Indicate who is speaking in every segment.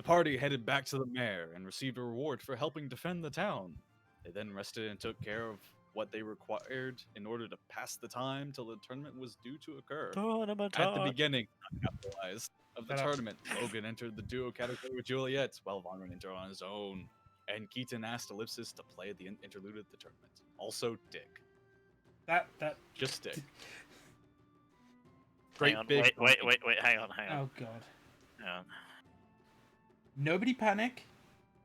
Speaker 1: The party headed back to the mayor and received a reward for helping defend the town. They then rested and took care of what they required in order to pass the time till the tournament was due to occur.
Speaker 2: Tournament
Speaker 1: At the
Speaker 2: talk.
Speaker 1: beginning, not capitalized, of the
Speaker 3: Shut up.
Speaker 1: tournament, Logan entered the duo category with Juliet, while Von entered on his own. And Keaton asked Ellipsis to play the interlude of the tournament. Also, Dick.
Speaker 3: That.
Speaker 1: Just Dick.
Speaker 2: Hang
Speaker 1: Great
Speaker 2: on,
Speaker 1: big.
Speaker 2: wait, hang on.
Speaker 3: Oh god.
Speaker 2: Hang on.
Speaker 3: Nobody panic.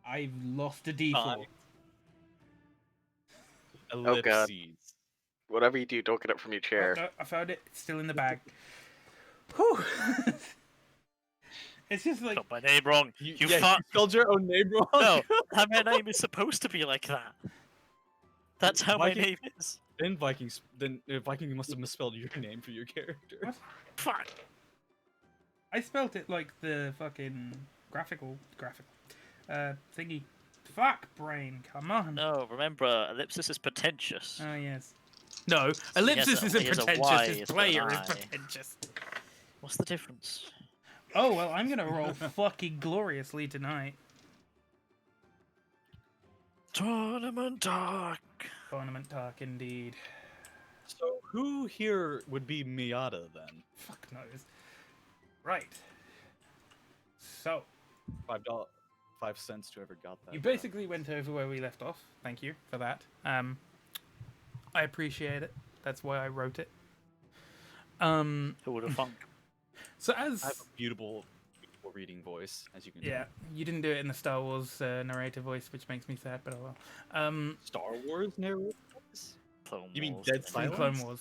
Speaker 3: I've lost a D4.
Speaker 4: Oh, God.
Speaker 1: Ellipses.
Speaker 4: Whatever you do, don't get up from your chair.
Speaker 3: Oh, no, I found it. It's still in the bag. Whew. It's just like
Speaker 2: Got my name wrong. You
Speaker 1: yeah,
Speaker 2: fuck.
Speaker 1: you spelled your own name wrong.
Speaker 2: No, how my name is supposed to be like that. That's how my
Speaker 1: Viking-
Speaker 2: name is.
Speaker 1: Then Viking must have misspelled your name for your character.
Speaker 3: What?
Speaker 2: Fuck.
Speaker 3: I spelt it like the fucking graphical thingy. Fuck brain, come on.
Speaker 2: No, remember, ellipsis is pretentious.
Speaker 3: Oh yes. No, ellipsis isn't
Speaker 2: he has a
Speaker 3: pretentious.
Speaker 2: Y
Speaker 3: His
Speaker 2: instead of
Speaker 3: player
Speaker 2: an
Speaker 3: is
Speaker 2: I.
Speaker 3: pretentious.
Speaker 2: What's the difference?
Speaker 3: Oh well, I'm gonna roll fucking gloriously tonight.
Speaker 2: Tournament talk.
Speaker 3: Tournament talk indeed.
Speaker 1: So who here would be Miata then?
Speaker 3: Fuck knows. Right. So
Speaker 1: $5 to whoever got that.
Speaker 3: you basically went over where we left off. Thank you for that. I appreciate it. That's why I wrote it.
Speaker 2: Who would have thunk?
Speaker 3: So
Speaker 1: I have
Speaker 3: as
Speaker 1: a beautiful reading voice, as you can
Speaker 3: yeah, you didn't do it in the Star Wars narrator voice, which makes me sad, but oh well.
Speaker 1: tell. Star Wars narrative voice?
Speaker 2: Clone
Speaker 1: You mean
Speaker 2: Wars.
Speaker 1: Dead
Speaker 3: From
Speaker 1: Silence?
Speaker 3: Clone Wars.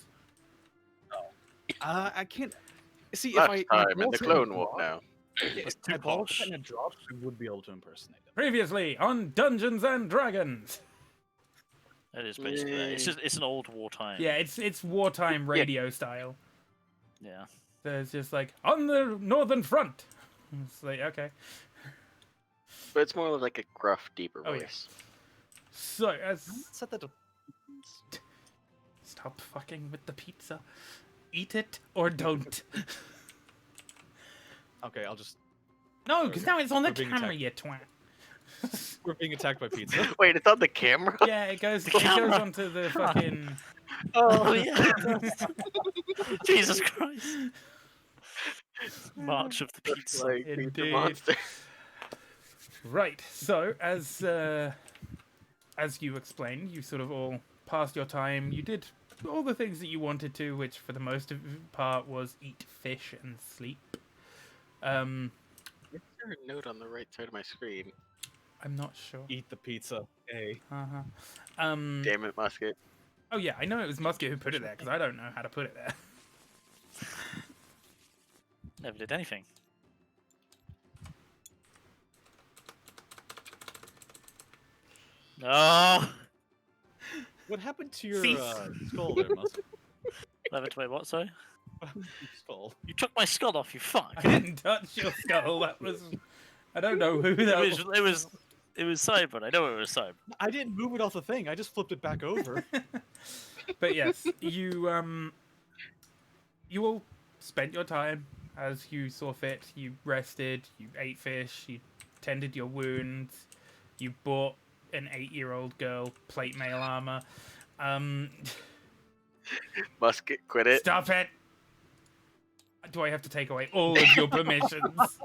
Speaker 1: I can't. See,
Speaker 4: Last
Speaker 1: if
Speaker 4: time
Speaker 1: I
Speaker 4: in the Clone War now.
Speaker 1: If
Speaker 2: too
Speaker 1: my balls
Speaker 2: posh.
Speaker 1: kind of dropped, I would be able to impersonate him.
Speaker 3: Previously on Dungeons and Dragons.
Speaker 2: That is basically that. It's just it's an old wartime.
Speaker 3: Yeah, it's wartime radio style.
Speaker 2: Yeah.
Speaker 3: So it's just like on the Northern Front. It's like okay.
Speaker 4: But it's more of like a gruff, deeper
Speaker 3: Oh, yeah.
Speaker 4: voice.
Speaker 3: So as
Speaker 1: Set that up.
Speaker 3: stop fucking with the pizza. Eat it or don't.
Speaker 1: Okay, I'll just.
Speaker 3: No, because now it's on the
Speaker 1: We're being
Speaker 3: camera,
Speaker 1: attacked.
Speaker 3: you twat.
Speaker 1: We're being attacked by pizza.
Speaker 4: Wait, it's on the camera?
Speaker 3: Yeah, it goes
Speaker 2: camera.
Speaker 3: onto the fucking.
Speaker 2: Oh yeah. Jesus Christ. March of the
Speaker 4: It's
Speaker 2: Pizza.
Speaker 4: like Pizza
Speaker 3: Indeed.
Speaker 4: Monster.
Speaker 3: Right. So as you explained, you sort of all passed your time. You did all the things that you wanted to, which for the most part was eat fish and sleep.
Speaker 4: Is there a note on the right side of my screen?
Speaker 3: I'm not sure.
Speaker 1: Eat the pizza. Hey.
Speaker 3: Uh-huh.
Speaker 4: Damn it, Musket.
Speaker 3: Oh yeah, I know it was Musket who put it there because I don't know how to put it there.
Speaker 2: Never did anything. No.
Speaker 1: What happened to your
Speaker 3: Cease.
Speaker 1: skull there, Musk?
Speaker 2: Never to my what? Sorry.
Speaker 1: What happened to your skull?
Speaker 2: You took my skull off. You fuck.
Speaker 3: I didn't touch your skull. That was. I don't know who that was.
Speaker 2: It was Cyber. I know it was Cyber.
Speaker 1: I didn't move it off the thing. I just flipped it back over.
Speaker 3: But yes, you all spent your time as you saw fit. You rested, you ate fish, you tended your wounds, you bought an 8-year-old girl plate mail armor.
Speaker 4: Musket, quit it.
Speaker 3: Stop it! Do I have to take away all of your permissions?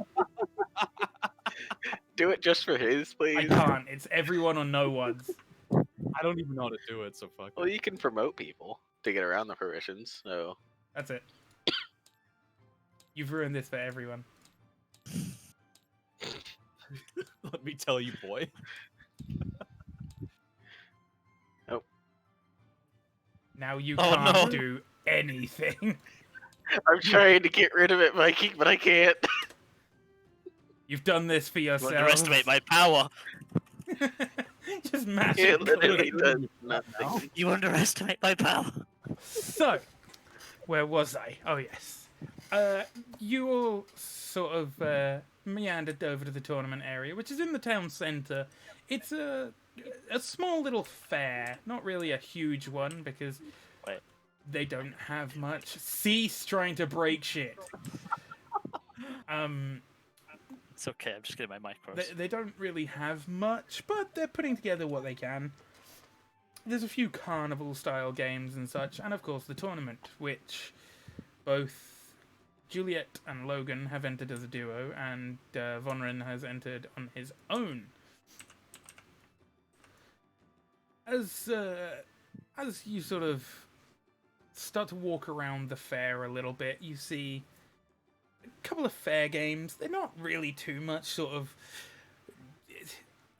Speaker 4: Do it just for his,
Speaker 3: I
Speaker 4: please.
Speaker 3: can't. It's everyone or no one's.
Speaker 1: I don't even know how to do it, so fuck
Speaker 4: Well,
Speaker 1: it.
Speaker 4: you can promote people to get around the permissions, so...
Speaker 3: That's it. You've ruined this for everyone.
Speaker 1: Let me tell you, boy.
Speaker 3: Now you
Speaker 2: Oh,
Speaker 3: can't
Speaker 2: no.
Speaker 3: do anything.
Speaker 4: I'm trying to get rid of it, Viking, but I can't.
Speaker 3: You've done this for
Speaker 2: You
Speaker 3: yourself.
Speaker 2: underestimate my power.
Speaker 3: Just mash
Speaker 4: It
Speaker 3: it.
Speaker 4: literally
Speaker 1: Clear.
Speaker 4: does nothing.
Speaker 2: You underestimate my power.
Speaker 3: So, where was I? Oh yes. You all sort of meandered over to the tournament area, which is in the town centre. It's a small little fair, not really a huge one because
Speaker 2: Wait.
Speaker 3: they don't have much. Cease trying to break shit.
Speaker 2: It's okay. I'm just getting my micros.
Speaker 3: They don't really have much, but they're putting together what they can. There's a few carnival-style games and such, and of course the tournament, which both Juliet and Logan have entered as a duo, and Vonrin has entered on his own. As you sort of start to walk around the fair a little bit, you see a couple of fair games. They're not really too much, sort of.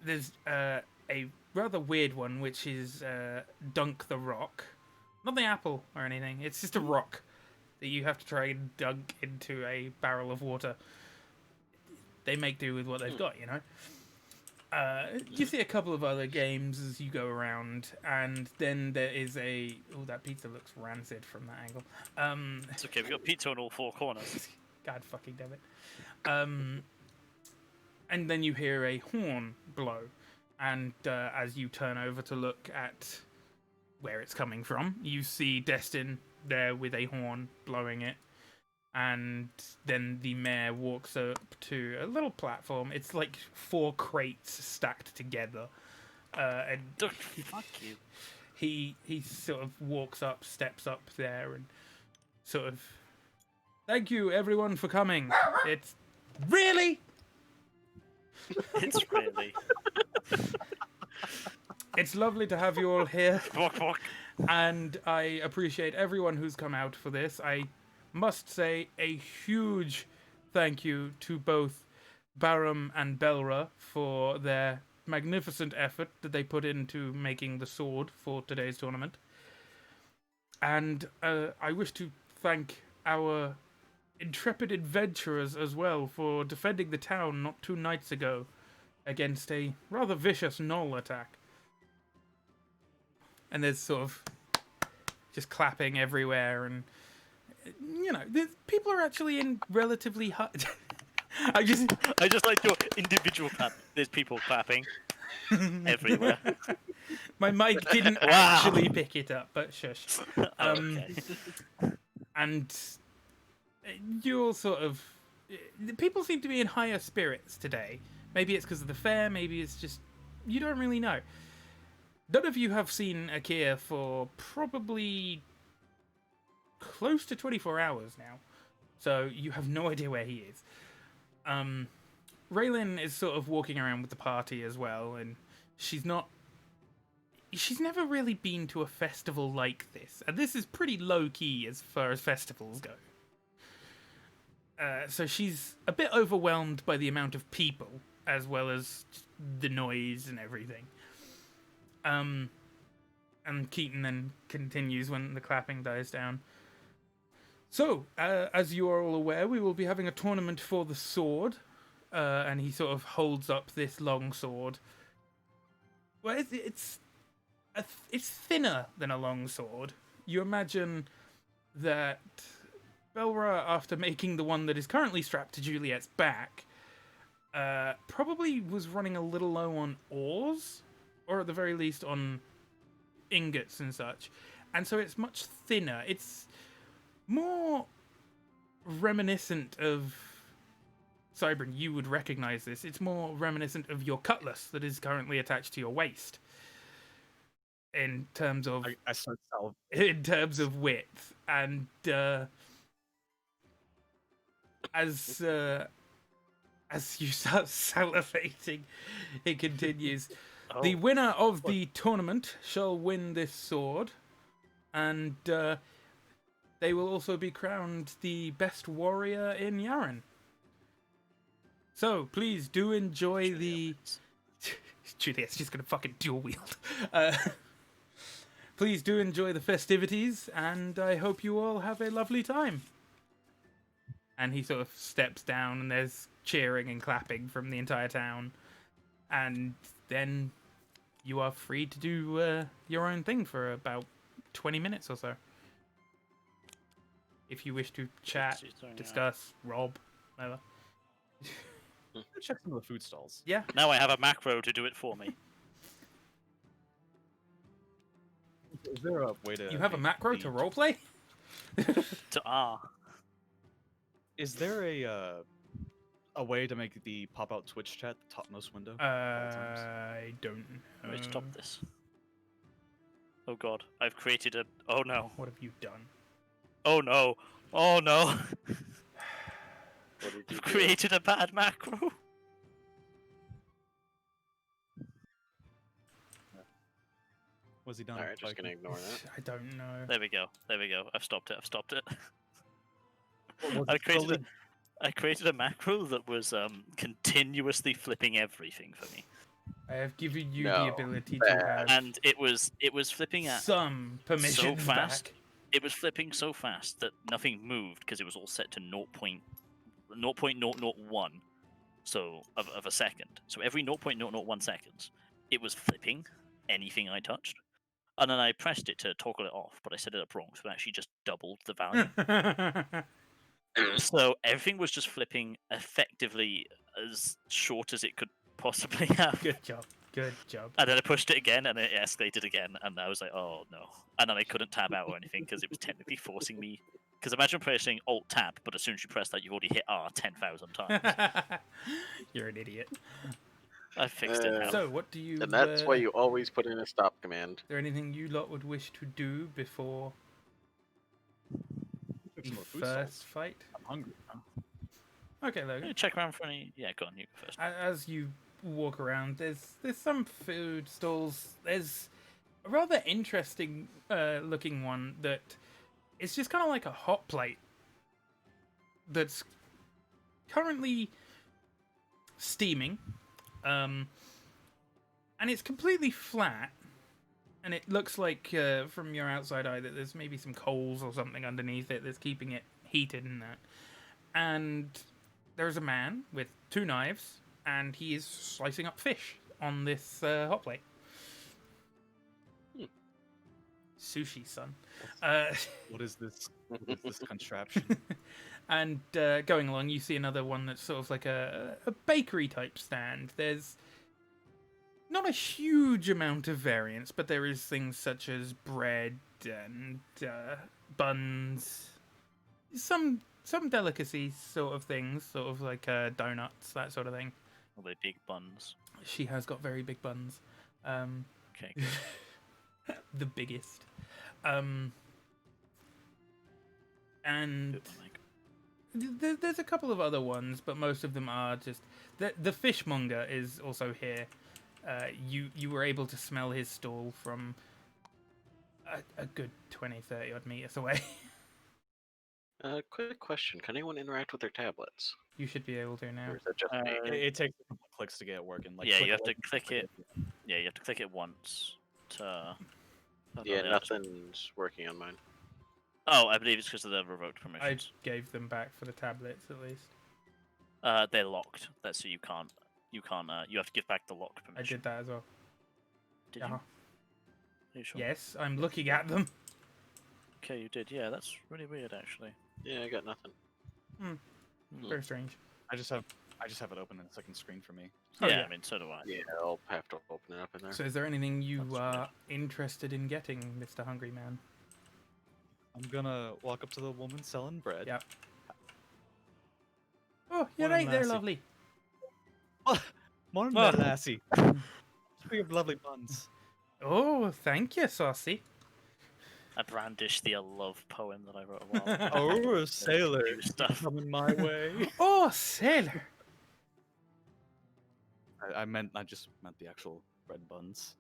Speaker 3: There's a rather weird one, which is Dunk the Rock. Not the apple or anything, it's just a rock that you have to try and dunk into a barrel of water. They make do with what they've got, you know? You see a couple of other games as you go around, and then there is a... Oh, that pizza looks rancid from that angle.
Speaker 2: It's okay. We got pizza on all four corners.
Speaker 3: God fucking damn it. And then you hear a horn blow, and as you turn over to look at where it's coming from, you see Destin there with a horn blowing it. And then the mayor walks up to a little platform. It's like 4 crates stacked together. And
Speaker 2: Fuck you.
Speaker 3: he sort of walks up, steps up there, and sort of, thank you everyone for coming. It's really.
Speaker 2: It's really.
Speaker 3: It's lovely to have you all here,
Speaker 2: Walk, walk.
Speaker 3: and I appreciate everyone who's come out for this. I must say a huge thank you to both Barum and Belra for their magnificent effort that they put into making the sword for today's tournament. And I wish to thank our intrepid adventurers as well for defending the town not 2 nights ago against a rather vicious gnoll attack. And there's sort of just clapping everywhere, and you know, people are actually in relatively high.
Speaker 2: I just like your individual clap. There's people clapping everywhere.
Speaker 3: My mic didn't
Speaker 2: Wow.
Speaker 3: actually pick it up, but shush.
Speaker 2: Okay.
Speaker 3: And you all sort of... People seem to be in higher spirits today. Maybe it's because of the fair, maybe it's just... You don't really know. None of you have seen Akir for probably close to 24 hours now. So you have no idea where he is. Raylan is sort of walking around with the party as well, and she's never really been to a festival like this. And this is pretty low-key as far as festivals go. So she's a bit overwhelmed by the amount of people, as well as the noise and everything. And Keaton then continues when the clapping dies down. So, as you are all aware, we will be having a tournament for the sword. And he sort of holds up this long sword. Well, it's thinner than a long sword. You imagine that Belra, after making the one that is currently strapped to Juliet's back, probably was running a little low on ores, or at the very least on ingots and such. And so it's much thinner. It's more reminiscent of... Cybran, you would recognize this. It's more reminiscent of your cutlass that is currently attached to your waist. In terms of...
Speaker 1: I start salve.
Speaker 3: In terms of width. And as you start salivating, it continues.
Speaker 2: Oh.
Speaker 3: The winner of the tournament shall win this sword, and they will also be crowned the best warrior in Yaren. So please do enjoy the... Juliet's just gonna fucking dual wield. Please do enjoy the festivities, and I hope you all have a lovely time. And he sort of steps down, and there's cheering and clapping from the entire town. And then you are free to do your own thing for about 20 minutes or so. If you wish to chat, discuss, rob, whatever.
Speaker 1: Check some of the food stalls.
Speaker 3: Yeah.
Speaker 2: Now I have a macro to do it for me.
Speaker 1: Is there a way to...
Speaker 3: You have a
Speaker 1: make
Speaker 3: macro
Speaker 1: the-
Speaker 3: to roleplay?
Speaker 2: To R.
Speaker 1: Is there a a way to make the pop-out Twitch chat the topmost window? at all times?
Speaker 3: I don't
Speaker 2: Let me
Speaker 3: know.
Speaker 2: stop this. Oh god, I've created a. Oh no.
Speaker 3: What have you done?
Speaker 2: Oh no. Oh no.
Speaker 4: What did you
Speaker 2: I've
Speaker 4: do?
Speaker 2: created a bad macro.
Speaker 1: Was he done?
Speaker 4: Alright, just gonna
Speaker 1: Viking?
Speaker 4: ignore that.
Speaker 3: I don't know.
Speaker 2: There we go. There we go. I've stopped it. I've stopped it.
Speaker 1: Was
Speaker 2: I
Speaker 1: it
Speaker 2: created
Speaker 1: fully-
Speaker 2: I created a macro that was continuously flipping everything for me,
Speaker 3: I have given you the
Speaker 4: No,
Speaker 3: ability
Speaker 4: bad.
Speaker 3: to have
Speaker 2: and it was flipping at.
Speaker 3: some permission
Speaker 2: fast.
Speaker 3: back.
Speaker 2: It was flipping so fast that nothing moved because it was all set to 0.001, so of a second. So every 0.001 seconds, it was flipping anything I touched. And then I pressed it to toggle it off, but I set it up wrong, so it actually just doubled the value. So everything was just flipping effectively as short as it could possibly have.
Speaker 3: Good job. Good job.
Speaker 2: And then I pushed it again, and it escalated again, and I was like, "Oh no!" And then I couldn't tab out or anything because it was technically forcing me. Because imagine pressing Alt Tab, but as soon as you press that, you've already hit R 10,000 times.
Speaker 3: You're an idiot.
Speaker 2: I fixed it now.
Speaker 3: So, what do you?
Speaker 4: And that's why you always put in a stop command.
Speaker 3: Is there anything you lot would wish to do before
Speaker 1: There's
Speaker 3: the
Speaker 1: some more food stalls.
Speaker 3: first fight?
Speaker 1: I'm hungry. Huh?
Speaker 3: Okay, Logan.
Speaker 2: Check around for any. Yeah, go on, you go first.
Speaker 3: As you walk around, there's some food stalls. There's a rather interesting looking one that it's just kind of like a hot plate that's currently steaming, and it's completely flat. And it looks like from your outside eye that there's maybe some coals or something underneath it that's keeping it heated and that. And there's a man with 2 knives, and he is slicing up fish on this hot plate.
Speaker 4: Hmm.
Speaker 3: Sushi, son.
Speaker 1: What is this? What is this contraption?
Speaker 3: And going along, you see another one that's sort of like a bakery type stand. There's not a huge amount of variance, but there is things such as bread and buns, some delicacies, sort of things, sort of like donuts, that sort of thing.
Speaker 2: All the big buns.
Speaker 3: She has got very big buns,
Speaker 2: Okay. Good.
Speaker 3: the biggest, and
Speaker 2: Good one, like-
Speaker 3: there's a couple of other ones, but most of them are just the fishmonger is also here. You were able to smell his stall from a good 20-30 odd meters away.
Speaker 4: Quick question: can anyone interact with their tablets,
Speaker 3: You should be able to now.
Speaker 4: or is that just me?
Speaker 1: It takes a couple clicks to get it working. Like
Speaker 2: Yeah,
Speaker 1: click
Speaker 2: you have to
Speaker 1: away,
Speaker 2: click it. Yeah, you have to click it once to. oh, no,
Speaker 4: Yeah,
Speaker 2: that's-
Speaker 4: nothing's working on mine.
Speaker 2: Oh, I believe it's because of the revoked
Speaker 3: I
Speaker 2: permissions.
Speaker 3: gave them back for the tablets at least.
Speaker 2: They're locked. That's so you can't. You can't. You have to give back the locked
Speaker 3: I
Speaker 2: permission.
Speaker 3: did that as well.
Speaker 2: Did
Speaker 3: Uh-huh.
Speaker 2: you? Are you sure?
Speaker 3: Yes, I'm looking at them.
Speaker 2: Okay, you did. Yeah, that's really weird, actually.
Speaker 4: Yeah, I got nothing.
Speaker 3: Very strange.
Speaker 1: I just have it open in a second screen for me.
Speaker 3: Oh,
Speaker 2: yeah,
Speaker 3: yeah.
Speaker 2: I mean, so do I.
Speaker 4: Yeah, I'll have to open it up in there.
Speaker 3: So, is there anything you
Speaker 2: That's
Speaker 3: are interested in getting, Mr. Hungry Man?
Speaker 1: I'm gonna walk up to the woman selling bread.
Speaker 3: Yeah. Oh, you're
Speaker 1: Morning,
Speaker 3: right there,
Speaker 1: lassie.
Speaker 3: lovely.
Speaker 1: Morning,
Speaker 2: Oh.
Speaker 1: there, lassie. Speaking of lovely buns.
Speaker 3: Oh, thank you, Saucy.
Speaker 2: I brandish the love poem that I wrote a while ago.
Speaker 1: Oh, a sailor.
Speaker 2: New stuff.
Speaker 1: Coming my way.
Speaker 3: Oh, sailor.
Speaker 1: I just meant the actual bread buns.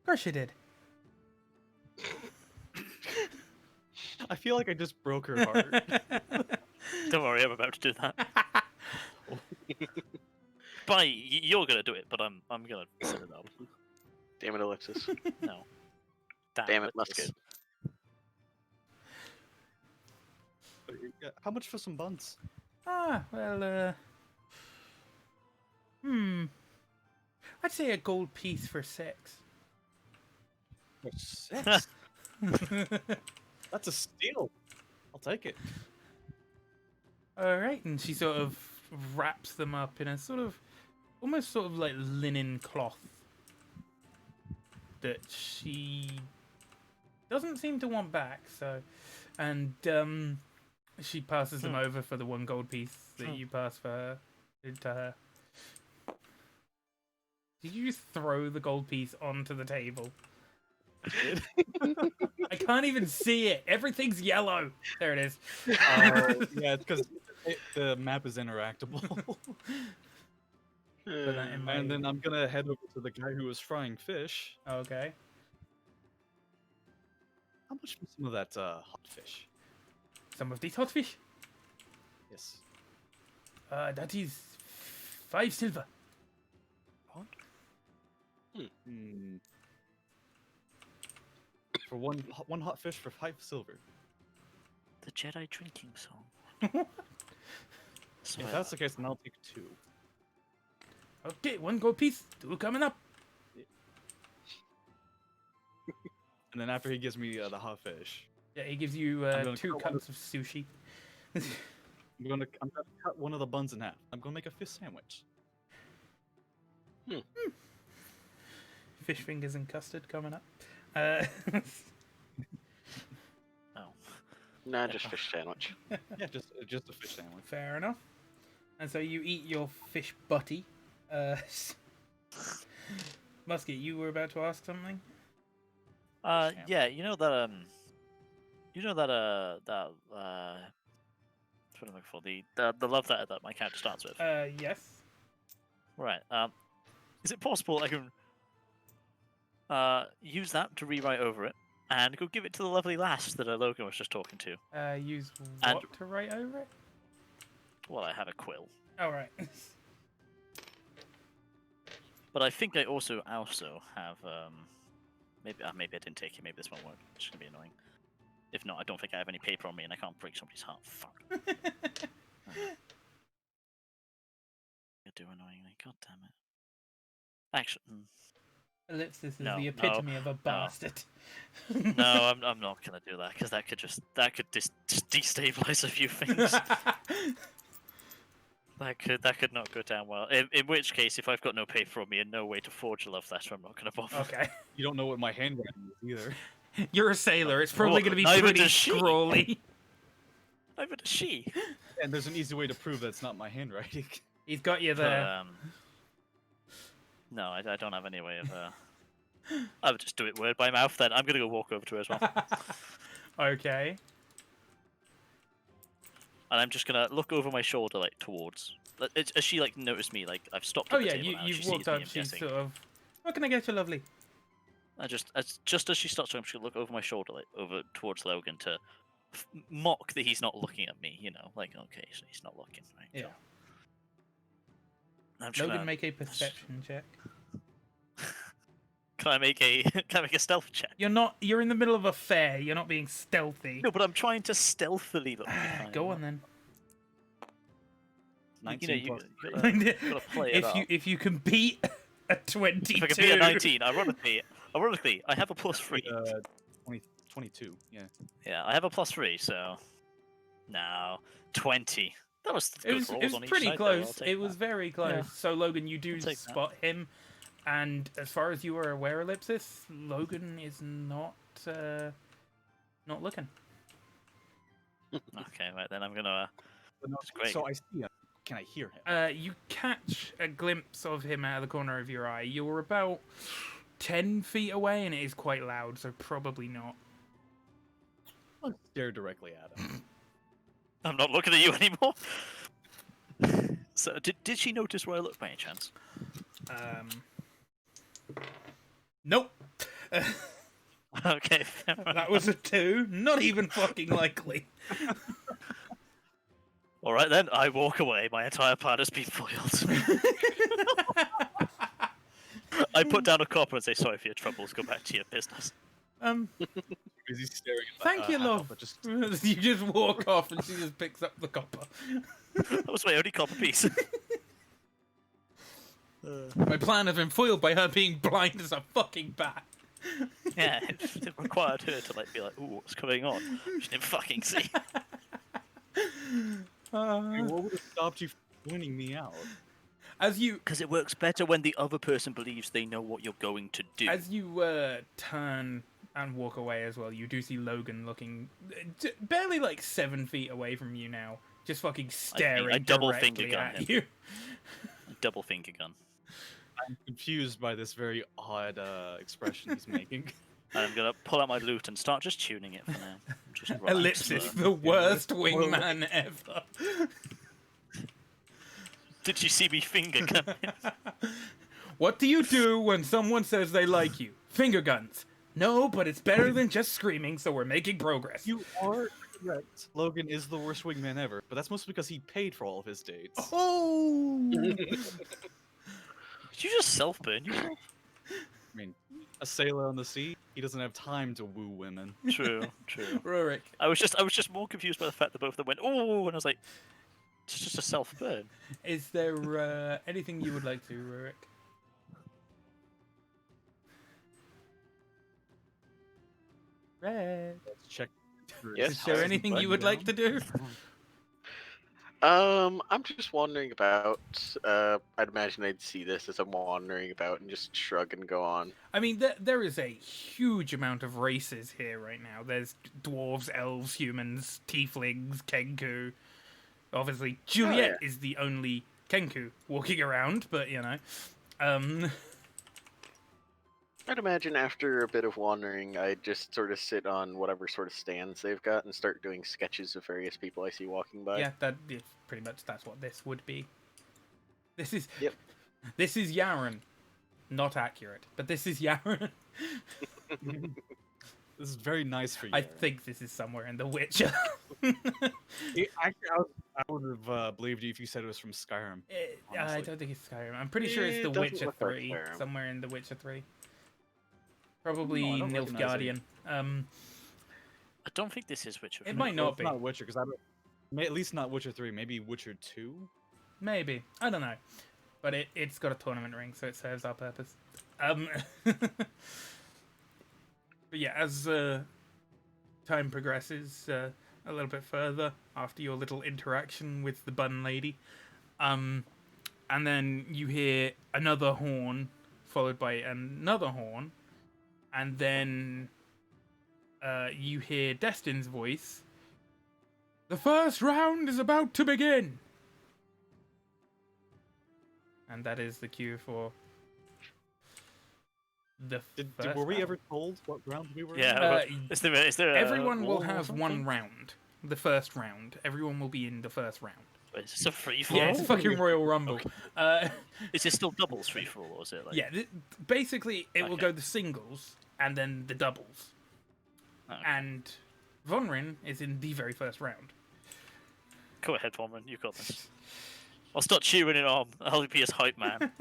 Speaker 3: Of course you did.
Speaker 1: I feel like I just broke her heart.
Speaker 2: Don't worry, I'm about to do that. Bye. You're gonna do it, but I'm gonna set it up.
Speaker 4: Damn it, Alexis.
Speaker 2: No.
Speaker 4: Damn it,
Speaker 2: Alexis.
Speaker 4: Musket.
Speaker 1: How much for some buns?
Speaker 3: Ah, well, I'd say a gold piece for 6.
Speaker 1: For 6? That's a steal. I'll take it.
Speaker 3: Alright, and she sort of wraps them up in a almost sort of like linen cloth that she doesn't seem to want back, so, and She passes them over for the 1 gold piece that you pass for her, to her. Did you just throw the gold piece onto the table? I can't even see it. Everything's yellow. There it is.
Speaker 1: Yeah, it's because the map is interactable.
Speaker 3: Put that in my-
Speaker 1: And then I'm gonna head over to the guy who was frying fish.
Speaker 3: Okay.
Speaker 1: How much for some of that hot fish?
Speaker 3: Some of these hot fish.
Speaker 1: Yes.
Speaker 3: That is 5 silver.
Speaker 2: What?
Speaker 1: Hmm. For one hot fish for 5 silver.
Speaker 2: The Jedi drinking song. So,
Speaker 1: If that's the case, then I'll take 2.
Speaker 3: Okay, 1 gold piece. 2 coming up.
Speaker 1: And then after he gives me the hot fish,
Speaker 3: Yeah, he gives you
Speaker 1: I'm gonna
Speaker 3: 2
Speaker 1: cut one
Speaker 3: cups of sushi.
Speaker 1: I'm gonna cut one of the buns in half. I'm gonna make a fish sandwich.
Speaker 3: Fish fingers and custard coming up.
Speaker 2: oh.
Speaker 4: Nah, just fish sandwich.
Speaker 1: Yeah, just a fish sandwich.
Speaker 3: Fair enough. And so you eat your fish butty. Musket, you were about to ask something?
Speaker 2: Yeah, you know that what am I looking for? The love letter that my character starts with.
Speaker 3: Yes.
Speaker 2: Right. Is it possible I can use that to rewrite over it and go give it to the lovely lass that Logan was just talking to?
Speaker 3: Use
Speaker 2: And-
Speaker 3: what to write over it?
Speaker 2: Well, I have a quill,
Speaker 3: Oh, right.
Speaker 2: but I think I also have maybe I didn't take it. Maybe this won't work. It's gonna be annoying. If not, I don't think I have any paper on me, and I can't break somebody's heart. Fuck. You do annoyingly. God damn it. Actually,
Speaker 3: Ellipsis is
Speaker 2: No,
Speaker 3: the
Speaker 2: no,
Speaker 3: epitome of a bastard.
Speaker 2: no, I'm not gonna do that because that could just destabilize a few things. That could not go down well. In which case, if I've got no paper on me and no way to forge a love letter, I'm not gonna bother.
Speaker 3: Okay.
Speaker 1: You don't know what my handwriting is either.
Speaker 3: You're a sailor. It's probably
Speaker 2: Well,
Speaker 3: going to be
Speaker 2: neither
Speaker 3: pretty
Speaker 2: does she.
Speaker 3: scrawly.
Speaker 2: Neither does she.
Speaker 1: And there's an easy way to prove that's not my handwriting.
Speaker 3: He's got you
Speaker 2: But,
Speaker 3: there.
Speaker 2: no, I don't have any way of. I would just do it word by mouth. Then I'm gonna go walk over to her as well,
Speaker 3: Okay.
Speaker 2: and I'm just gonna look over my shoulder, like towards. As she like noticed me, like I've stopped.
Speaker 3: Oh
Speaker 2: At the
Speaker 3: yeah,
Speaker 2: table now,
Speaker 3: you've
Speaker 2: she
Speaker 3: walked
Speaker 2: sees me,
Speaker 3: up.
Speaker 2: I'm
Speaker 3: She's
Speaker 2: guessing.
Speaker 3: sort of. What can I get you, lovely?
Speaker 2: I just as she starts, I'm just gonna look over my shoulder, like over towards Logan, to mock that he's not looking at me. You know, like okay, so he's not looking, right?
Speaker 3: Yeah.
Speaker 2: I'm just
Speaker 3: Logan,
Speaker 2: gonna,
Speaker 3: make a perception check.
Speaker 2: Can I make a stealth check?
Speaker 3: You're in the middle of a fair. You're not being stealthy.
Speaker 2: No, but I'm trying to stealthily look behind.
Speaker 3: Go on then.
Speaker 1: 19 plus.
Speaker 2: you gotta play it
Speaker 3: If you can beat a 22.
Speaker 2: If I can beat a 19, ironically, I have a +3.
Speaker 1: 22, yeah.
Speaker 2: Yeah, I have a +3, so no, 20. That was good rolls
Speaker 3: It was
Speaker 2: on each
Speaker 3: pretty
Speaker 2: side there, I'll
Speaker 3: close.
Speaker 2: take
Speaker 3: It was
Speaker 2: that.
Speaker 3: very close.
Speaker 2: Yeah.
Speaker 3: So Logan, you do
Speaker 2: I'll take that.
Speaker 3: spot him, and as far as you are aware, Ellipsis, Logan is not looking.
Speaker 2: Okay, right then I'm gonna.
Speaker 1: But no,
Speaker 2: That's great.
Speaker 1: So I see him. Can I hear him?
Speaker 3: You catch a glimpse of him out of the corner of your eye. You're about 10 feet away, and it is quite loud, so probably not.
Speaker 1: I'll stare directly at him.
Speaker 2: I'm not looking at you anymore. So did she notice where I looked by any chance?
Speaker 3: Nope.
Speaker 2: Okay. fair enough.
Speaker 3: That was a 2. Not even fucking likely.
Speaker 2: All right then, I walk away. My entire plan has been foiled. I put down a copper and say, "Sorry for your troubles. Go back to your business."
Speaker 1: Because he's staring at
Speaker 3: Thank you,
Speaker 1: at
Speaker 3: love.
Speaker 1: but just
Speaker 3: You just walk off, and she just picks up the copper.
Speaker 2: That was my only copper piece.
Speaker 3: My plan has been foiled by her being blind as a fucking bat.
Speaker 2: Yeah, it required her to like be like, "Ooh, what's going on?" She didn't fucking see.
Speaker 1: what would have stopped you from pointing me out?
Speaker 3: As you
Speaker 2: Because it works better when the other person believes they know what you're going to do.
Speaker 3: as you turn and walk away as well. You do see Logan looking barely like 7 feet away from you now, just fucking staring
Speaker 2: I double finger
Speaker 3: directly
Speaker 2: gun
Speaker 3: at
Speaker 2: him.
Speaker 3: you.
Speaker 2: Double finger gun.
Speaker 1: I'm confused by this very odd expression he's making.
Speaker 2: And I'm gonna pull out my lute and start just tuning it for now. Just relax
Speaker 3: Ellipsis,
Speaker 2: for-
Speaker 3: the worst wingman ever.
Speaker 2: Did you see me finger gun him?
Speaker 3: What do you do when someone says they like you? Finger guns. No, but it's better than just screaming, so we're making progress.
Speaker 1: You are correct. Logan is the worst wingman ever, but that's mostly because he paid for all of his dates.
Speaker 3: Oh!
Speaker 2: Did you just self-burn yourself?
Speaker 1: I mean, a sailor on the sea, he doesn't have time to woo women.
Speaker 2: True, true.
Speaker 3: Rurik,
Speaker 2: I was just more confused by the fact that both of them went, oh, and I was like, it's just a self-burn.
Speaker 3: is there anything you would like to, Rurik? Red.
Speaker 1: Let's check.
Speaker 4: Yes.
Speaker 3: Is there anything you would like to do?
Speaker 4: I'm just wandering about. I'd imagine I'd see this as I'm wandering about and just shrug and go on.
Speaker 3: I mean, there is a huge amount of races here right now. There's dwarves, elves, humans, tieflings, Kenku. Obviously, Juliet is the only Kenku walking around, but you know.
Speaker 4: I'd imagine after a bit of wandering, I'd just sort of sit on whatever sort of stands they've got and start doing sketches of various people I see walking by.
Speaker 3: Yeah, pretty much that's what this would be. This is
Speaker 4: Yep.
Speaker 3: This is Yaren. Not accurate, but this is Yaren.
Speaker 1: This is very nice for you.
Speaker 3: I
Speaker 1: Aaron.
Speaker 3: think this is somewhere in The Witcher.
Speaker 1: Actually, I would have believed you if you said it was from Skyrim.
Speaker 3: I
Speaker 1: Honestly.
Speaker 3: don't think it's Skyrim. I'm pretty sure it's
Speaker 4: It
Speaker 3: The
Speaker 4: doesn't
Speaker 3: Witcher
Speaker 4: look like
Speaker 3: 3.
Speaker 4: Skyrim.
Speaker 3: Somewhere in The Witcher 3. Probably
Speaker 1: No, I don't recognize
Speaker 3: Nilfgaardian.
Speaker 2: I don't think this is Witcher.
Speaker 3: It
Speaker 2: 3.
Speaker 3: might
Speaker 1: Well,
Speaker 3: not
Speaker 1: it's
Speaker 3: be.
Speaker 1: not Witcher, because at least not Witcher 3. Maybe Witcher 2.
Speaker 3: Maybe. I don't know. But it's got a tournament ring, so it serves our purpose. But yeah, as time progresses a little bit further after your little interaction with the bun lady, and then you hear another horn followed by another horn, and then you hear Destin's voice. The first round is about to begin. And that is the cue for the first
Speaker 1: Were we
Speaker 3: round.
Speaker 1: ever told what round we were
Speaker 2: Yeah.
Speaker 1: in?
Speaker 3: Uh,
Speaker 2: Well, is there a
Speaker 3: Everyone will
Speaker 2: wall or
Speaker 3: have one
Speaker 2: something?
Speaker 3: round. The first round. Everyone will be in the first round.
Speaker 2: Wait, is this a free for
Speaker 3: Yeah, it's a fucking Royal Rumble.
Speaker 2: Is it still doubles free for all, or is it like?
Speaker 3: Yeah, basically it will
Speaker 2: Okay.
Speaker 3: go the singles and then the doubles.
Speaker 2: Okay.
Speaker 3: And Vonrin is in the very first round.
Speaker 2: Go ahead, Foreman. You've got this. I'll start cheering it on. I'll be his hype man.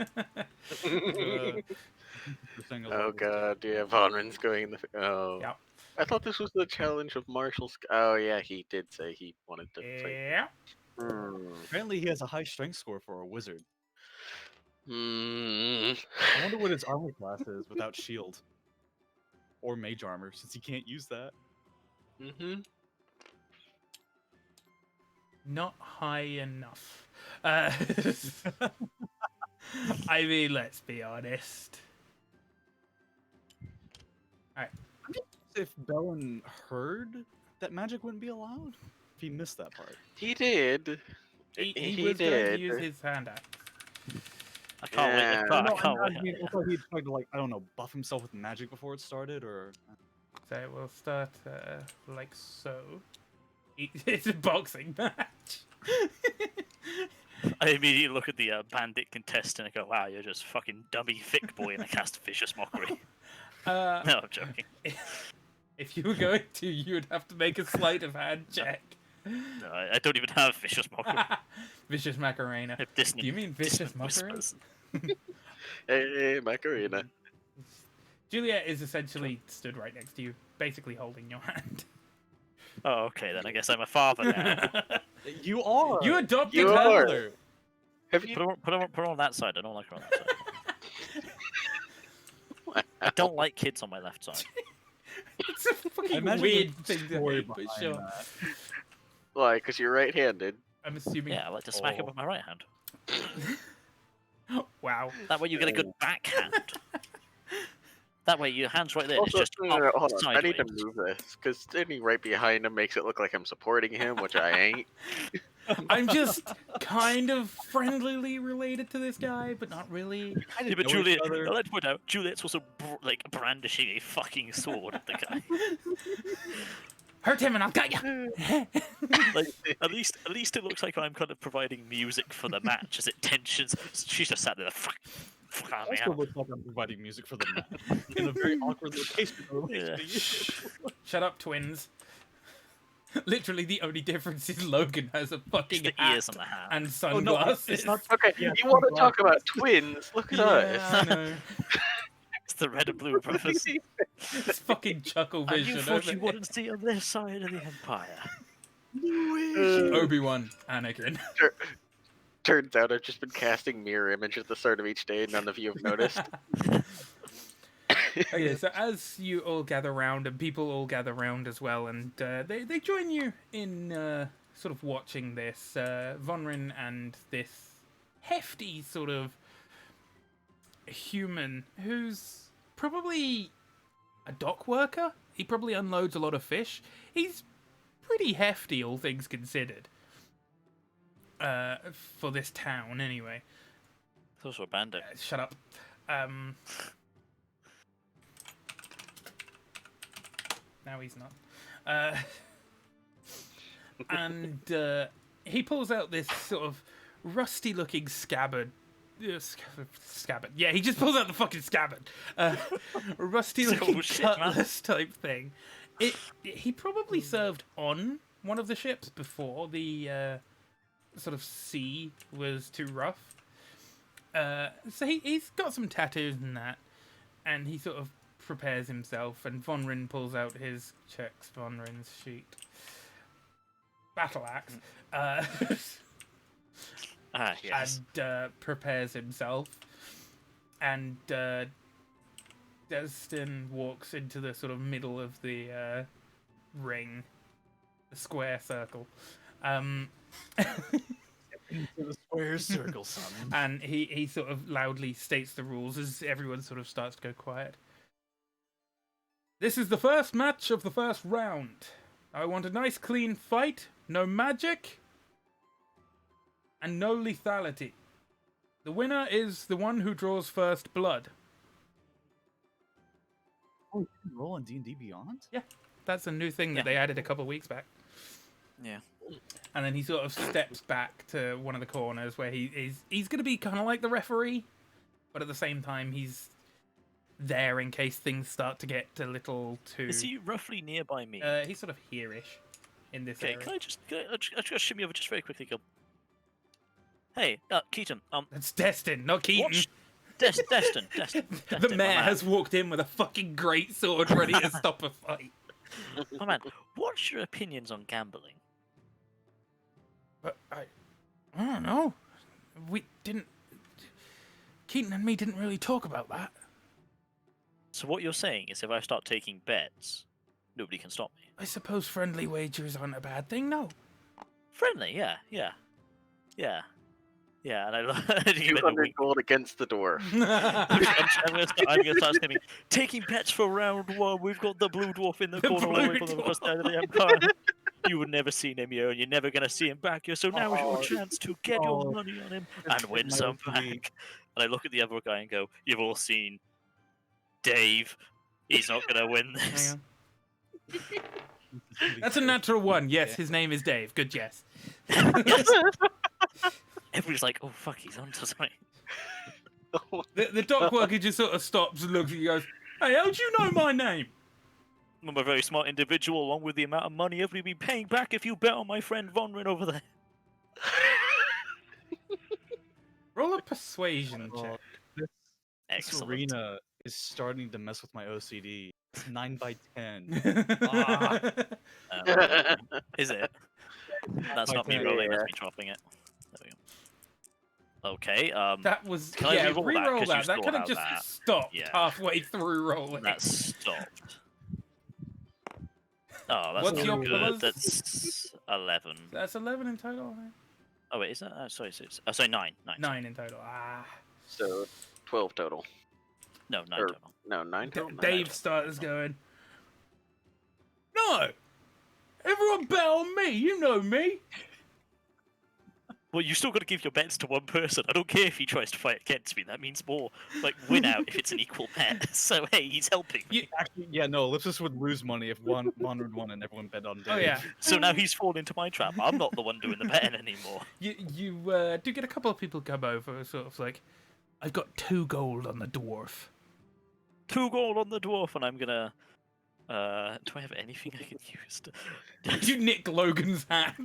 Speaker 4: Oh god, yeah, Vonrin's going in the. Oh.
Speaker 3: Yeah.
Speaker 4: I thought this was the challenge of Marshall's. Oh yeah, he did say he wanted to fight.
Speaker 3: Yeah.
Speaker 1: Apparently, he has a high strength score for a wizard.
Speaker 4: Hmm.
Speaker 1: I wonder what his armor class is without shield. Or mage armor, since he can't use that.
Speaker 4: Mm-hmm.
Speaker 3: Not high enough. I mean, let's be honest.
Speaker 1: If Bellin heard that magic wouldn't be allowed, if he missed that part.
Speaker 4: He did.
Speaker 3: He was going to use his hand axe.
Speaker 2: I can't wait.
Speaker 4: Yeah.
Speaker 2: I
Speaker 1: No,
Speaker 2: can't
Speaker 1: I
Speaker 2: wait.
Speaker 1: mean, I thought he'd tried to, like, I don't know, buff himself with magic before it started, or...
Speaker 3: So we'll start like so. It's a boxing match.
Speaker 2: I immediately look at the bandit contestant and go, "Wow, you're just fucking dummy thick boy," and I cast vicious mockery. No, I'm joking.
Speaker 3: If you were going to, you would have to make a sleight of hand check.
Speaker 2: No, I don't even have vicious mockery.
Speaker 3: Vicious Macarena.
Speaker 2: I have dissonant-
Speaker 3: Do you mean vicious
Speaker 2: dissonant
Speaker 3: Macarena?
Speaker 2: whispers.
Speaker 4: Hey, Macarena.
Speaker 3: Juliet is essentially stood right next to you, basically holding your hand.
Speaker 2: Oh, okay, then I guess I'm a father now.
Speaker 1: You are!
Speaker 3: You adopted
Speaker 4: You
Speaker 3: her.
Speaker 4: are.
Speaker 1: Father.
Speaker 4: Have you?
Speaker 2: Put her on that side. I don't like her on that side. I don't like kids on my left side.
Speaker 3: It's a
Speaker 1: I
Speaker 3: fucking
Speaker 1: imagine
Speaker 3: weird
Speaker 1: the
Speaker 3: thing to
Speaker 1: story
Speaker 3: hate, but
Speaker 1: behind
Speaker 3: sure.
Speaker 1: that.
Speaker 4: Why? Because you're right-handed.
Speaker 3: I'm assuming.
Speaker 2: Yeah, I like to smack him
Speaker 1: Oh.
Speaker 2: with my right hand.
Speaker 3: Wow.
Speaker 2: That way you get a good backhand. That way, your hand's right there. And it's
Speaker 4: Also,
Speaker 2: just
Speaker 4: no,
Speaker 2: up,
Speaker 4: hold on. I need to
Speaker 2: sideways.
Speaker 4: move this because standing right behind him makes it look like I'm supporting him, which I ain't.
Speaker 3: I'm just kind of friendlily related to this guy, but not really.
Speaker 2: Yeah, but Juliet, I'd like to point out, Juliet's also like brandishing a fucking sword at the guy.
Speaker 3: Hurt him and I'll cut you.
Speaker 2: Like, at least it looks like I'm kind of providing music for the match as it tensions. She's just sat there, fuck me
Speaker 1: Also
Speaker 2: out.
Speaker 1: looks like I'm providing music for the match in a very awkward location.
Speaker 2: Yeah.
Speaker 3: Shut up, twins. Literally, the only difference is Logan has a
Speaker 2: It's
Speaker 3: fucking
Speaker 2: the
Speaker 3: hat
Speaker 2: ears and the hat.
Speaker 3: and
Speaker 1: Oh,
Speaker 3: sunglasses.
Speaker 1: no, it's not.
Speaker 4: Okay,
Speaker 1: Yeah,
Speaker 4: you want to
Speaker 1: sunglasses.
Speaker 4: talk about twins? Look at
Speaker 3: Yeah, I
Speaker 4: us.
Speaker 3: know.
Speaker 2: It's the red and blue brothers.
Speaker 3: It's fucking Chuckle
Speaker 2: And
Speaker 3: Vision.
Speaker 2: you thought you wouldn't see on their side of the empire.
Speaker 3: Obi-Wan, Anakin.
Speaker 4: Turns out I've just been casting mirror image at the start of each day. None of you have noticed.
Speaker 3: Okay, so as you all gather round, and people all gather round as well, and they join you in sort of watching this. Vonrin and this hefty sort of human who's probably a dock worker. He probably unloads a lot of fish. He's pretty hefty, all things considered. For this town, anyway.
Speaker 2: It's also a bandit.
Speaker 3: Shut up. Now he's not. And he pulls out this sort of rusty-looking scabbard. Scabbard. Yeah, he just pulls out the fucking scabbard. Rusty-looking
Speaker 2: Oh, shit, man.
Speaker 3: cutlass type thing. He probably served on one of the ships before the sort of sea was too rough. So he's got some tattoos and that, and he sort of prepares himself, and Vonrin pulls out his checks Vonrin's sheet. Battle axe.
Speaker 2: Yes.
Speaker 3: And prepares himself. And Destin walks into the sort of middle of the ring, the square circle.
Speaker 1: Into the square circle, son.
Speaker 3: And he sort of loudly states the rules as everyone sort of starts to go quiet. This is the first match of the first round. I want a nice clean fight, no magic, and no lethality. The winner is the one who draws first blood.
Speaker 1: Oh, you can roll on D&D Beyond?
Speaker 3: That's a new thing that they added a couple of weeks back.
Speaker 2: Yeah.
Speaker 3: And then he sort of steps back to one of the corners where he's going to be kind of like the referee, but at the same time he's there in case things start to get a little too...
Speaker 2: Is he roughly nearby me?
Speaker 3: He's sort of here-ish in this
Speaker 2: Okay,
Speaker 3: area.
Speaker 2: can I just shimmy over just very quickly? Go. Hey, Keaton.
Speaker 3: That's Destin, not Keaton.
Speaker 2: Watch Destin.
Speaker 3: The
Speaker 2: my
Speaker 3: mayor
Speaker 2: man.
Speaker 3: has walked in with a fucking great sword ready to stop a fight.
Speaker 2: Oh man, what's your opinions on gambling?
Speaker 3: But I don't know. We didn't... Keaton and me didn't really talk about that.
Speaker 2: So what you're saying is, if I start taking bets, nobody can stop me.
Speaker 3: I suppose friendly wagers aren't a bad thing, no.
Speaker 2: Friendly, yeah. And I love you went a
Speaker 4: 200
Speaker 2: wink.
Speaker 4: gold against the dwarf.
Speaker 2: I'm gonna start screaming, taking bets for round one. We've got the blue dwarf in the
Speaker 3: The
Speaker 2: corner all the way
Speaker 3: blue
Speaker 2: from the
Speaker 3: dwarf.
Speaker 2: first side of the empire. You would never see him here, and you're never gonna see him back here. So now is your
Speaker 1: Oh,
Speaker 2: chance to get
Speaker 1: oh,
Speaker 2: your money on him
Speaker 1: that's
Speaker 2: and win
Speaker 1: my
Speaker 2: some
Speaker 1: OCD.
Speaker 2: back. And I look at the other guy and go, "You've all seen Dave. He's not gonna win this."
Speaker 3: Hang on. That's a natural one. Yes, his name is Dave. Good guess.
Speaker 2: Yes. Everybody's like, "Oh fuck, he's onto something."
Speaker 3: The dock worker just sort of stops and looks at you and goes, "Hey, how'd you know my name?"
Speaker 2: I'm a very smart individual, along with the amount of money everybody be paying back if you bet on my friend Vonrin over there.
Speaker 3: Roll a persuasion
Speaker 1: Oh,
Speaker 3: check.
Speaker 1: This
Speaker 2: Excellent.
Speaker 1: arena is starting to mess with my OCD. It's 9 by 10. Ah.
Speaker 2: Is it? That's
Speaker 1: By
Speaker 2: not me
Speaker 1: 10,
Speaker 2: rolling, that's
Speaker 4: yeah.
Speaker 2: me dropping it. There we go. Okay,
Speaker 3: That was
Speaker 2: Can I
Speaker 3: yeah.
Speaker 2: re-roll that?
Speaker 3: Re-roll
Speaker 2: 'Cause you
Speaker 3: that. That
Speaker 2: still
Speaker 3: kind of
Speaker 2: have
Speaker 3: just
Speaker 2: that.
Speaker 3: stopped
Speaker 2: Yeah.
Speaker 3: halfway through rolling.
Speaker 2: that stopped. Oh, that's
Speaker 3: What's
Speaker 2: not
Speaker 3: your
Speaker 2: good.
Speaker 3: plus?
Speaker 2: That's 11.
Speaker 3: That's 11 in total. Right?
Speaker 2: Oh wait, is that? Sorry, 6. Oh, sorry, 9. 9.
Speaker 3: 9 in total. Ah.
Speaker 4: So 12 total.
Speaker 2: No, 9
Speaker 4: Or-
Speaker 2: total.
Speaker 4: No, 9 total.
Speaker 3: Dave starts going, no! Everyone bet on me, you know me!
Speaker 2: Well, you still got to give your bets to one person. I don't care if he tries to fight against me. That means more like win out if it's an equal bet. So hey, he's helping me.
Speaker 1: Actually, yeah, no, Ellipsis would lose money if Vonred won and everyone bet on Dave.
Speaker 3: Oh yeah.
Speaker 2: So now he's fallen into my trap. I'm not the one doing the betting anymore.
Speaker 3: You do get a couple of people come over, sort of like, I've got 2 gold on the dwarf.
Speaker 2: 2 gold on the dwarf, and I'm gonna. Do I have anything I can use?
Speaker 3: You nick Logan's hat.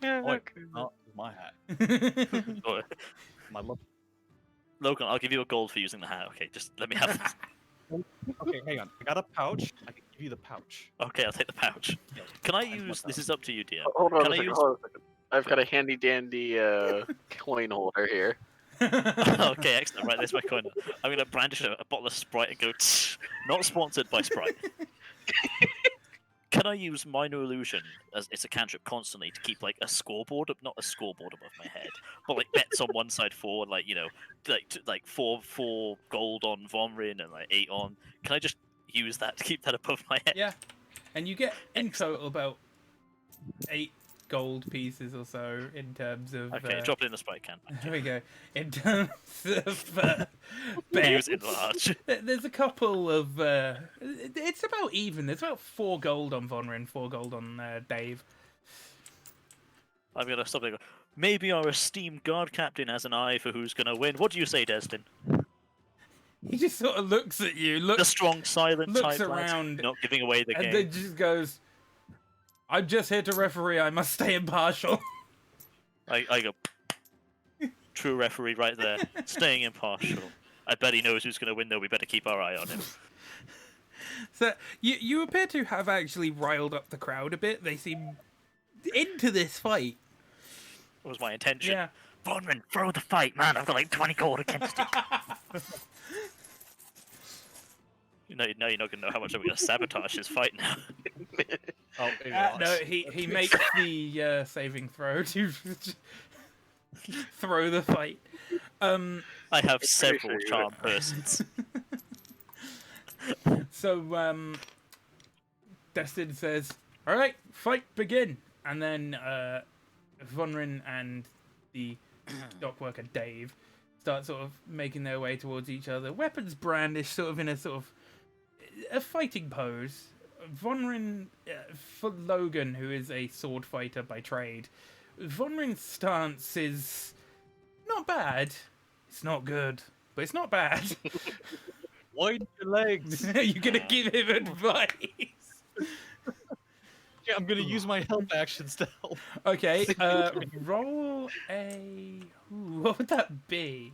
Speaker 4: Yeah,
Speaker 1: Oh,
Speaker 4: okay.
Speaker 1: not my hat.
Speaker 2: Or-
Speaker 1: My love.
Speaker 2: Logan, I'll give you a gold for using the hat. Okay, just let me have this.
Speaker 1: Okay, hang on. I got a pouch. I can give you the pouch.
Speaker 2: Okay, I'll take the pouch.
Speaker 1: Yes,
Speaker 2: Can I
Speaker 1: I want
Speaker 2: use?
Speaker 1: that.
Speaker 2: This is up to you, dear.
Speaker 4: Hold on
Speaker 2: Can
Speaker 4: a
Speaker 2: I
Speaker 4: second.
Speaker 2: use-
Speaker 4: Hold on a second. I've got a handy dandy coin holder here.
Speaker 2: Okay, excellent. Right, there's my coin. I'm gonna brandish a bottle of Sprite and go. "Tch." Not sponsored by Sprite. Can I use minor illusion as it's a cantrip constantly to keep like a scoreboard, not a scoreboard above my head, but like bets on one side forward, like like four gold on Vonrin and like 8 on. Can I just use that to keep that above my head?
Speaker 3: Yeah, and you get in total about 8 gold pieces or so in terms of.
Speaker 2: Okay, drop it in the Sprite can.
Speaker 3: There we go. In terms of
Speaker 2: Use
Speaker 3: bets,
Speaker 2: it large.
Speaker 3: there's a couple of. It's about even. There's about 4 gold on Vonrin, 4 gold on Dave.
Speaker 2: I'm gonna stop there. Maybe our esteemed guard captain has an eye for who's gonna win. What do you say, Destin?
Speaker 3: He just sort of looks at you,
Speaker 2: The
Speaker 3: looks,
Speaker 2: strong, silent
Speaker 3: looks
Speaker 2: type, lads,
Speaker 3: around,
Speaker 2: not giving away the
Speaker 3: and
Speaker 2: game.
Speaker 3: then just goes, "I'm just here to referee. I must stay impartial."
Speaker 2: I go. True referee right there, staying impartial. I bet he knows who's going to win, though. We better keep our eye on him.
Speaker 3: So you appear to have actually riled up the crowd a bit. They seem into this fight.
Speaker 2: That was my intention.
Speaker 3: Yeah.
Speaker 2: Vonrin, throw the fight, man. I've got like 20 gold against you. Now you're not going to know how much I'm going to sabotage his fight now.
Speaker 1: Oh, he
Speaker 3: No,
Speaker 1: lost.
Speaker 3: he makes the saving throw to throw the fight.
Speaker 2: I have several
Speaker 4: sure you're
Speaker 2: charm persons.
Speaker 3: So Destin says, "All right, fight begin," and then Vonrin and the dock worker Dave start sort of making their way towards each other, weapons brandished, sort of in a sort of a fighting pose. Vonrin, for Logan, who is a sword fighter by trade, Vonrin's stance is not bad. It's not good, but it's not bad.
Speaker 1: Widen your legs.
Speaker 3: You're gonna give him advice.
Speaker 1: Yeah, I'm gonna use my help actions to help.
Speaker 3: Okay, roll a. Ooh, what would that be?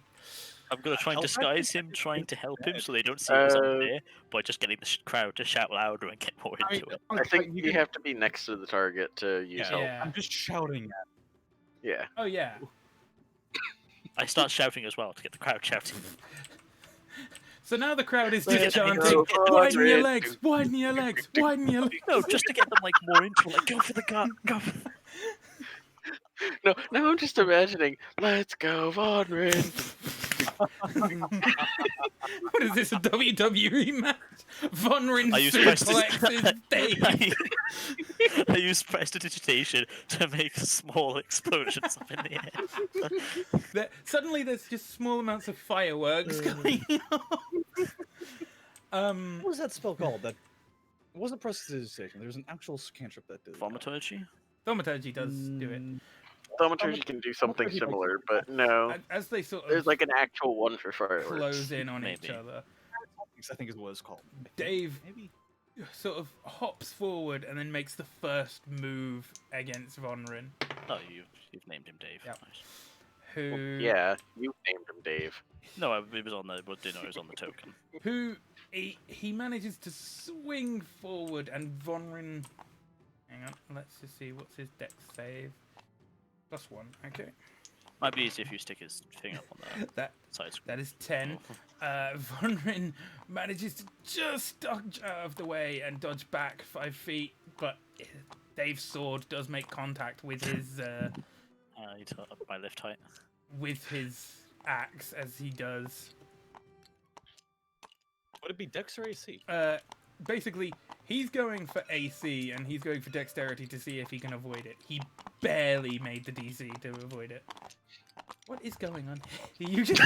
Speaker 2: I'm going to try and
Speaker 1: Help
Speaker 2: disguise him, trying to help him so they don't see us up there, by just getting the crowd to shout louder and get more
Speaker 1: I mean,
Speaker 2: into it.
Speaker 4: I think you have to be next to the target to use
Speaker 1: Yeah,
Speaker 4: help.
Speaker 3: Yeah.
Speaker 1: I'm just shouting at.
Speaker 4: Yeah.
Speaker 3: Oh yeah.
Speaker 2: I start shouting as well to get the crowd shouting.
Speaker 3: So now the crowd is
Speaker 4: Let's
Speaker 3: just chanting,
Speaker 4: go,
Speaker 3: "Widen your
Speaker 4: Vonrin."
Speaker 3: legs, widen your legs, widen your legs."
Speaker 2: No, just to get them like more into it. Like, go for the gun, go for the...
Speaker 4: No, now I'm just imagining. Let's go, Vonrin.
Speaker 3: What is this, a WWE match? Vonrin
Speaker 2: I use
Speaker 3: suplexes Dave.
Speaker 2: I use prestidigitation to make small explosions up in the air.
Speaker 3: Suddenly there's just small amounts of fireworks going on.
Speaker 1: What was that spell called? That it wasn't prestidigitation. There was an actual cantrip that did that.
Speaker 2: Thaumaturgy?
Speaker 3: Thaumaturgy does do it.
Speaker 4: Thaumaturgy can do something similar, but no.
Speaker 3: As they sort
Speaker 4: There's
Speaker 3: of
Speaker 4: like an actual one for fireworks.
Speaker 3: close in on each
Speaker 2: Maybe.
Speaker 3: other,
Speaker 1: I think is what it's called. I think.
Speaker 3: Dave
Speaker 1: Maybe.
Speaker 3: sort of hops forward and then makes the first move against Vonrin,
Speaker 2: Oh, you've named him Dave.
Speaker 3: Yep.
Speaker 2: Nice.
Speaker 3: who
Speaker 4: Yeah, you named him Dave.
Speaker 2: No, it was on the. Well, didn't know it was on the token.
Speaker 3: he manages to swing forward, and Vonrin. Hang on, let's just see what's his dex save. +1. Okay,
Speaker 2: Might be easier if you stick his finger up on the
Speaker 3: that
Speaker 2: side screen.
Speaker 3: that is 10. Vonrin manages to just dodge out of the way and dodge back 5 feet, but Dave's sword does make contact with his
Speaker 2: It's up my lift height.
Speaker 3: with his axe as he does.
Speaker 1: Would it be Dex or AC?
Speaker 3: Basically, he's going for AC and he's going for dexterity to see if he can avoid it. He barely made the DC to avoid it. What is going on? You just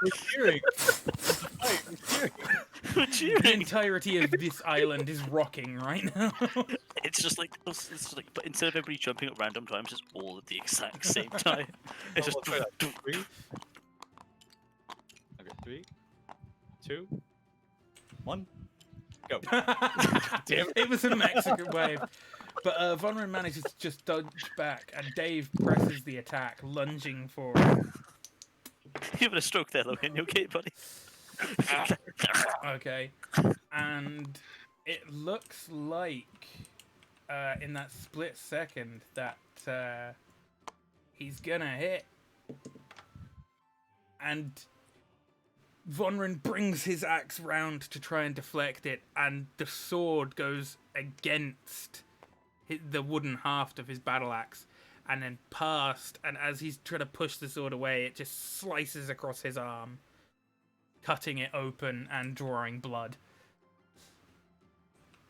Speaker 1: We're cheering.
Speaker 2: We're
Speaker 3: the
Speaker 2: cheering.
Speaker 3: entirety of this island is rocking right now.
Speaker 2: It's just like but instead of everybody jumping at random times, it's all at the exact same time. It's just.
Speaker 1: Let's try that. 3. Okay, 3, 2, 1, go. Damn it.
Speaker 3: It was a Mexican wave. But Vonrin manages to just dodge back, and Dave presses the attack, lunging forward.
Speaker 2: You having a stroke there, Logan? You okay, buddy?
Speaker 3: Okay. And it looks like, in that split second, that he's gonna hit. And Vonrin brings his axe round to try and deflect it, and the sword goes against the wooden haft of his battle axe, and then past, and as he's trying to push the sword away, it just slices across his arm, cutting it open and drawing blood.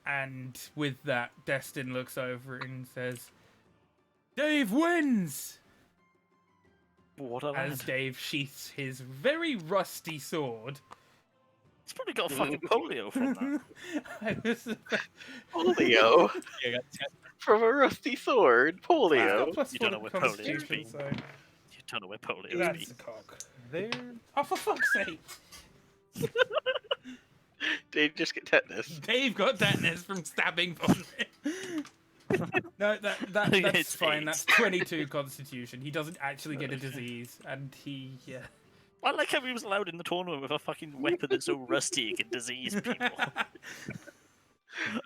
Speaker 3: And with that, Destin looks over and says, "Dave wins!"
Speaker 2: What a
Speaker 3: As
Speaker 2: lad.
Speaker 3: Dave sheaths his very rusty sword.
Speaker 2: He's probably got a fucking polio from that.
Speaker 3: I was
Speaker 4: Polio
Speaker 1: Yeah, I got 10.
Speaker 4: from a rusty sword.
Speaker 3: I've got
Speaker 4: Polio.
Speaker 3: plus
Speaker 2: You don't
Speaker 3: 4
Speaker 2: know what
Speaker 3: to
Speaker 2: polio
Speaker 3: Constitution,
Speaker 2: means.
Speaker 3: so
Speaker 2: You don't know where polio
Speaker 3: that's
Speaker 2: is.
Speaker 3: a cock.
Speaker 1: There.
Speaker 3: Oh, for fuck's sake!
Speaker 4: Did you just get tetanus?
Speaker 3: Dave got tetanus from stabbing Vonrin. No, that's
Speaker 2: It's
Speaker 3: fine.
Speaker 2: AIDS.
Speaker 3: That's 22 Constitution. He doesn't actually get a disease, and he
Speaker 2: I like how he was allowed in the tournament with a fucking weapon that's so rusty it can disease people.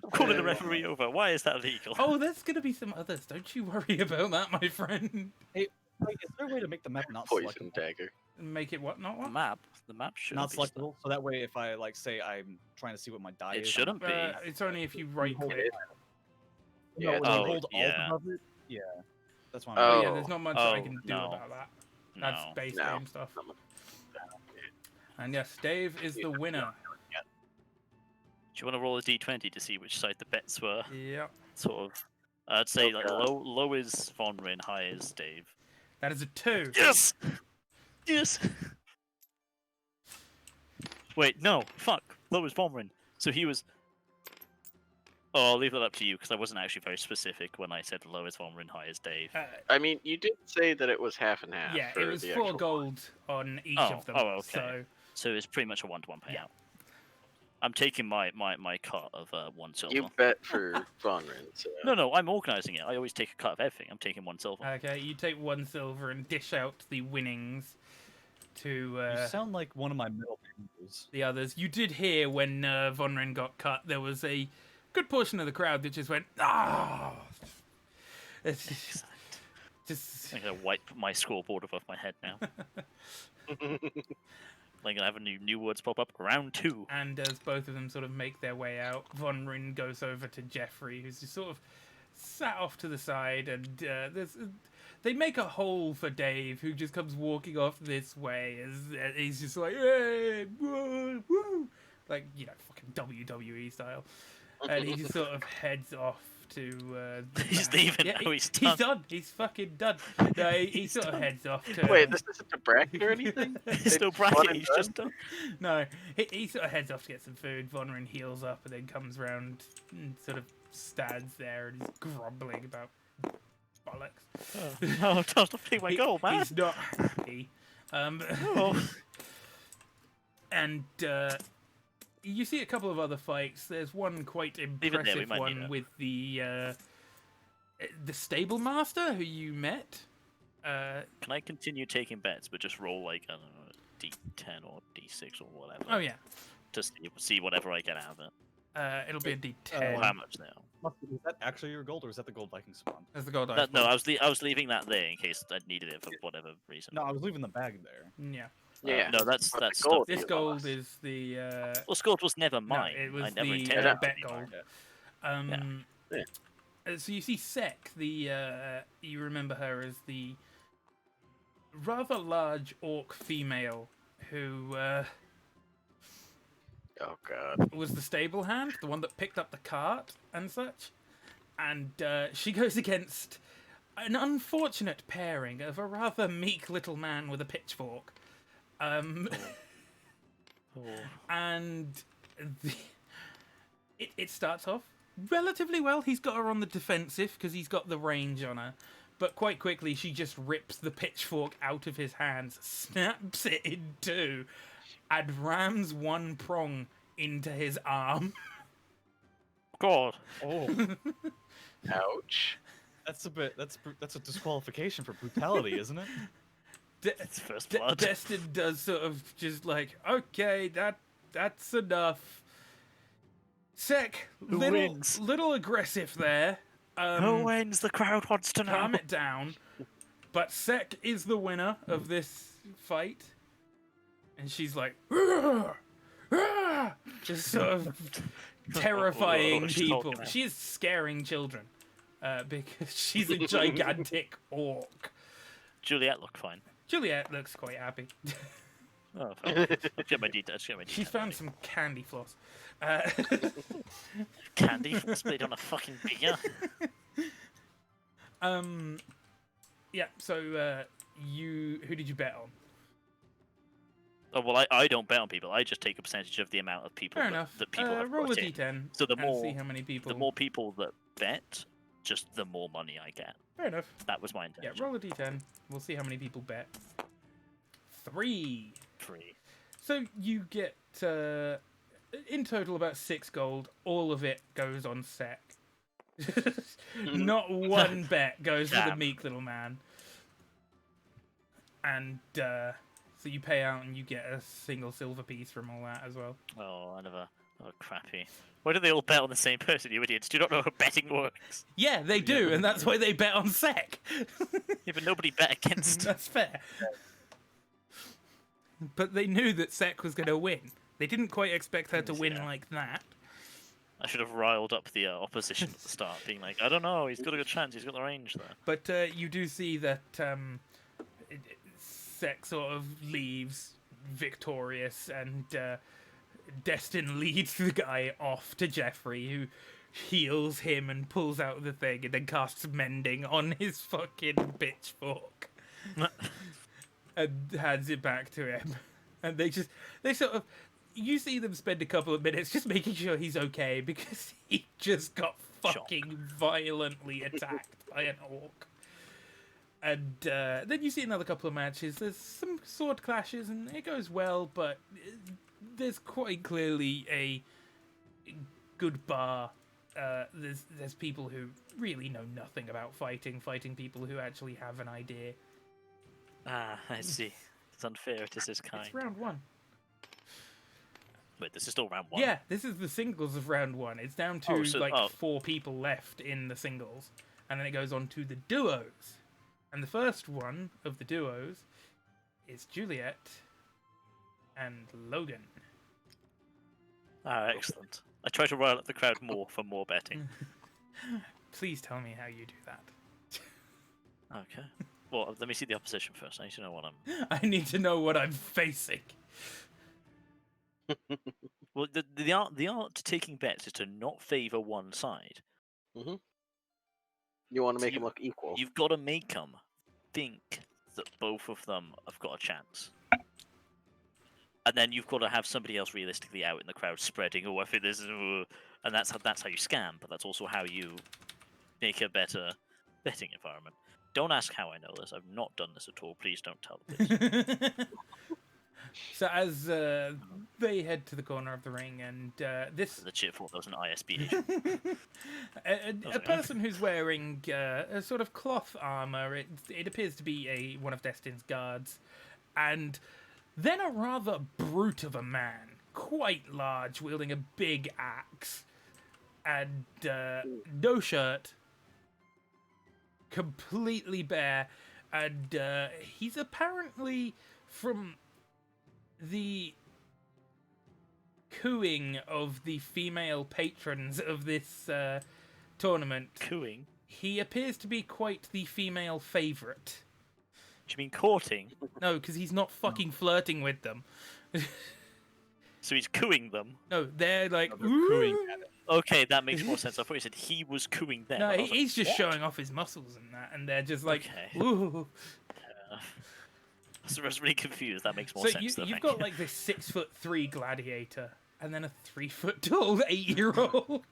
Speaker 2: I'm calling the referee over. Why is that illegal?
Speaker 3: Oh, there's gonna be some others. Don't you worry about that, my friend.
Speaker 1: Wait, is there a way to make the map not
Speaker 4: Poison
Speaker 1: selectable?
Speaker 4: dagger.
Speaker 3: Make it what? Not
Speaker 2: The
Speaker 3: what?
Speaker 2: map. The map should
Speaker 1: Not
Speaker 2: be
Speaker 1: selectable, so that way if I like say I'm trying to see what my die
Speaker 2: It
Speaker 1: is.
Speaker 2: shouldn't be.
Speaker 3: It's only if you right
Speaker 1: hold
Speaker 3: click.
Speaker 1: it.
Speaker 4: Yeah,
Speaker 1: No, when
Speaker 2: oh,
Speaker 1: you hold
Speaker 2: yeah.
Speaker 1: alt above it. Yeah, that's why.
Speaker 3: Oh
Speaker 1: I'm
Speaker 3: yeah,
Speaker 4: Oh.
Speaker 3: there's not much I
Speaker 2: Oh,
Speaker 3: can do
Speaker 2: no.
Speaker 3: about that. That's
Speaker 2: No.
Speaker 3: base
Speaker 4: No.
Speaker 3: game stuff.
Speaker 4: Not much.
Speaker 3: And yes, Dave is the winner.
Speaker 2: Do you want to roll a d20 to see which side the bets were?
Speaker 3: Yep.
Speaker 2: Sort of. I'd say like
Speaker 4: Okay.
Speaker 2: low is Vonrin, high is Dave.
Speaker 3: That is a 2.
Speaker 2: Yes. Yes. Wait, no. Fuck. Low is Vonrin. So he was. Oh, I'll leave that up to you because I wasn't actually very specific when I said low is Vonrin, high is Dave.
Speaker 4: I mean, you did say that it was half and half.
Speaker 3: Yeah,
Speaker 4: for
Speaker 3: it was
Speaker 4: the
Speaker 3: 4
Speaker 4: actual-
Speaker 3: gold on each
Speaker 2: Oh,
Speaker 3: of them.
Speaker 2: oh, okay.
Speaker 3: So
Speaker 2: So it's pretty much a 1-to-1 payout.
Speaker 3: Yeah.
Speaker 2: I'm taking my cut of 1 silver.
Speaker 4: You bet for Vonrin. So.
Speaker 2: No, I'm organising it. I always take a cut of everything. I'm taking 1 silver.
Speaker 3: okay, you take 1 silver and dish out the winnings to
Speaker 1: You sound like one of my middle fingers.
Speaker 3: the others. You did hear when Vonrin got cut, there was a good portion of the crowd that just went, "Ah!" It's just
Speaker 2: I'm gonna wipe my scoreboard above my head now. I'm gonna have new words pop up. Round 2.
Speaker 3: And as both of them sort of make their way out, Vonrin goes over to Jeffrey, who's just sort of sat off to the side, and they make a hole for Dave, who just comes walking off this way as he's just like, "Hey, woo, woo," like, you know, fucking WWE style, and he just sort of heads off to.
Speaker 2: He's leaving now, he's
Speaker 3: He's done. He's fucking done. No, he sort of heads off to.
Speaker 4: Wait, this isn't a bracket or anything?
Speaker 2: He's no
Speaker 4: One
Speaker 2: bracket.
Speaker 4: and
Speaker 2: He's
Speaker 4: done?
Speaker 2: just done.
Speaker 3: No, he sort of heads off to get some food. Vonrin heals up and then comes round and sort of stands there and he's grumbling about bollocks.
Speaker 2: No, don't take my goal, man.
Speaker 3: He's not happy.
Speaker 2: Oh.
Speaker 3: And you see a couple of other fights. There's one quite
Speaker 2: there, we
Speaker 3: impressive
Speaker 2: might need
Speaker 3: one
Speaker 2: it.
Speaker 3: with the stable master who you met.
Speaker 2: Can I continue taking bets, but just roll like I don't know, D10 or D6 or whatever?
Speaker 3: Oh yeah,
Speaker 2: To see whatever I get out of it.
Speaker 3: it'll be a D10.
Speaker 2: Or how much now?
Speaker 1: Is that actually your gold, or is that the gold Viking spawn?
Speaker 3: That's the gold dice.
Speaker 2: No,
Speaker 3: roll.
Speaker 2: I was leaving that there in case I needed it for whatever reason.
Speaker 1: No, I was leaving the bag there.
Speaker 3: Yeah.
Speaker 4: Yeah.
Speaker 2: No, that's
Speaker 4: But the
Speaker 2: that's
Speaker 4: gold
Speaker 3: This
Speaker 4: you
Speaker 3: gold
Speaker 4: lost.
Speaker 3: is the.
Speaker 2: Well, Scored was never mine.
Speaker 3: it was
Speaker 2: I never
Speaker 3: the,
Speaker 2: intended
Speaker 3: uh,
Speaker 2: it to
Speaker 3: bet
Speaker 2: be
Speaker 3: gold.
Speaker 2: mine.
Speaker 3: So you see Sek, the you remember her as the rather large orc female who
Speaker 4: Oh god.
Speaker 3: was the stable hand, the one that picked up the cart and such. And she goes against an unfortunate pairing of a rather meek little man with a pitchfork. And it starts off relatively well. He's got her on the defensive because he's got the range on her. But quite quickly, she just rips the pitchfork out of his hands, snaps it in two, and rams one prong into his arm.
Speaker 2: God.
Speaker 1: Oh,
Speaker 4: Ouch.
Speaker 1: that's a disqualification for brutality, isn't it?
Speaker 2: It's first blood.
Speaker 3: Destin does sort of just like, okay, that's enough. Sec,
Speaker 2: Who
Speaker 3: little
Speaker 2: wins?
Speaker 3: little aggressive there.
Speaker 2: Who wins? The crowd wants to know.
Speaker 3: Calm it down. But Sec is the winner of this fight. And she's like, "Argh! Argh!" just sort of terrifying
Speaker 2: What she's
Speaker 3: people.
Speaker 2: talking about.
Speaker 3: She is scaring children because she's a gigantic orc.
Speaker 2: Juliet looked fine.
Speaker 3: Juliet looks quite happy.
Speaker 2: Oh, I'll get my details.
Speaker 3: She's found some candy floss.
Speaker 2: Candy split on a fucking beer.
Speaker 3: Yeah, so who did you bet on?
Speaker 2: Oh, well, I don't bet on people. I just take a percentage of the amount of people
Speaker 3: Fair
Speaker 2: that,
Speaker 3: enough.
Speaker 2: that people have
Speaker 3: roll a
Speaker 2: brought in.
Speaker 3: d10
Speaker 2: So the
Speaker 3: and
Speaker 2: more
Speaker 3: see how many people.
Speaker 2: the more people that bet, just the more money I get.
Speaker 3: Fair enough.
Speaker 2: That was my
Speaker 3: Yeah,
Speaker 2: intention.
Speaker 3: roll a d10. We'll see how many people bet. 3.
Speaker 2: 3.
Speaker 3: So you get in total about 6 gold. All of it goes on Sec. Not one bet goes to the
Speaker 2: Damn.
Speaker 3: meek little man. And so you pay out and you get a single silver piece from all that as well.
Speaker 2: Oh, another crappy. Why do they all bet on the same person, you idiots? Do you not know how betting works?
Speaker 3: Yeah, they do, and that's why they bet on Sec.
Speaker 2: Yeah, but nobody bet against.
Speaker 3: That's fair. But they knew that Sec was going to win. They didn't quite expect her to win
Speaker 2: Yeah.
Speaker 3: like that.
Speaker 2: I should have riled up the opposition at the start, being like, I don't know, he's got a good chance, he's got the range there.
Speaker 3: But you do see that Sec sort of leaves victorious, and Destin leads the guy off to Jeffrey, who heals him and pulls out the thing and then casts mending on his fucking pitchfork. And hands it back to him. And they sort of, you see them spend a couple of minutes just making sure he's okay because he just got fucking violently attacked by an orc. And then you see another couple of matches. There's some sword clashes and it goes well, but there's quite clearly a good bar. There's people who really know nothing about fighting people who actually have an idea.
Speaker 2: Ah, I see. It's unfair, it is his kind.
Speaker 3: It's round 1.
Speaker 2: Wait, this is still round 1?
Speaker 3: Yeah, this is the singles of round 1. It's down to 4 people left in the singles, and then it goes on to the duos. And the first one of the duos is Juliet and Logan.
Speaker 2: Ah, excellent. I try to rile up the crowd more for more betting.
Speaker 3: Please tell me how you do that.
Speaker 2: Okay. Well, let me see the opposition first. I need to know what I'm...
Speaker 3: I need to know what I'm facing.
Speaker 2: Well, the art to taking bets is to not favour one side.
Speaker 4: You want to
Speaker 2: So
Speaker 4: make them look equal.
Speaker 2: You've got to make them think that both of them have got a chance. And then you've got to have somebody else realistically out in the crowd spreading, oh, I think this is... And that's how you scam, but that's also how you make a better betting environment. Don't ask how I know this. I've not done this at all. Please don't tell the police.
Speaker 3: So as they head to the corner of the ring, and this
Speaker 2: The chip thought there was an ISB agent.
Speaker 3: a person who's wearing a sort of cloth armor. It appears to be one of Destin's guards, and then a rather brute of a man, quite large, wielding a big axe, and no shirt, completely bare, and he's apparently from the cooing of the female patrons of this tournament.
Speaker 2: Cooing.
Speaker 3: He appears to be quite the female favourite.
Speaker 2: Do you mean courting?
Speaker 3: No, because he's not fucking flirting with them.
Speaker 2: So he's cooing them.
Speaker 3: No, they're like,
Speaker 1: They're cooing
Speaker 3: "Ooh."
Speaker 1: at it.
Speaker 2: Okay, that makes more sense. I thought you said he was cooing them.
Speaker 3: No,
Speaker 2: and I was like,
Speaker 3: he's just
Speaker 2: "What?"
Speaker 3: showing off his muscles and that, and they're just like,
Speaker 2: Okay.
Speaker 3: ooh.
Speaker 2: So I was really confused. That makes more
Speaker 3: So
Speaker 2: sense. though,
Speaker 3: you've
Speaker 2: thank
Speaker 3: got
Speaker 2: you.
Speaker 3: like this 6'3" gladiator, and then a 3-foot tall 8-year-old.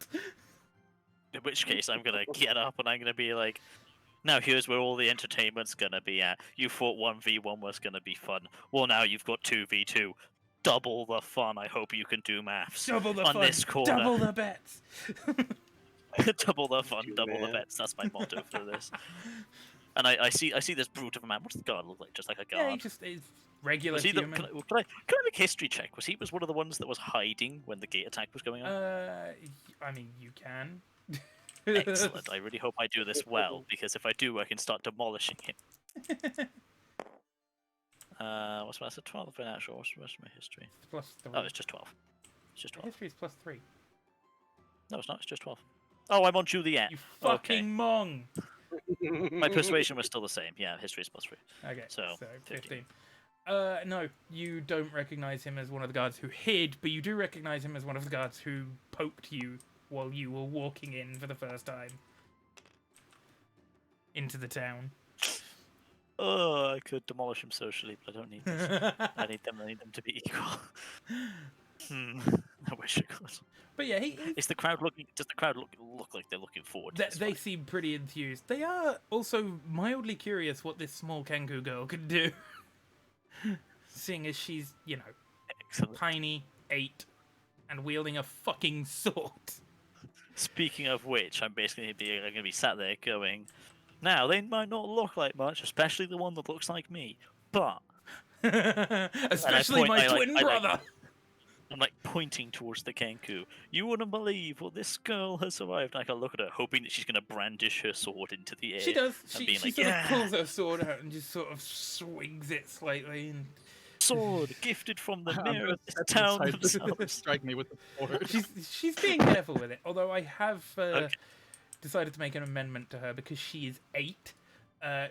Speaker 2: In which case, I'm gonna get up and I'm gonna be like, "Now here's where all the entertainment's gonna be at. You thought 1v1 was gonna be fun. Well, now you've got 2v2. Double the fun. I hope you can do maths.
Speaker 3: Double the
Speaker 2: On
Speaker 3: fun,
Speaker 2: this corner.
Speaker 3: double the bets.
Speaker 2: Double the fun,
Speaker 4: You
Speaker 2: double the
Speaker 4: man.
Speaker 2: bets. That's my motto for this. And I see this brute of a man. What does the guard look like? Just like a
Speaker 3: Yeah, he
Speaker 2: guard.
Speaker 3: just is regular
Speaker 2: Was he the,
Speaker 3: human.
Speaker 2: can I make a history check? Was one of the ones that was hiding when the gate attack was going on?
Speaker 3: I mean, you can.
Speaker 2: Excellent. I really hope I do this well, because if I do, I can start demolishing him. What's my, that's a 12 for natural. What's the rest of my history?
Speaker 3: Plus 3.
Speaker 2: Oh, it's just 12. It's just 12.
Speaker 3: History is plus 3.
Speaker 2: No, it's not. It's just 12. Oh, I'm on Juliet.
Speaker 3: You
Speaker 2: Okay.
Speaker 3: fucking mong.
Speaker 2: My persuasion was still the same. Yeah, history is plus 3.
Speaker 3: Okay,
Speaker 2: So,
Speaker 3: so
Speaker 2: 15.
Speaker 3: 15. No, you don't recognize him as one of the guards who hid, but you do recognize him as one of the guards who poked you while you were walking in for the first time into the town.
Speaker 2: Oh, I could demolish him socially, but I don't need this. I need them to be equal. I wish I could.
Speaker 3: But yeah,
Speaker 2: Is the crowd looking? Does the crowd look like they're looking forward to this
Speaker 3: they
Speaker 2: fight?
Speaker 3: seem pretty enthused. They are also mildly curious what this small Kenku girl could do. Seeing as she's, you know,
Speaker 2: Excellent.
Speaker 3: tiny, 8, and wielding a fucking sword.
Speaker 2: Speaking of which, I'm going to be sat there going, now they might not look like much, especially the one that looks like me, but
Speaker 3: Especially my
Speaker 2: I like-
Speaker 3: twin
Speaker 2: I like-
Speaker 3: brother.
Speaker 2: I'm like pointing towards the Kenku. You wouldn't believe what this girl has survived. And I can look at her, hoping that she's going to brandish her sword into the air.
Speaker 3: She does.
Speaker 2: and
Speaker 3: She
Speaker 2: being like,
Speaker 3: sort
Speaker 2: yeah,
Speaker 3: of pulls her sword out and just sort of swings it slightly. And
Speaker 2: sword gifted from the
Speaker 1: I'm
Speaker 2: mayor
Speaker 1: gonna
Speaker 2: of this
Speaker 1: step
Speaker 2: town
Speaker 1: inside this and
Speaker 2: themselves.
Speaker 1: strike me with the sword.
Speaker 3: she's being careful with it. Although I have
Speaker 2: Okay.
Speaker 3: decided to make an amendment to her because she is 8.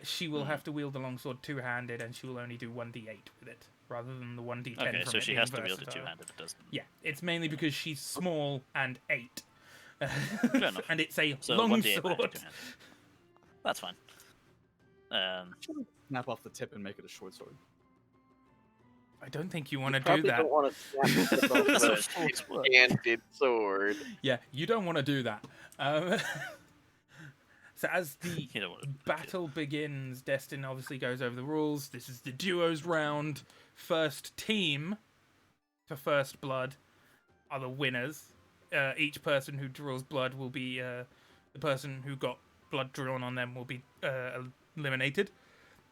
Speaker 3: She will have to wield the longsword two-handed, and she will only do 1d8 with it rather than the 1d10.
Speaker 2: Okay,
Speaker 3: from
Speaker 2: so
Speaker 3: it
Speaker 2: she
Speaker 3: being
Speaker 2: has to wield it
Speaker 3: versatile.
Speaker 2: two-handed. It doesn't.
Speaker 3: Yeah, it's mainly because she's small and 8.
Speaker 2: enough.
Speaker 3: And it's a
Speaker 2: So
Speaker 3: long
Speaker 2: 1d8 minus
Speaker 3: sword.
Speaker 2: two-handed. That's fine.
Speaker 1: Snap off the tip and make it a short sword.
Speaker 3: I don't think you want to do
Speaker 4: Probably
Speaker 3: that.
Speaker 4: don't want to snap this off
Speaker 2: That's
Speaker 4: a
Speaker 2: what swords work.
Speaker 4: handed sword.
Speaker 3: Yeah, you don't want to do that. So as the
Speaker 2: You know what?
Speaker 3: battle begins, Destin obviously goes over the rules. This is the duos round. First team for first blood are the winners. Each person who draws blood will be the person who got blood drawn on them will be eliminated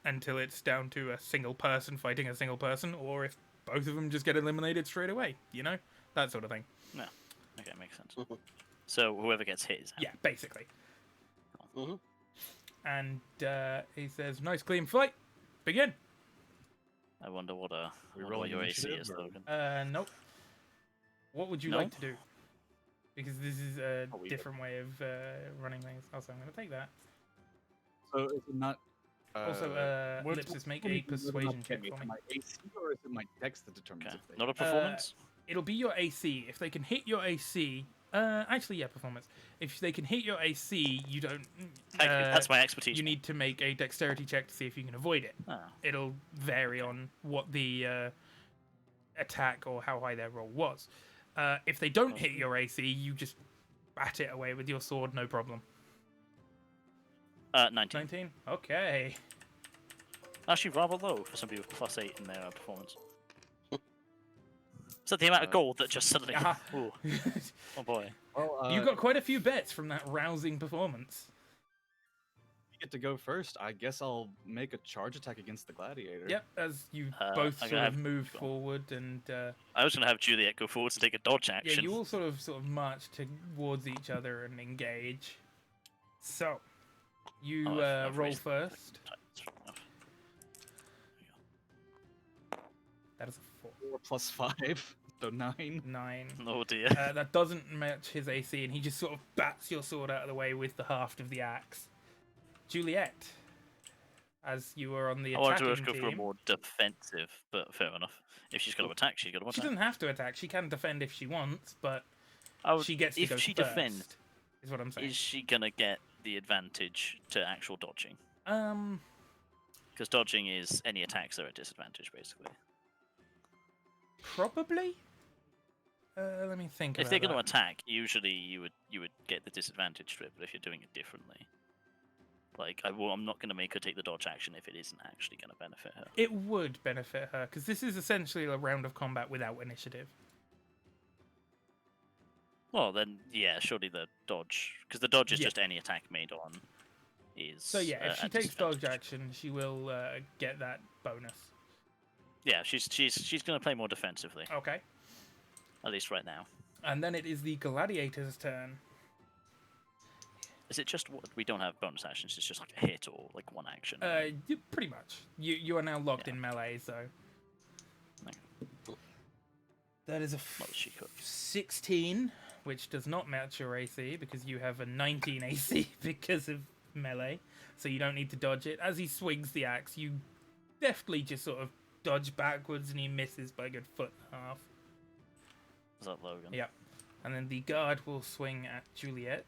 Speaker 3: until it's down to a single person fighting a single person, or if both of them just get eliminated straight away. You know, that sort of thing.
Speaker 2: Okay, makes sense. So whoever gets hit is out.
Speaker 3: Yeah, basically.
Speaker 4: Mhm.
Speaker 3: And he says, "Nice clean fight. Begin."
Speaker 2: I wonder what
Speaker 1: We
Speaker 2: what
Speaker 1: roll
Speaker 2: your AC
Speaker 1: initiative,
Speaker 2: is,
Speaker 1: or-
Speaker 2: Logan.
Speaker 3: Nope. What would you
Speaker 2: No?
Speaker 3: like to do? Because this is a
Speaker 1: What we
Speaker 3: different way of running things. Also, I'm going to take that.
Speaker 1: So is it not?
Speaker 3: Also,
Speaker 1: what-
Speaker 3: Lipsis, make
Speaker 1: what
Speaker 3: a
Speaker 1: do you think it'll
Speaker 3: persuasion
Speaker 1: get
Speaker 3: check
Speaker 1: me?
Speaker 3: for
Speaker 1: Is
Speaker 3: me.
Speaker 1: it my AC or is it my dex that determines
Speaker 2: Okay,
Speaker 1: if they?
Speaker 2: not a performance.
Speaker 3: It'll be your AC. If they can hit your AC, actually, yeah, performance. If they can hit your AC, you don't.
Speaker 2: Thank you. That's my expertise.
Speaker 3: You need to make a dexterity check to see if you can avoid it.
Speaker 2: Oh.
Speaker 3: It'll vary on what the attack or how high their roll was. If they don't hit your AC, you just bat it away with your sword, no problem.
Speaker 2: 19.
Speaker 3: 19? Okay.
Speaker 2: Actually, rather low for somebody with +8 in their performance. Is that the amount of gold that just suddenly?
Speaker 3: Ah.
Speaker 2: Ooh, oh boy.
Speaker 1: Well,
Speaker 3: You got quite a few bets from that rousing performance.
Speaker 1: you get to go first. I guess I'll make a charge attack against the gladiator.
Speaker 3: Yep, as you
Speaker 2: I'm
Speaker 3: both sort
Speaker 2: gonna
Speaker 3: of
Speaker 2: have-
Speaker 3: move
Speaker 2: go on.
Speaker 3: forward and
Speaker 2: I was gonna have Juliet go forward to take a dodge
Speaker 3: yeah,
Speaker 2: action.
Speaker 3: you all sort of march towards each other and engage. So, you
Speaker 2: Oh, I've
Speaker 3: roll
Speaker 2: raised-
Speaker 3: first.
Speaker 2: That's fair enough.
Speaker 3: That is a 4.
Speaker 1: 4 plus 5, so 9.
Speaker 3: 9.
Speaker 2: Oh dear.
Speaker 3: That doesn't match his AC, and he just sort of bats your sword out of the way with the haft of the axe. Juliet, as you are on the
Speaker 2: I wanted
Speaker 3: attacking
Speaker 2: to go for a
Speaker 3: team.
Speaker 2: more defensive, but fair enough. If she's going to attack, she's going to
Speaker 3: She
Speaker 2: attack.
Speaker 3: doesn't have to attack. She can defend if she wants, but
Speaker 2: I would,
Speaker 3: she gets to
Speaker 2: if
Speaker 3: go
Speaker 2: she
Speaker 3: first.
Speaker 2: defends,
Speaker 3: Is what I'm saying.
Speaker 2: is she going to get the advantage to actual dodging? Because dodging is any attacks are at disadvantage, basically.
Speaker 3: Probably. Let me think.
Speaker 2: If they're
Speaker 3: about
Speaker 2: going to
Speaker 3: that.
Speaker 2: attack, usually you would get the disadvantage to it. But if you're doing it differently, like I'm not going to make her take the dodge action if it isn't actually going to benefit her.
Speaker 3: It would benefit her because this is essentially a round of combat without initiative.
Speaker 2: Well, then yeah, surely the dodge, because the dodge is
Speaker 3: Yeah.
Speaker 2: just any attack made on. Is
Speaker 3: So yeah, if she
Speaker 2: at
Speaker 3: takes dodge
Speaker 2: disadvantage.
Speaker 3: action, she will get that bonus.
Speaker 2: Yeah, she's going to play more defensively,
Speaker 3: Okay.
Speaker 2: at least right now.
Speaker 3: And then it is the gladiator's turn.
Speaker 2: Is it just we don't have bonus actions? It's just like a hit or like one action.
Speaker 3: Pretty much. You are now locked
Speaker 2: Yeah.
Speaker 3: in melee, so
Speaker 2: Okay.
Speaker 3: that is a
Speaker 2: What was she cook?
Speaker 3: 16, which does not match your AC because you have a 19 AC because of melee, so you don't need to dodge it. As he swings the axe, you deftly just sort of dodge backwards, and he misses by a good foot and a half.
Speaker 2: Is that Logan?
Speaker 3: Yep. And then the guard will swing at Juliet,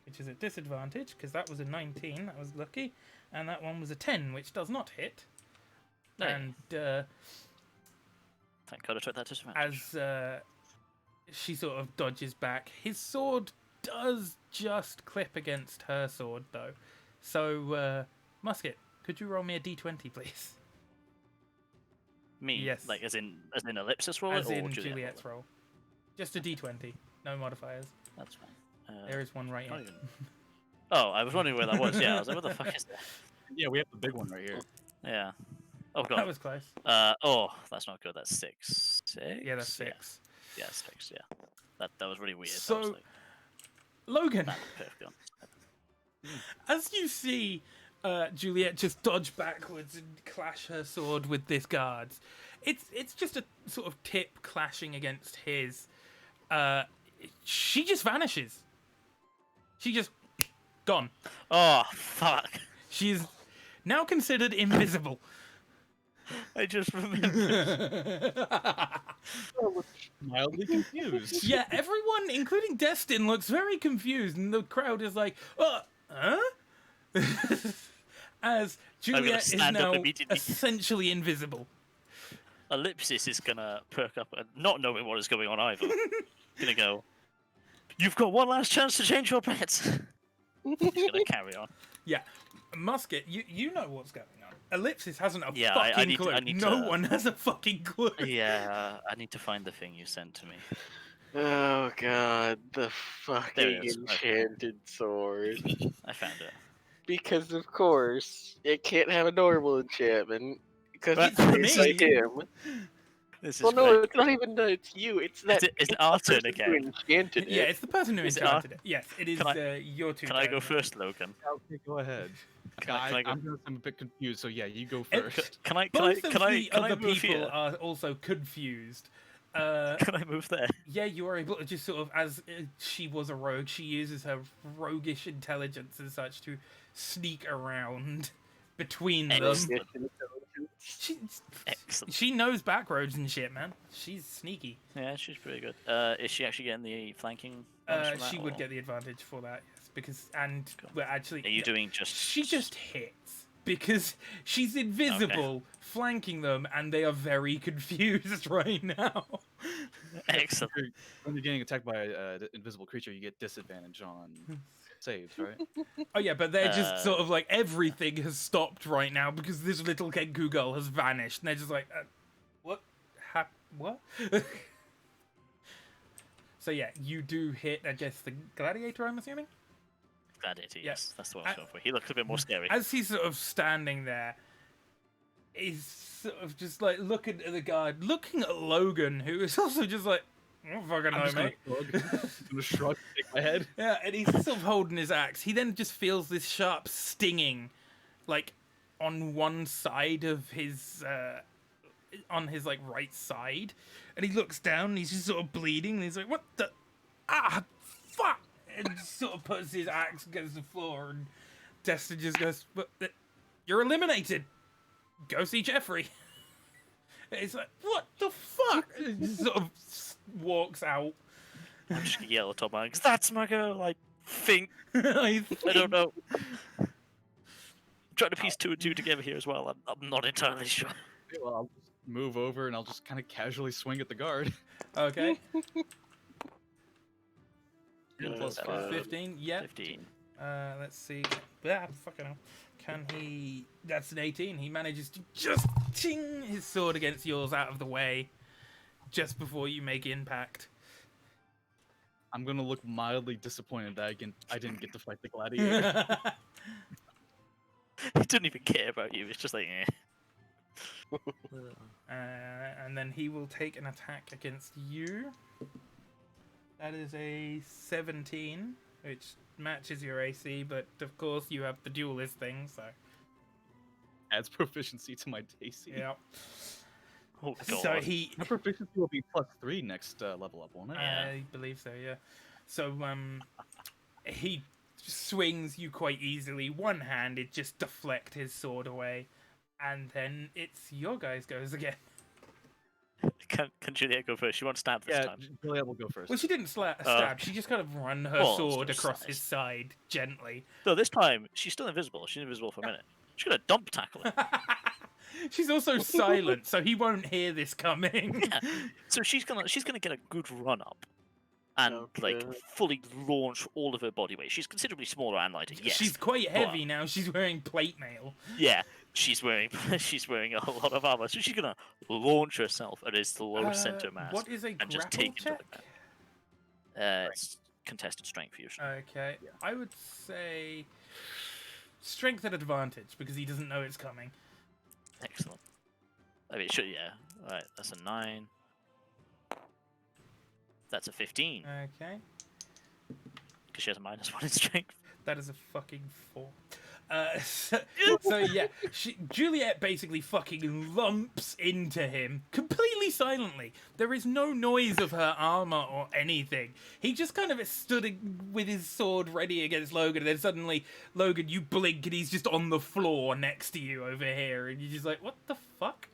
Speaker 3: which is a disadvantage because that was a 19. That was lucky, and that one was a 10, which does not hit.
Speaker 2: Hey.
Speaker 3: And
Speaker 2: Thank God I took that disadvantage.
Speaker 3: as she sort of dodges back, his sword does just clip against her sword, though. So, Musket, could you roll me a d20, please?
Speaker 2: Me?
Speaker 3: yes.
Speaker 2: Like as in ellipsis roll
Speaker 3: As
Speaker 2: it or
Speaker 3: in
Speaker 2: Juliet
Speaker 3: Juliet's
Speaker 2: roll
Speaker 3: roll. Just a d20, no modifiers.
Speaker 2: it? That's fine.
Speaker 3: There is one right
Speaker 2: can't
Speaker 3: here.
Speaker 2: even- Oh, I was wondering where that was. Yeah, I was like, what the fuck is that?
Speaker 1: Yeah, we have the big one right here.
Speaker 2: Yeah. Oh god.
Speaker 3: That was close.
Speaker 2: Oh, that's not good. That's 6. 6?
Speaker 3: Yeah, that's 6.
Speaker 2: Yeah, 6. Yeah. That was really weird. That
Speaker 3: So-
Speaker 2: was like,
Speaker 3: Logan,
Speaker 2: nah, perfect gun.
Speaker 3: as you see Juliet just dodge backwards and clash her sword with this guard's, it's just a sort of tip clashing against his. She just vanishes. She just gone.
Speaker 2: Oh fuck!
Speaker 3: She is now considered invisible.
Speaker 2: I just remembered.
Speaker 1: Mildly confused.
Speaker 3: Yeah, everyone, including Destin, looks very confused, and the crowd is like, huh? As Juliet is
Speaker 2: stand up
Speaker 3: now
Speaker 2: immediately.
Speaker 3: essentially invisible.
Speaker 2: Ellipsis is gonna perk up, and not knowing what is going on either. Gonna go. You've got one last chance to change your bets. He's gonna carry on.
Speaker 3: Yeah, Musket, you know what's going on. Ellipsis hasn't a
Speaker 2: Yeah,
Speaker 3: fucking
Speaker 2: I need
Speaker 3: clue.
Speaker 2: to- I need
Speaker 3: no
Speaker 2: to-
Speaker 3: one has a fucking clue.
Speaker 2: Yeah, I need to find the thing you sent to me.
Speaker 4: Oh god, the
Speaker 2: There
Speaker 4: fucking
Speaker 2: it is.
Speaker 4: enchanted sword.
Speaker 2: I found it.
Speaker 4: Because of course, it can't have a normal enchantment. Because
Speaker 2: But
Speaker 4: it's
Speaker 3: for me-
Speaker 4: like him.
Speaker 2: This is
Speaker 4: Well, no,
Speaker 2: great.
Speaker 4: it's not even that it's you. It's that
Speaker 2: Is it our turn
Speaker 4: person who
Speaker 2: again?
Speaker 4: enchanted
Speaker 3: Yeah,
Speaker 4: it.
Speaker 3: it's the person who
Speaker 2: Is it
Speaker 3: enchanted it. Yes, it is
Speaker 2: Can I-
Speaker 3: your two
Speaker 2: Can I go
Speaker 3: turns.
Speaker 2: first, Logan?
Speaker 1: Okay, go ahead.
Speaker 2: Can I go-
Speaker 1: I'm a bit confused, so yeah, you go
Speaker 3: It-
Speaker 1: first.
Speaker 2: Can I?
Speaker 3: Both
Speaker 2: Can
Speaker 3: of
Speaker 2: I?
Speaker 3: the
Speaker 2: Can I
Speaker 3: other
Speaker 2: move
Speaker 3: people
Speaker 2: here?
Speaker 3: are also confused.
Speaker 2: Can I move there?
Speaker 3: Yeah, you are able to just sort of, as she was a rogue, she uses her roguish intelligence and such to sneak around between them.
Speaker 2: Excellent.
Speaker 3: She,
Speaker 2: Excellent.
Speaker 3: she knows back roads and shit, man. She's sneaky.
Speaker 2: Yeah, she's pretty good. Is she actually getting the flanking? bonus from that,
Speaker 3: She would
Speaker 2: or
Speaker 3: get the advantage for that, yes, because
Speaker 2: Cool.
Speaker 3: well, actually,
Speaker 2: Are you
Speaker 3: yeah,
Speaker 2: doing just?
Speaker 3: she just hits because she's invisible, flanking them, and they are very confused right now.
Speaker 2: Excellent.
Speaker 1: When you're getting attacked by an invisible creature, you get disadvantage on saves, right?
Speaker 3: Oh yeah, but they're just
Speaker 2: Uh,
Speaker 3: sort of like everything has stopped right now because this little Kenku girl has vanished, and they're just like, what? What? So yeah, you do hit against the gladiator, I'm assuming.
Speaker 2: Gladiator,
Speaker 3: Yeah.
Speaker 2: yes, that's the one I was going for. He looks a bit more scary.
Speaker 3: As he's sort of standing there, he's sort of just like looking at the guard, looking at Logan, who is also just like, I don't fucking
Speaker 1: I'm
Speaker 3: know,
Speaker 1: just gonna
Speaker 3: mate.
Speaker 1: shrug. I'm gonna shrug, shake my head.
Speaker 3: Yeah, and he's sort of holding his axe. He then just feels this sharp stinging, like on one side of his, on his like right side, and he looks down. And he's just sort of bleeding. And he's like, "What the? Ah, fuck!" And just sort of puts his axe against the floor. And Destin just goes, "What? You're eliminated. Go see Jeffrey. It's like, what the fuck? He sort of walks out.
Speaker 2: I'm just gonna yell at Tom Hanks. That's my girl. I think.
Speaker 3: I
Speaker 2: I don't know. I'm trying to piece 2 and 2 together here as well. I'm not entirely sure.
Speaker 1: Okay, well, I'll just move over and I'll just kind of casually swing at the guard.
Speaker 3: Okay.
Speaker 1: Plus
Speaker 2: Uh,
Speaker 1: 5.
Speaker 3: 15. Yep.
Speaker 2: 15.
Speaker 3: Let's see. Yeah, fucking hell. Can he? That's an 18. He manages to just ting his sword against yours out of the way just before you make impact.
Speaker 1: I'm gonna look mildly disappointed that I didn't get to fight the gladiator.
Speaker 2: He didn't even care about you. It's just like, eh.
Speaker 3: And then he will take an attack against you. That is a 17, which matches your AC, but of course you have the duelist thing, so
Speaker 1: Adds proficiency to my AC.
Speaker 3: yeah.
Speaker 2: Oh god.
Speaker 3: So he,
Speaker 1: My proficiency will be +3 next level up, won't it?
Speaker 2: Yeah.
Speaker 3: I believe so, yeah. So he swings you quite easily. One-handed, just deflect his sword away, and then it's your guys' goes again.
Speaker 2: Can Juliet go first? She won't stab this
Speaker 1: Yeah,
Speaker 2: time.
Speaker 1: Juliet will go first.
Speaker 3: Well, she didn't stab. She just kind of run her
Speaker 2: Oh,
Speaker 3: sword
Speaker 2: so
Speaker 3: across
Speaker 2: size.
Speaker 3: his side gently.
Speaker 2: No, this time she's still invisible. She's invisible for a minute. She's gonna dump tackle him.
Speaker 3: She's also silent, so he won't hear this coming.
Speaker 2: Yeah. So she's gonna get a good run up, and like
Speaker 4: Okay.
Speaker 2: fully launch all of her body weight. She's considerably smaller and lighter. Yes.
Speaker 3: She's quite heavy now. She's wearing plate mail.
Speaker 2: Yeah. She's wearing a lot of armor, so she's gonna launch herself at his low center mass.
Speaker 3: What is a
Speaker 2: and just
Speaker 3: grapple
Speaker 2: take him to
Speaker 3: check?
Speaker 2: the ground. It's contested strength fusion.
Speaker 3: Okay, I would say strength at advantage because he doesn't know it's coming.
Speaker 2: Excellent. I mean, sure, yeah. Alright, that's a 9. That's a 15,
Speaker 3: Okay,
Speaker 2: because she has a -1 in strength.
Speaker 3: that is a fucking 4. So yeah, Juliet basically fucking lumps into him completely silently. There is no noise of her armor or anything. He just kind of stood with his sword ready against Logan, and then suddenly, Logan, you blink and he's just on the floor next to you over here, and you're just like, what the fuck?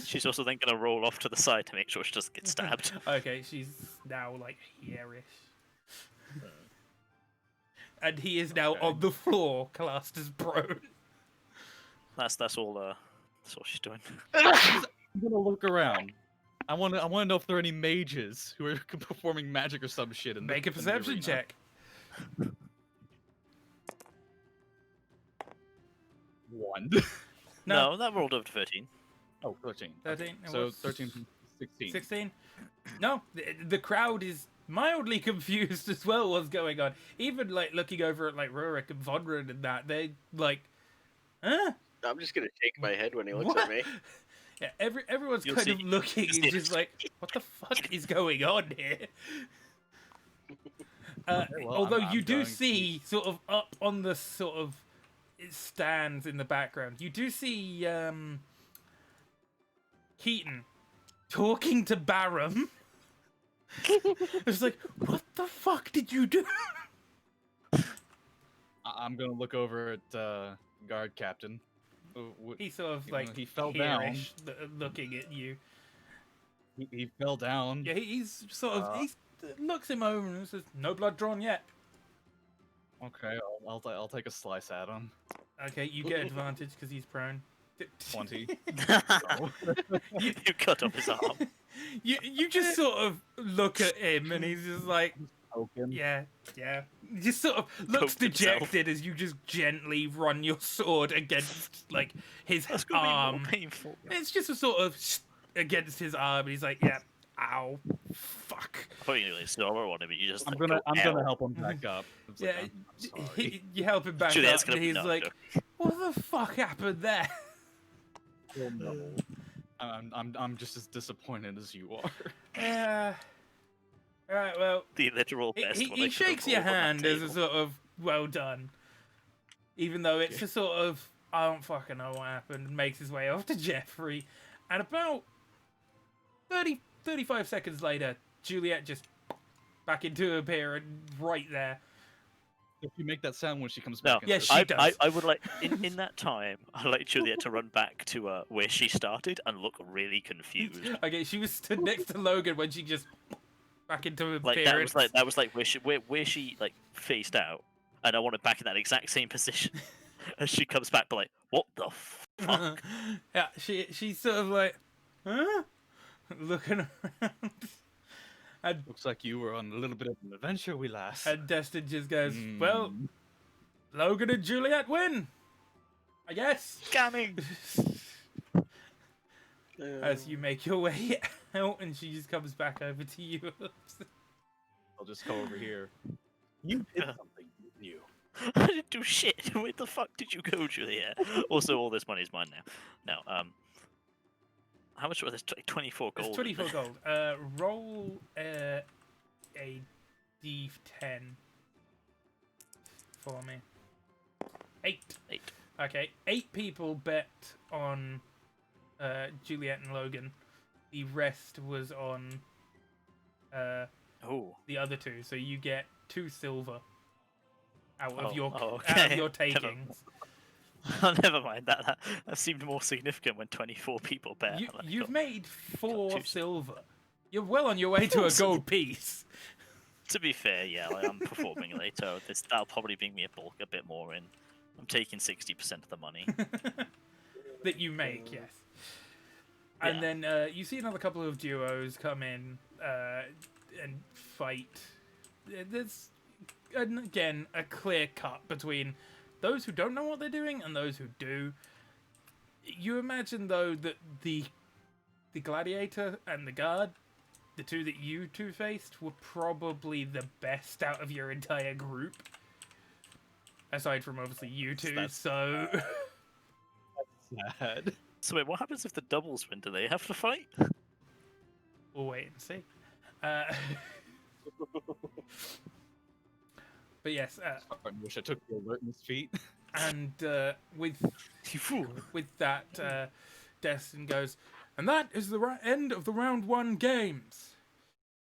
Speaker 2: She's also then gonna roll off to the side to make sure she doesn't get stabbed.
Speaker 3: Okay, she's now like here-ish. And he is now
Speaker 1: Okay.
Speaker 3: on the floor, classed as prone.
Speaker 2: That's all she's doing.
Speaker 1: I'm gonna look around. I want to know if there are any mages who are performing magic or some shit. In
Speaker 3: Make a
Speaker 1: in the
Speaker 3: perception
Speaker 1: arena.
Speaker 3: check.
Speaker 1: 1.
Speaker 2: No, that rolled over to 13.
Speaker 1: Oh, 13.
Speaker 3: 13.
Speaker 1: Okay.
Speaker 3: it
Speaker 1: So
Speaker 3: was
Speaker 1: 13, 16.
Speaker 3: 16. No, the crowd is mildly confused as well. What's going on? Even like looking over at like Rurik and Vonrun and that, they like, huh?
Speaker 4: I'm just gonna shake my head when he looks
Speaker 3: What?
Speaker 4: at me.
Speaker 3: Yeah, everyone's
Speaker 2: You'll
Speaker 3: kind
Speaker 2: see.
Speaker 3: of looking
Speaker 2: You'll
Speaker 3: and
Speaker 2: see.
Speaker 3: just like, what the fuck is going on here?
Speaker 1: well,
Speaker 3: Although
Speaker 1: I'm
Speaker 3: you do
Speaker 1: going to-
Speaker 3: see sort of up on the sort of stands in the background, you do see Keaton talking to Barum. It's like, what the fuck did you do?
Speaker 1: I'm gonna look over at guard captain.
Speaker 3: He sort of
Speaker 1: You know,
Speaker 3: like
Speaker 1: he fell down.
Speaker 3: here-ish, looking at you.
Speaker 1: He fell down.
Speaker 3: Yeah, he's sort of he looks him over and says, "No blood drawn yet."
Speaker 1: Okay, I'll take a slice at him.
Speaker 3: Okay, you get advantage because he's prone.
Speaker 1: 20.
Speaker 2: You cut off his arm.
Speaker 3: You just sort of look at him and he's just like,
Speaker 1: Token.
Speaker 3: yeah. He just sort of looks
Speaker 2: Poked himself.
Speaker 3: dejected as you just gently run your sword against like his
Speaker 2: That's gonna be
Speaker 3: arm.
Speaker 2: more painful.
Speaker 3: It's just a sort of against his arm, and he's like, yeah, ow, fuck.
Speaker 2: I thought you really slower on him, but you just.
Speaker 1: I'm
Speaker 2: like,
Speaker 1: gonna
Speaker 2: go, "Ow."
Speaker 1: help him back up. It's like,
Speaker 3: Yeah,
Speaker 1: I'm sorry.
Speaker 3: you help him back
Speaker 2: Juliet's
Speaker 3: up,
Speaker 2: gonna
Speaker 3: and
Speaker 2: be
Speaker 3: he's
Speaker 2: no,
Speaker 3: like,
Speaker 2: joking.
Speaker 3: what the fuck happened there?
Speaker 1: Oh, no. I'm just as disappointed as you are.
Speaker 3: Yeah. All right, well,
Speaker 2: The literal best.
Speaker 3: he
Speaker 2: one I could have
Speaker 3: shakes your
Speaker 2: rolled on that
Speaker 3: hand as a
Speaker 2: table.
Speaker 3: sort of well done, even though it's a sort of I don't fucking know what happened. And makes his way off to Jeffrey, and about 35 seconds later, Juliet just back into appear and right there.
Speaker 1: If you make that sound when she comes
Speaker 2: No.
Speaker 1: back. into
Speaker 3: Yeah,
Speaker 1: the
Speaker 3: she
Speaker 1: room.
Speaker 3: does.
Speaker 2: I would like in that time. I'd like Juliet to run back to where she started and look really confused.
Speaker 3: Okay, she was stood next to Logan when she just back into
Speaker 2: Like
Speaker 3: appearance.
Speaker 2: that was like where she like faced out, and I want it back in that exact same position as she comes back. But like, what the fuck?
Speaker 3: Yeah, she's sort of like, huh? Looking around. And,
Speaker 1: Looks like you were on a little bit of an adventure, we lass.
Speaker 3: and Destin just goes, well,
Speaker 1: Mm.
Speaker 3: Logan and Juliet win, I guess.
Speaker 2: Scamming.
Speaker 3: As you make your way out, and she just comes back over to you.
Speaker 1: I'll just go over here. You did something, didn't you?
Speaker 2: I didn't do shit. Where the fuck did you go, Juliet? Also, all this money is mine now. No, how much was this? 24 gold.
Speaker 3: It's 24 gold. Roll a d10 for me. 8.
Speaker 2: 8.
Speaker 3: Okay, 8 people bet on Juliet and Logan. The rest was on
Speaker 2: Oh.
Speaker 3: the other 2, so you get 2 silver out of
Speaker 2: Oh,
Speaker 3: your
Speaker 2: oh,
Speaker 3: out of
Speaker 2: okay.
Speaker 3: your
Speaker 2: Never-
Speaker 3: takings.
Speaker 2: Oh, never mind. That seemed more significant when 24 people bet.
Speaker 3: You,
Speaker 2: Like,
Speaker 3: you've
Speaker 2: oh,
Speaker 3: made 4
Speaker 2: 2
Speaker 3: silver. You're well on your way to a gold piece.
Speaker 2: To be fair, yeah, like, I'm performing later. That'll probably bring me a bit more in. I'm taking 60% of the money.
Speaker 3: That you make, yes. And
Speaker 2: Yeah.
Speaker 3: then you see another couple of duos come in and fight. There's, again, a clear cut between those who don't know what they're doing and those who do. You imagine, though, that the gladiator and the guard, the 2 that you 2 faced, were probably the best out of your entire group. Aside from, obviously, you 2,
Speaker 1: That's-
Speaker 3: so...
Speaker 1: Sad.
Speaker 2: So wait, what happens if the doubles win? Do they have to fight?
Speaker 3: We'll wait and see. But yes,
Speaker 1: I wish I took the alertness feat.
Speaker 3: and with that, Destin goes, and that is the end of the round 1 games.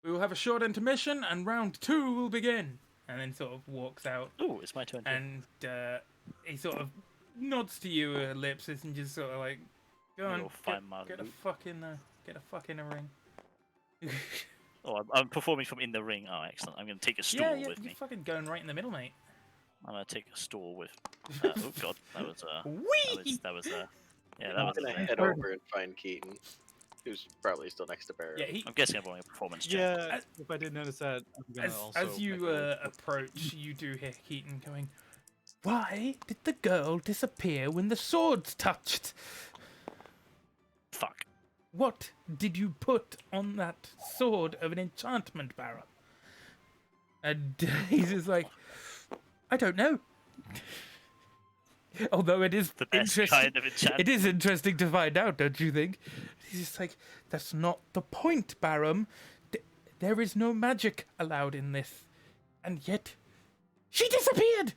Speaker 3: We will have a short intermission, and round 2 will begin. And then sort of walks out,
Speaker 2: Oh, it's my turn.
Speaker 3: and he sort of nods to you, ellipsis, and just sort of like, go on,
Speaker 2: You'll find my
Speaker 3: get a
Speaker 2: loot.
Speaker 3: fuck in a ring.
Speaker 2: Oh, I'm performing from in the ring. Oh, excellent. I'm going to take a stool
Speaker 3: yeah,
Speaker 2: with
Speaker 3: you're
Speaker 2: me.
Speaker 3: fucking going right in the middle, mate.
Speaker 2: I'm going to take a stool with. Oh god, that was
Speaker 3: Whee!
Speaker 2: that was yeah, that
Speaker 4: I'm
Speaker 2: was.
Speaker 4: gonna head over and find Keaton, who's probably still next to Barrow.
Speaker 3: Yeah, he,
Speaker 2: I'm guessing I'm rolling a performance check.
Speaker 1: Yeah, if I didn't notice that, I'm gonna also
Speaker 3: as you
Speaker 1: make a roll.
Speaker 3: approach, you do hear Keaton going, why did the girl disappear when the swords touched?
Speaker 2: Fuck.
Speaker 3: What did you put on that sword of an enchantment, Baron? And he's just like, I don't know. Although it is
Speaker 2: The best
Speaker 3: interesting.
Speaker 2: kind of enchantment.
Speaker 3: It is interesting to find out, don't you think? He's just like, that's not the point, Barum. There is no magic allowed in this. And yet, she disappeared!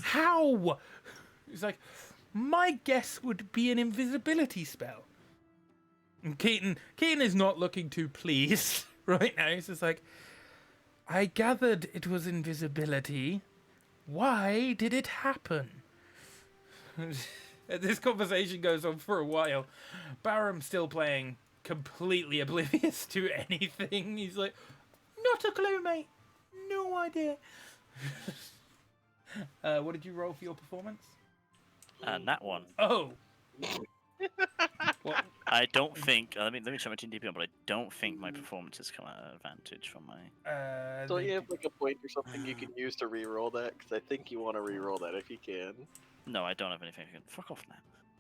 Speaker 3: How? He's like, my guess would be an invisibility spell. And Keaton is not looking too pleased right now. He's just like, I gathered it was invisibility. Why did it happen? This conversation goes on for a while. Barham's still playing, completely oblivious to anything. He's like, not a clue, mate. No idea. What did you roll for your performance?
Speaker 2: And that one.
Speaker 3: Oh. What?
Speaker 2: I don't think. Let me check my TDP, but I don't think my performance has come at an advantage from my.
Speaker 4: Don't
Speaker 3: They
Speaker 4: you have like a point or something you can use to re-roll that? Because I think you want to re-roll that if you can.
Speaker 2: No, I don't have anything. I can fuck off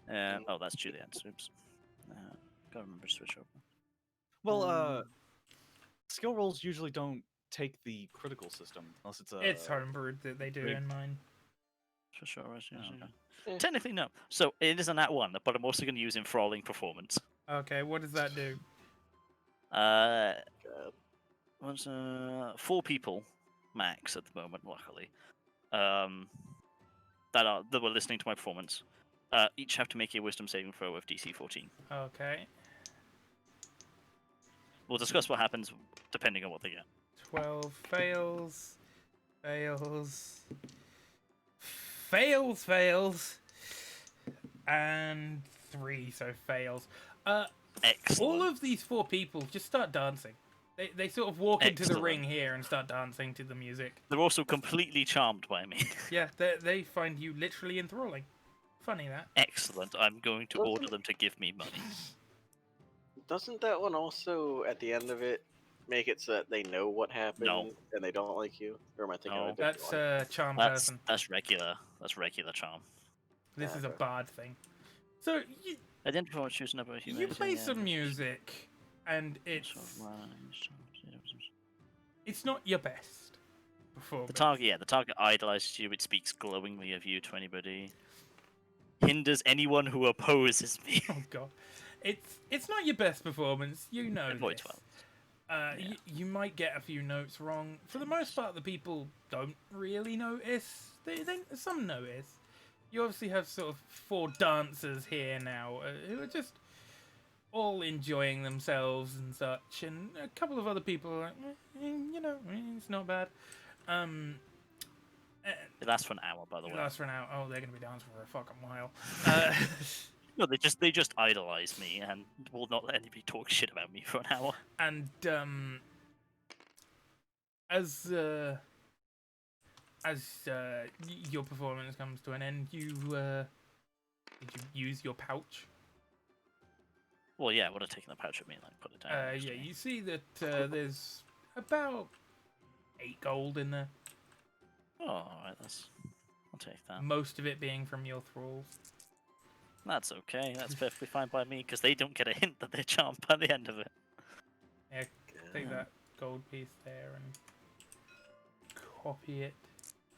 Speaker 2: now. Oh, that's Julian's. Oops. Gotta remember to switch over.
Speaker 1: Well, skill rolls usually don't take the critical system unless it's a.
Speaker 3: It's homebrewed that they do
Speaker 1: big-
Speaker 3: in mine.
Speaker 2: Switch over. Yeah,
Speaker 1: Oh,
Speaker 2: okay.
Speaker 4: Eh.
Speaker 2: Technically, no. So it is an at one, but I'm also going to use enthralling performance.
Speaker 3: Okay, what does that do?
Speaker 2: Uh,
Speaker 4: God.
Speaker 2: was 4 people max at the moment, luckily. That were listening to my performance. Each have to make a wisdom saving throw of DC 14.
Speaker 3: Okay.
Speaker 2: We'll discuss what happens depending on what they get.
Speaker 3: 12 fails. Fails. Fails. And 3, so fails.
Speaker 2: Excellent.
Speaker 3: All of these 4 people just start dancing. They sort of walk into the
Speaker 2: Excellent.
Speaker 3: ring here and start dancing to the music.
Speaker 2: They're also completely charmed by me.
Speaker 3: Yeah, they find you literally enthralling. Funny that.
Speaker 2: Excellent. I'm going to order them to give me money.
Speaker 4: Doesn't that one also, at the end of it, make it so that they know what happened and they don't like you? Or am I thinking of a different
Speaker 3: That's
Speaker 4: one?
Speaker 3: charm
Speaker 2: That's
Speaker 3: person.
Speaker 2: that's regular. That's regular charm.
Speaker 3: This is a
Speaker 4: Okay.
Speaker 3: bard thing. So
Speaker 2: Identify what choose number.
Speaker 3: you play some music, and it's not your best performance.
Speaker 2: The target idolizes you. It speaks glowingly of you to anybody. Hinders anyone who opposes me.
Speaker 3: Oh god, it's not your best performance. You know
Speaker 2: Avoid
Speaker 3: this.
Speaker 2: 12.
Speaker 3: Yeah. You might get a few notes wrong. For the most part, the people don't really notice. Some notice. You obviously have sort of 4 dancers here now who are just all enjoying themselves and such, and a couple of other people are like, it's not bad.
Speaker 2: It lasts for an hour, by the way.
Speaker 3: It lasts for an hour. Oh, they're gonna be dancing for a fucking while.
Speaker 2: No, they just idolize me and will not let anybody talk shit about me for an hour.
Speaker 3: And as your performance comes to an end, did you use your pouch?
Speaker 2: Well, yeah, I would have taken the pouch with me and like put it down. next to
Speaker 3: Yeah,
Speaker 2: me.
Speaker 3: you see that there's about 8 gold in there.
Speaker 2: Oh, alright, I'll take that.
Speaker 3: Most of it being from your thralls.
Speaker 2: That's okay. That's perfectly fine by me because they don't get a hint that they're charmed by the end of it.
Speaker 3: Yeah, take that gold piece there and copy it.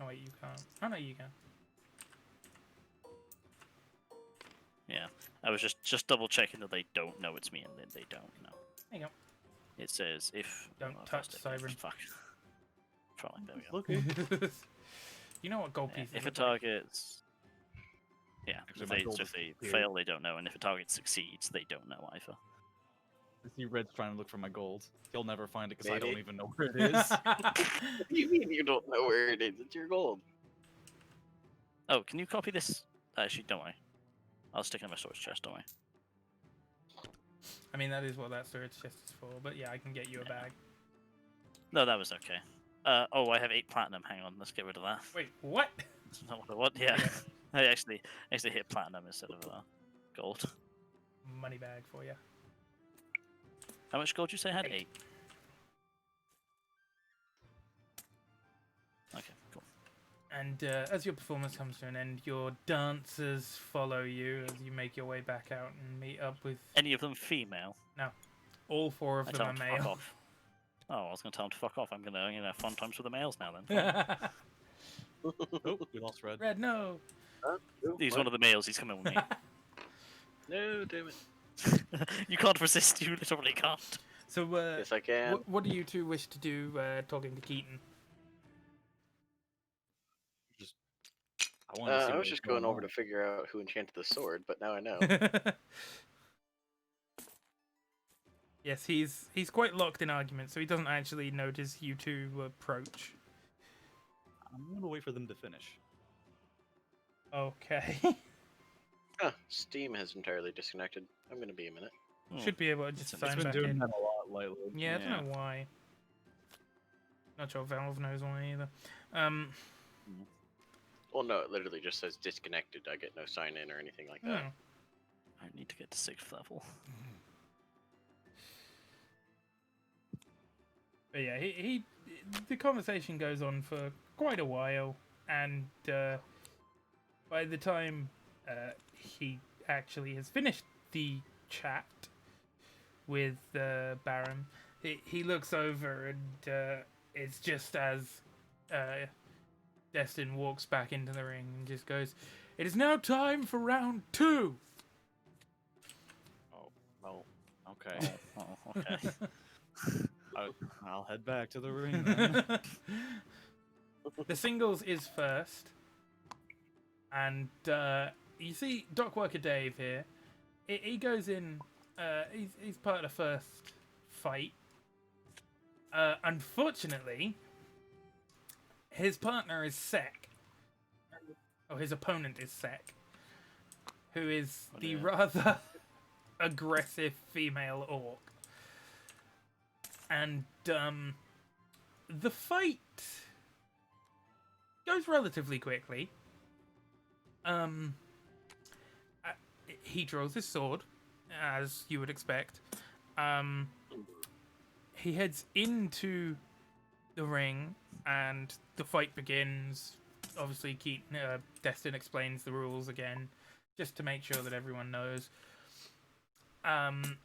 Speaker 3: Oh wait, you can't. Oh no, you can.
Speaker 2: Yeah, I was just double checking that they don't know it's me and then they don't know.
Speaker 3: There you go.
Speaker 2: It says if
Speaker 3: Don't
Speaker 2: oh,
Speaker 3: touch
Speaker 2: first it-
Speaker 3: Cybern.
Speaker 2: Fuck. Trying. There we go.
Speaker 1: Looking.
Speaker 3: You know what gold
Speaker 2: Yeah,
Speaker 3: pieces
Speaker 2: if a
Speaker 3: look like.
Speaker 2: target's yeah,
Speaker 1: Actually,
Speaker 2: if
Speaker 1: my
Speaker 2: they,
Speaker 1: gold
Speaker 2: so if
Speaker 1: is
Speaker 2: they
Speaker 1: here.
Speaker 2: fail, they don't know, and if a target succeeds, they don't know either.
Speaker 1: I see Red's trying to look for my gold. He'll never find it because I
Speaker 4: Maybe.
Speaker 1: don't even know where it is.
Speaker 4: What do you mean you don't know where it is? It's your gold.
Speaker 2: Oh, can you copy this? Actually, don't worry. I'll stick it in my storage chest. Don't worry.
Speaker 3: I mean, that is what that storage chest is for, but yeah, I can get you a bag.
Speaker 2: No, that was okay. Oh, I have 8 platinum. Hang on, let's get rid of that.
Speaker 3: Wait, what?
Speaker 2: That's not what I want. Yeah,
Speaker 3: Yeah.
Speaker 2: I actually hit platinum instead of gold.
Speaker 3: Money bag for you.
Speaker 2: How much gold did you say I had?
Speaker 3: 8.
Speaker 2: 8. Okay, cool.
Speaker 3: And as your performance comes to an end, your dancers follow you as you make your way back out and meet up with
Speaker 2: Any of them female?
Speaker 3: all 4 of
Speaker 2: I
Speaker 3: them
Speaker 2: tell
Speaker 3: are
Speaker 2: them to fuck
Speaker 3: male.
Speaker 2: off. Oh, I was gonna tell them to fuck off. I'm gonna have fun times with the males now then.
Speaker 1: Oh, we lost Red.
Speaker 3: Red, no.
Speaker 2: He's one of the males. He's coming with me.
Speaker 4: No, damn it.
Speaker 2: You can't resist. You literally can't.
Speaker 3: So,
Speaker 4: Yes, I can.
Speaker 3: what do you two wish to do talking to Keaton?
Speaker 1: I, wanted to see
Speaker 4: I
Speaker 1: what
Speaker 4: was just going over
Speaker 1: on.
Speaker 4: to figure out who enchanted the sword, but now I know.
Speaker 3: Yes, he's quite locked in argument, so he doesn't actually notice you two approach.
Speaker 1: I'm gonna wait for them to finish.
Speaker 3: Okay.
Speaker 4: Huh, Steam has entirely disconnected. I'm gonna be a minute.
Speaker 2: Hmm.
Speaker 3: Should be able to just
Speaker 2: It's
Speaker 3: sign
Speaker 1: It's been
Speaker 3: back
Speaker 1: doing
Speaker 3: in.
Speaker 1: that a lot lately.
Speaker 3: Yeah, I
Speaker 2: Yeah.
Speaker 3: don't know why. Not sure Valve knows why either.
Speaker 4: Well, no, it literally just says disconnected. I get no sign in or anything like that.
Speaker 3: Oh.
Speaker 2: I need to get to 6th level.
Speaker 3: But yeah, the conversation goes on for quite a while, and by the time he actually has finished the chat with Baron, he looks over and it's just as Destin walks back into the ring and just goes, "It is now time for round 2."
Speaker 1: Oh, okay.
Speaker 2: Oh, okay.
Speaker 1: I'll head back to the ring then.
Speaker 3: The singles is first, and you see Dock Worker Dave here. He goes in. He's part of the first fight. Unfortunately, His partner is Sek. Or his opponent is Sek. Who is
Speaker 2: Oh,
Speaker 3: the
Speaker 2: dear.
Speaker 3: rather aggressive female orc. And the fight goes relatively quickly. He draws his sword, as you would expect. He heads into the ring, and the fight begins. Obviously, Destin explains the rules again, just to make sure that everyone knows. And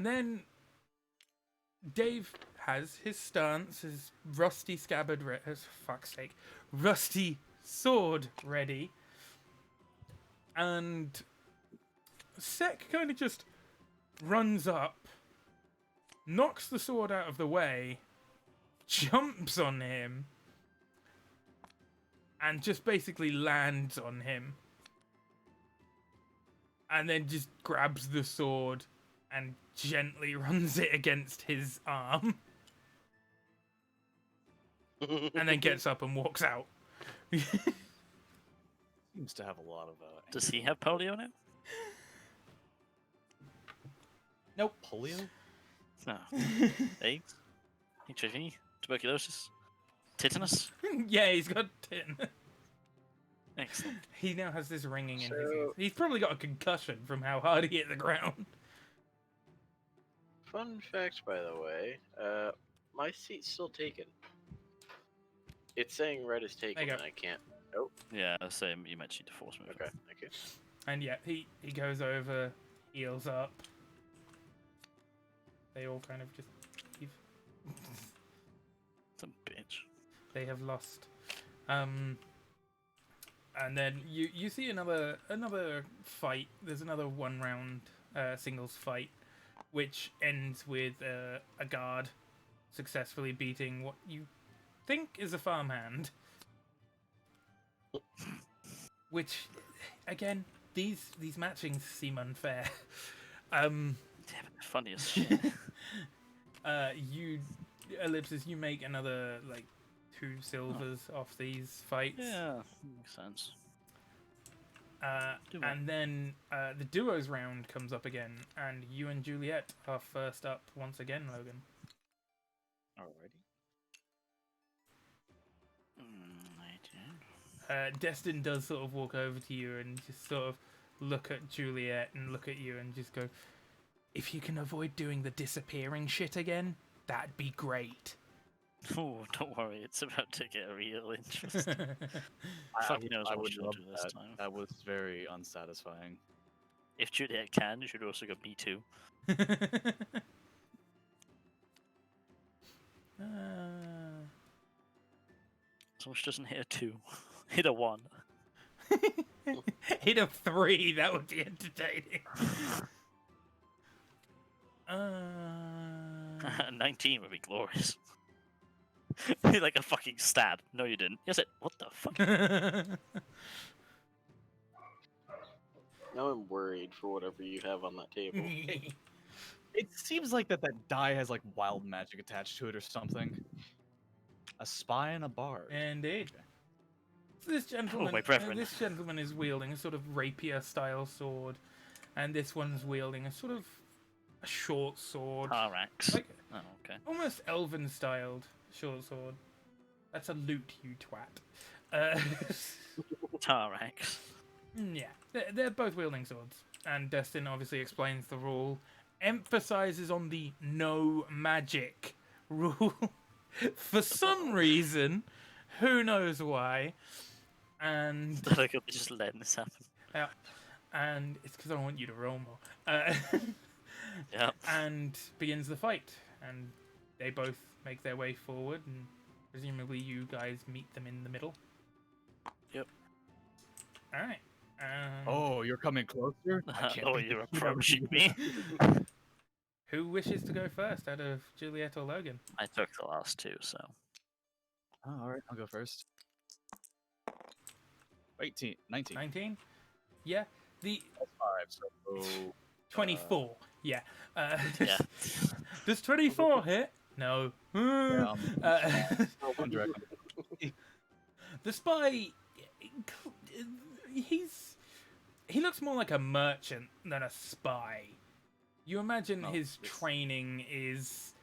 Speaker 3: then Dave has his stance, his rusty scabbard, fuck's sake, rusty sword ready, and Sek kind of just runs up, knocks the sword out of the way, jumps on him, and just basically lands on him. And then just grabs the sword and gently runs it against his arm. And then gets up and walks out.
Speaker 1: Seems to have a lot of.
Speaker 2: Does he have polio now?
Speaker 3: Nope.
Speaker 1: Polio?
Speaker 2: No. AIDS? HIV? Tuberculosis? Tetanus?
Speaker 3: Yeah, he's got tin.
Speaker 2: Excellent.
Speaker 3: He now has this ringing in his
Speaker 4: So-
Speaker 3: ears. He's probably got a concussion from how hard he hit the ground.
Speaker 4: Fun fact, by the way, my seat's still taken. It's saying red is taken,
Speaker 3: you go.
Speaker 4: and I can't.
Speaker 2: Yeah, same. You mentioned the force move.
Speaker 4: Okay, thank you.
Speaker 3: And yeah, he goes over, heals up. They all kind of just leave.
Speaker 2: Some bitch.
Speaker 3: They have lost. And then you see another fight. There's another 1 round singles fight, which ends with a guard successfully beating what you think is a farmhand. Which, again, these matchings seem unfair.
Speaker 2: Damn it, funny as shit.
Speaker 3: You, Ellipsis, you make another 2 silvers off these fights.
Speaker 2: Yeah, makes sense. Duo.
Speaker 3: And then the duos round comes up again, and you and Juliet are first up once again, Logan.
Speaker 1: Alrighty.
Speaker 2: I do.
Speaker 3: Destin does sort of walk over to you and just sort of look at Juliet and look at you and just go, if you can avoid doing the disappearing shit again, that'd be great.
Speaker 2: Oh, don't worry, it's about to get real interesting.
Speaker 1: I
Speaker 2: Fuck
Speaker 1: would-
Speaker 2: knows
Speaker 1: I
Speaker 2: what
Speaker 1: would
Speaker 2: she'll
Speaker 1: love
Speaker 2: do this
Speaker 1: that.
Speaker 2: time.
Speaker 1: That was very unsatisfying.
Speaker 2: If Juliet can, you should also go me too. So much doesn't hit a 2. Hit a 1.
Speaker 3: Hit a 3, that would be entertaining.
Speaker 2: 19 would be glorious. Hit like a fucking stab. No, you didn't. Yes, it. What the fuck?
Speaker 4: Now I'm worried for whatever you have on that table.
Speaker 1: It seems like that die has like wild magic attached to it or something. A spy and a bard.
Speaker 3: Indeed. So this gentleman,
Speaker 2: my brethren.
Speaker 3: this gentleman is wielding a sort of rapier-style sword, and this one's wielding a sort of a short sword,
Speaker 2: Tarax.
Speaker 3: like
Speaker 2: Oh, okay.
Speaker 3: almost elven-styled short sword. That's a lute, you twat.
Speaker 2: Tarax.
Speaker 3: Yeah, they're both wielding swords, and Destin obviously explains the rule, emphasizes on the no magic rule for some reason, who knows why, and
Speaker 2: Like, I'm just letting this happen.
Speaker 3: and it's because I want you to roll more.
Speaker 2: Yeah.
Speaker 3: And begins the fight, and they both make their way forward, and presumably you guys meet them in the middle.
Speaker 2: Yep.
Speaker 3: All right.
Speaker 1: Oh, you're coming closer? I can't
Speaker 2: Oh,
Speaker 1: beat
Speaker 2: you're
Speaker 1: this.
Speaker 2: approaching me.
Speaker 3: Who wishes to go first out of Juliet or Logan?
Speaker 2: I took the last 2, so.
Speaker 1: Oh, alright, I'll go first. 19.
Speaker 3: 19? Yeah. The
Speaker 1: 5, so
Speaker 3: 24. Yeah.
Speaker 2: Yeah.
Speaker 3: Does 24 hit? No.
Speaker 1: Yeah,
Speaker 3: Uh,
Speaker 1: one direct.
Speaker 3: The spy, he looks more like a merchant than a spy. You imagine
Speaker 1: Oh,
Speaker 3: his
Speaker 1: yes.
Speaker 3: training is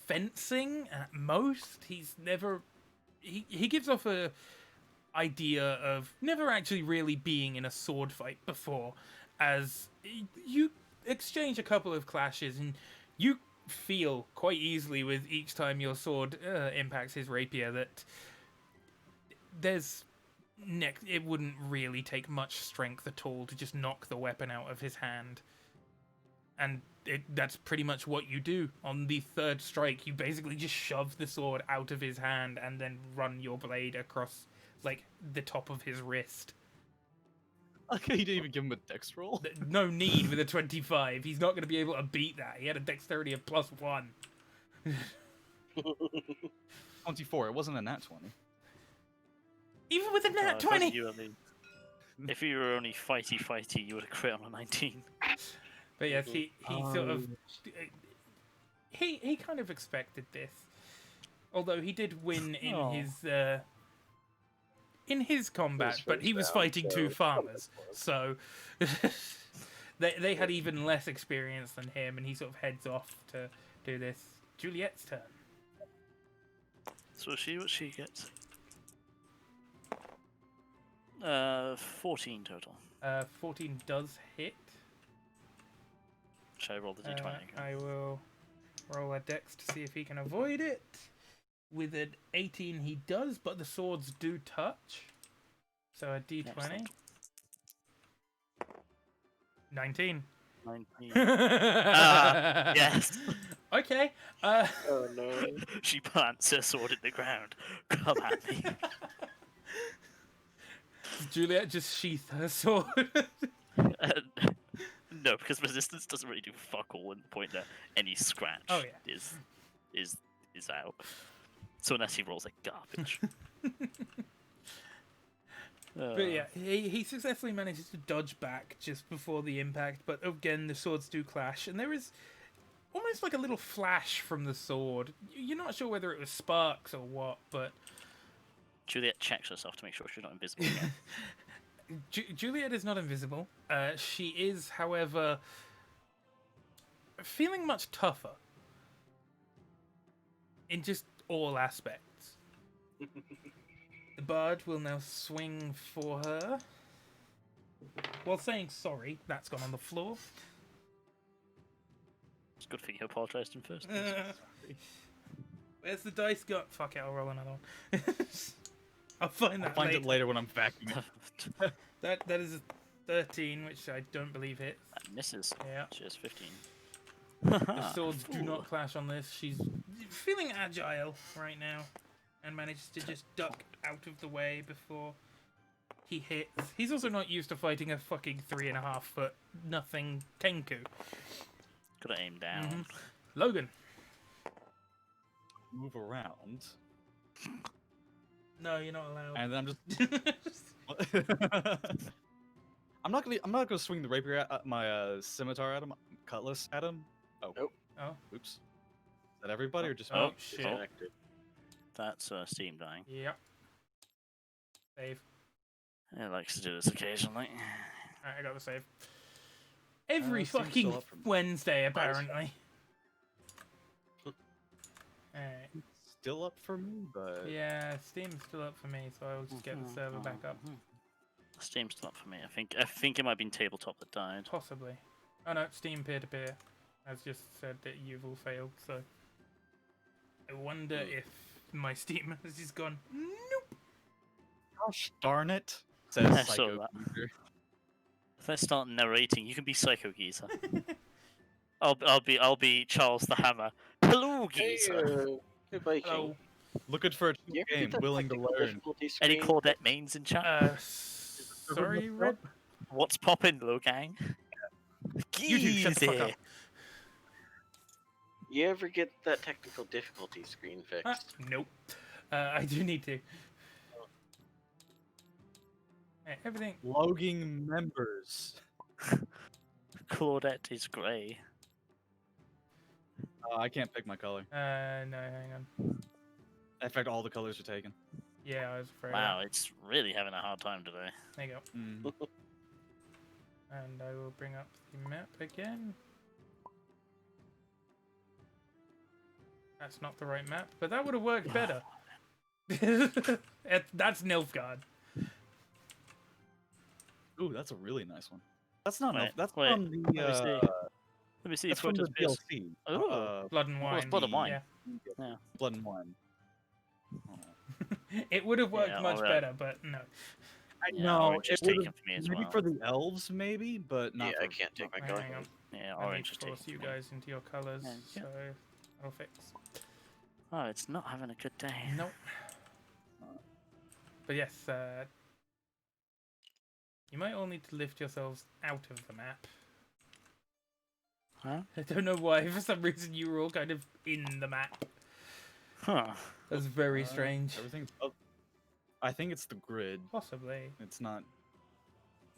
Speaker 3: fencing at most. He's never. He gives off a idea of never actually really being in a sword fight before, as you exchange a couple of clashes and you feel quite easily with each time your sword impacts his rapier that it wouldn't really take much strength at all to just knock the weapon out of his hand. And that's pretty much what you do. On the third strike, you basically just shove the sword out of his hand and then run your blade across, like, the top of his wrist.
Speaker 1: Okay, you didn't even give him a dex roll.
Speaker 3: No need with a 25. He's not going to be able to beat that. He had a dexterity of +1.
Speaker 1: 24. It wasn't a nat 20.
Speaker 3: Even with a nat
Speaker 2: I thought
Speaker 3: 20!
Speaker 2: if you were only fighty, you would have crit on a 19.
Speaker 3: But yes, he sort of... He kind of expected this. Although he did win in his combat,
Speaker 4: His
Speaker 3: but he
Speaker 4: first
Speaker 3: was
Speaker 4: round,
Speaker 3: fighting
Speaker 4: so
Speaker 3: two
Speaker 4: it's
Speaker 3: farmers,
Speaker 4: somewhat
Speaker 3: so they had even less experience than him, and he sort of heads off to do this. Juliet's turn.
Speaker 2: So what she gets? 14 total.
Speaker 3: 14 does hit.
Speaker 2: Should I roll the d20 again?
Speaker 3: I will roll a dex to see if he can avoid it. With an 18 he does, but the swords do touch. So a d20.
Speaker 2: Excellent.
Speaker 3: 19.
Speaker 2: 19. Yes.
Speaker 3: Okay.
Speaker 4: Oh no.
Speaker 2: She plants her sword in the ground. Come at me.
Speaker 3: Juliet just sheath her sword.
Speaker 2: No, because resistance doesn't really do fuck all in the point that any scratch
Speaker 3: Oh, yeah.
Speaker 2: is out. So unless he rolls like garbage.
Speaker 3: But yeah, he successfully manages to dodge back just before the impact, but again, the swords do clash, and there is almost like a little flash from the sword. You're not sure whether it was sparks or what, but
Speaker 2: Juliet checks herself to make sure she's not invisible again.
Speaker 3: Juliet is not invisible. She is, however, feeling much tougher in just all aspects. The bard will now swing for her. While saying sorry, that's gone on the floor.
Speaker 2: It's good thing you apologised in first.
Speaker 3: Where's the dice got? Fuck it, I'll roll another one. I'll find that
Speaker 1: I'll find
Speaker 3: later.
Speaker 1: it later when I'm vacuuming.
Speaker 3: That is a 13, which I don't believe hits.
Speaker 2: That misses.
Speaker 3: Yeah.
Speaker 2: She has 15.
Speaker 3: The swords do not clash on this. She's feeling agile right now and manages to just duck out of the way before he hits. He's also not used to fighting a fucking 3.5 foot nothing Tenku.
Speaker 2: Gotta aim down.
Speaker 3: Mhm. Logan.
Speaker 1: Move around,
Speaker 3: No, you're not allowed.
Speaker 1: and then I'm just. I'm not gonna swing the rapier at my scimitar at him, cutlass at him. Oh.
Speaker 4: Nope.
Speaker 3: Oh.
Speaker 1: Oops. Is that everybody or just
Speaker 3: Oh,
Speaker 1: me?
Speaker 3: shit.
Speaker 4: Disconnected.
Speaker 2: That's Steam dying.
Speaker 3: Yep. Save.
Speaker 2: It likes to do this occasionally.
Speaker 3: Alright, I got the save. Every
Speaker 1: Steam's
Speaker 3: fucking
Speaker 1: still up for me.
Speaker 3: Wednesday, apparently. Alright.
Speaker 1: Still up for me, but
Speaker 3: Yeah, Steam's still up for me, so I will just get the server back up.
Speaker 2: Steam's still up for me. I think it might have been tabletop that died.
Speaker 3: Possibly. Oh no, Steam peer-to-peer has just said that you've all failed, so... I wonder if my Steam has just gone, nope!
Speaker 1: gosh darn it, says
Speaker 2: I saw
Speaker 1: Psycho
Speaker 2: that.
Speaker 1: Geezer.
Speaker 2: If I start narrating, you can be Psycho Geezer. I'll be Charles the Hammer. Hello,
Speaker 4: Hey,
Speaker 2: Geezer.
Speaker 4: good Viking.
Speaker 3: Hello.
Speaker 1: Looking for a
Speaker 4: You ever
Speaker 1: game,
Speaker 4: get that
Speaker 1: willing to
Speaker 4: technical
Speaker 1: learn.
Speaker 4: difficulty
Speaker 2: Any
Speaker 4: screen?
Speaker 2: Claudette mains in chat?
Speaker 3: Sorry, Red?
Speaker 2: What's poppin', little gang?
Speaker 3: YouTube, shut the fuck up.
Speaker 2: Geezer.
Speaker 4: You ever get that technical difficulty screen fixed?
Speaker 3: Nope. I do need to. Hey, everything.
Speaker 1: Logging members.
Speaker 2: Claudette is grey.
Speaker 1: I can't pick my color.
Speaker 3: No, hang on.
Speaker 1: In fact, all the colors are taken.
Speaker 3: Yeah, I was afraid.
Speaker 2: Wow,
Speaker 3: Of
Speaker 2: it's really having a hard time today.
Speaker 3: that. There you go.
Speaker 1: Mm.
Speaker 3: And I will bring up the map again. That's not the right map, but that would have worked better. That's Nilfgaard.
Speaker 1: Ooh, that's a really nice one. That's not.
Speaker 2: Wait,
Speaker 1: That's
Speaker 2: wait,
Speaker 1: from the.
Speaker 2: Let me see. Let me see.
Speaker 1: That's from the DLC.
Speaker 2: Oh.
Speaker 3: Blood and
Speaker 2: Well,
Speaker 3: Wine.
Speaker 2: it's Blood and Wine.
Speaker 3: Yeah.
Speaker 2: Yeah.
Speaker 1: Blood and Wine. Oh.
Speaker 3: It would have worked
Speaker 2: Yeah,
Speaker 3: much
Speaker 2: alright.
Speaker 3: better, but no.
Speaker 2: Yeah, orange is taken for me as
Speaker 1: maybe
Speaker 2: well.
Speaker 1: for the elves, maybe, but not.
Speaker 4: Yeah,
Speaker 1: for,
Speaker 4: I can't take my
Speaker 3: Hang
Speaker 4: color.
Speaker 3: on.
Speaker 2: Yeah,
Speaker 3: I
Speaker 2: orange
Speaker 3: need
Speaker 2: is
Speaker 3: to force
Speaker 2: taken
Speaker 3: you
Speaker 2: for me.
Speaker 3: guys into your colours,
Speaker 2: Thank you.
Speaker 3: so I'll fix.
Speaker 2: Oh, it's not having a good day.
Speaker 3: Nope. But yes, you might all need to lift yourselves out of the map.
Speaker 2: Huh?
Speaker 3: I don't know why, for some reason you were all kind of in the map.
Speaker 2: Huh.
Speaker 3: That's very strange.
Speaker 1: Everything's up. I think it's the grid.
Speaker 3: Possibly.
Speaker 1: It's not.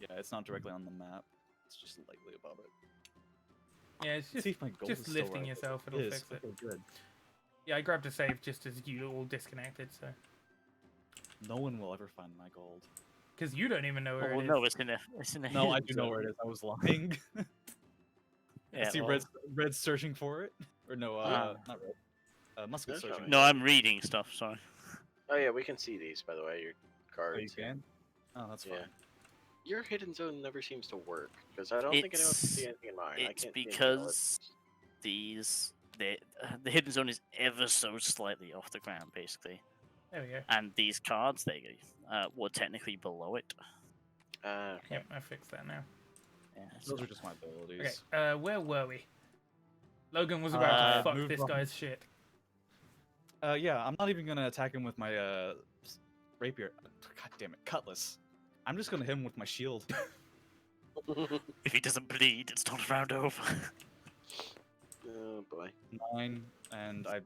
Speaker 1: Yeah, it's not directly on the map. It's just lightly above it.
Speaker 3: Yeah, it's
Speaker 1: Let's see if my gold
Speaker 3: just
Speaker 1: is still
Speaker 3: lifting
Speaker 1: right.
Speaker 3: yourself, it'll
Speaker 1: It is.
Speaker 3: fix it.
Speaker 1: Okay, good.
Speaker 3: Yeah, I grabbed a save just as you all disconnected, so.
Speaker 1: No one will ever find my gold.
Speaker 3: Because you don't even know where
Speaker 2: Oh,
Speaker 3: it is.
Speaker 2: no, it's in a
Speaker 1: No, I
Speaker 2: hidden
Speaker 1: do know
Speaker 2: zone.
Speaker 1: where it is. I was lying.
Speaker 2: Yeah,
Speaker 1: I see
Speaker 2: well,
Speaker 1: Red's searching for it. Or no,
Speaker 2: Ah.
Speaker 1: not Red. Musket
Speaker 4: That's
Speaker 1: searching.
Speaker 4: fine.
Speaker 2: No, I'm reading stuff, sorry.
Speaker 4: Oh yeah, we can see these by the way. Your
Speaker 1: Oh, you
Speaker 4: cards. yeah.
Speaker 1: can? Oh, that's fine.
Speaker 4: Yeah. Your hidden zone never seems to work because I don't think anyone can see anything in mine. I
Speaker 2: It's
Speaker 4: can't see anything
Speaker 2: because the hidden zone is ever so slightly off the ground, basically.
Speaker 3: There we go.
Speaker 2: And these cards, they were technically below it.
Speaker 4: Okay.
Speaker 3: Yep, I fixed that now.
Speaker 2: Yeah,
Speaker 1: Those are just my abilities.
Speaker 3: Okay, where were we? Logan was about to fuck
Speaker 1: move
Speaker 3: this
Speaker 1: on.
Speaker 3: guy's shit.
Speaker 1: Yeah, I'm not even gonna attack him with my rapier. God damn it, cutlass. I'm just gonna hit him with my shield.
Speaker 2: If he doesn't bleed, it's not a round over.
Speaker 4: Oh boy.
Speaker 1: 9, and I.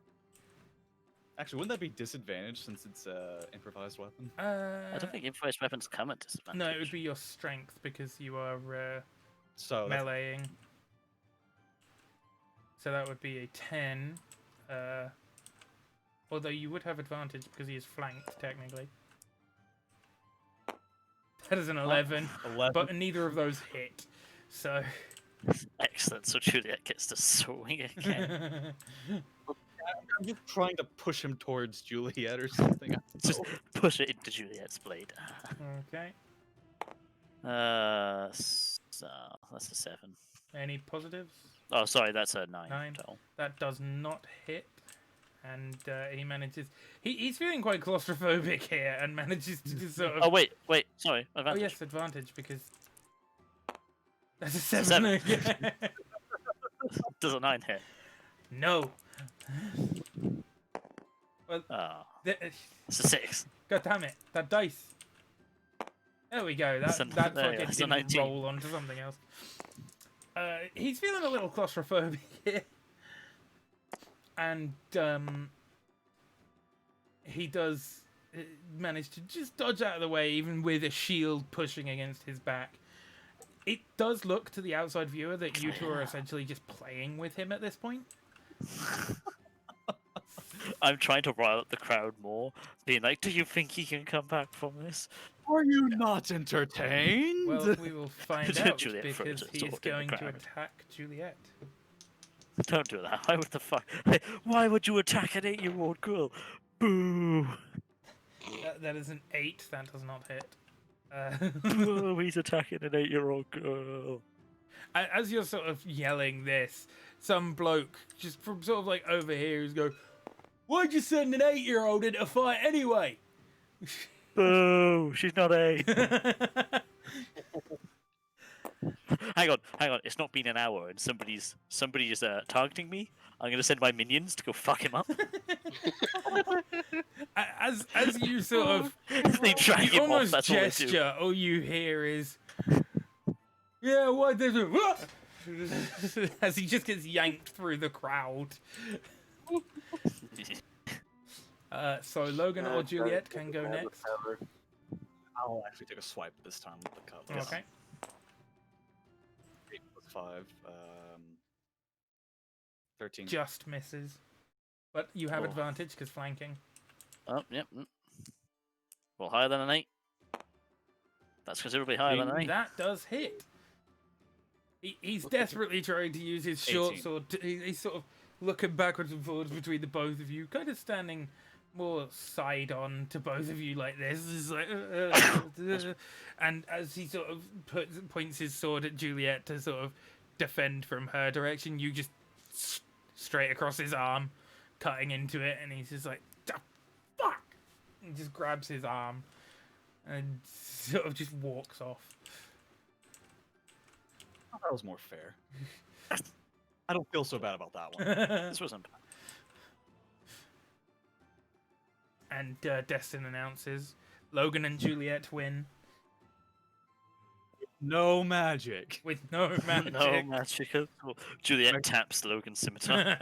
Speaker 1: Actually, wouldn't that be disadvantage since it's improvised weapon?
Speaker 2: I don't think improvised weapons come at disadvantage.
Speaker 3: No, it would be your strength because you are
Speaker 1: So that's-
Speaker 3: meleeing. So that would be a 10. Although you would have advantage because he is flanked, technically. That is an 11,
Speaker 1: 11.
Speaker 3: but neither of those hit. So.
Speaker 2: Excellent. So Juliet gets to swing again.
Speaker 1: I'm just trying to push him towards Juliet or something.
Speaker 2: Just push it into Juliet's blade.
Speaker 3: Okay.
Speaker 2: So that's a 7.
Speaker 3: Any positives?
Speaker 2: Oh, sorry, that's a 9.
Speaker 3: 9.
Speaker 2: Total.
Speaker 3: That does not hit. And he manages. He's feeling quite claustrophobic here and manages to just sort of.
Speaker 2: Oh wait, sorry.
Speaker 3: Oh,
Speaker 2: Advantage.
Speaker 3: yes, advantage because. That's a 7.
Speaker 2: Seven.
Speaker 3: again.
Speaker 2: Does a 9 hit?
Speaker 3: No.
Speaker 2: Oh,
Speaker 3: Th-
Speaker 2: it's a 6.
Speaker 3: God damn it! That dice. There we go. That
Speaker 2: That's a-
Speaker 3: that
Speaker 2: there you
Speaker 3: fucking
Speaker 2: go, it's a
Speaker 3: didn't
Speaker 2: 19.
Speaker 3: roll onto something else. He's feeling a little claustrophobic here, and he does manage to just dodge out of the way, even with a shield pushing against his back. It does look to the outside viewer that you two are essentially just playing with him at this point.
Speaker 2: I'm trying to rile up the crowd more, being like, "Do you think he can come back from this?"
Speaker 1: Are you not entertained?
Speaker 3: Well, we will find out
Speaker 2: Juliet
Speaker 3: because
Speaker 2: throws a
Speaker 3: he is
Speaker 2: sword in the
Speaker 3: going to
Speaker 2: crowd.
Speaker 3: attack Juliet.
Speaker 2: Don't do that. Why would the fuck? Why would you attack an 8-year-old girl? Boo!
Speaker 3: That is an 8. That does not hit.
Speaker 2: Boo! He's attacking an 8-year-old girl.
Speaker 3: As you're sort of yelling this, some bloke just from sort of like over here is going, "Why'd you send an 8-year-old into a fight anyway?"
Speaker 2: Boo! She's not 8. Hang on. It's not been an hour, and somebody is targeting me. I'm gonna send my minions to go fuck him up.
Speaker 3: As you sort of
Speaker 2: They drag
Speaker 3: you
Speaker 2: him off.
Speaker 3: almost
Speaker 2: That's all they do.
Speaker 3: gesture, all you hear is, "Yeah, what did you?" As he just gets yanked through the crowd. So Logan or Juliet can go next.
Speaker 1: I'll actually take a swipe this time with the cutlass.
Speaker 3: Okay.
Speaker 1: 8 plus 5. 13.
Speaker 3: Just misses. But you have
Speaker 2: Oh.
Speaker 3: advantage because flanking.
Speaker 2: Oh, yep. Well, higher than an 8. That's considerably higher than an 8.
Speaker 3: That does hit. He's desperately trying to use his short
Speaker 1: 18.
Speaker 3: sword. He's sort of looking backwards and forwards between the both of you, kind of standing more side on to both of you like this. It's like, and as he sort of points his sword at Juliet to sort of defend from her direction, you just straight across his arm, cutting into it, and he's just like, "The fuck!" and just grabs his arm and sort of just walks off.
Speaker 1: That was more fair. I don't feel so bad about that one.
Speaker 2: This wasn't bad.
Speaker 3: And Destin announces Logan and Juliet win
Speaker 1: No magic.
Speaker 3: with no magic.
Speaker 2: No magic at all. Juliet taps Logan's scimitar.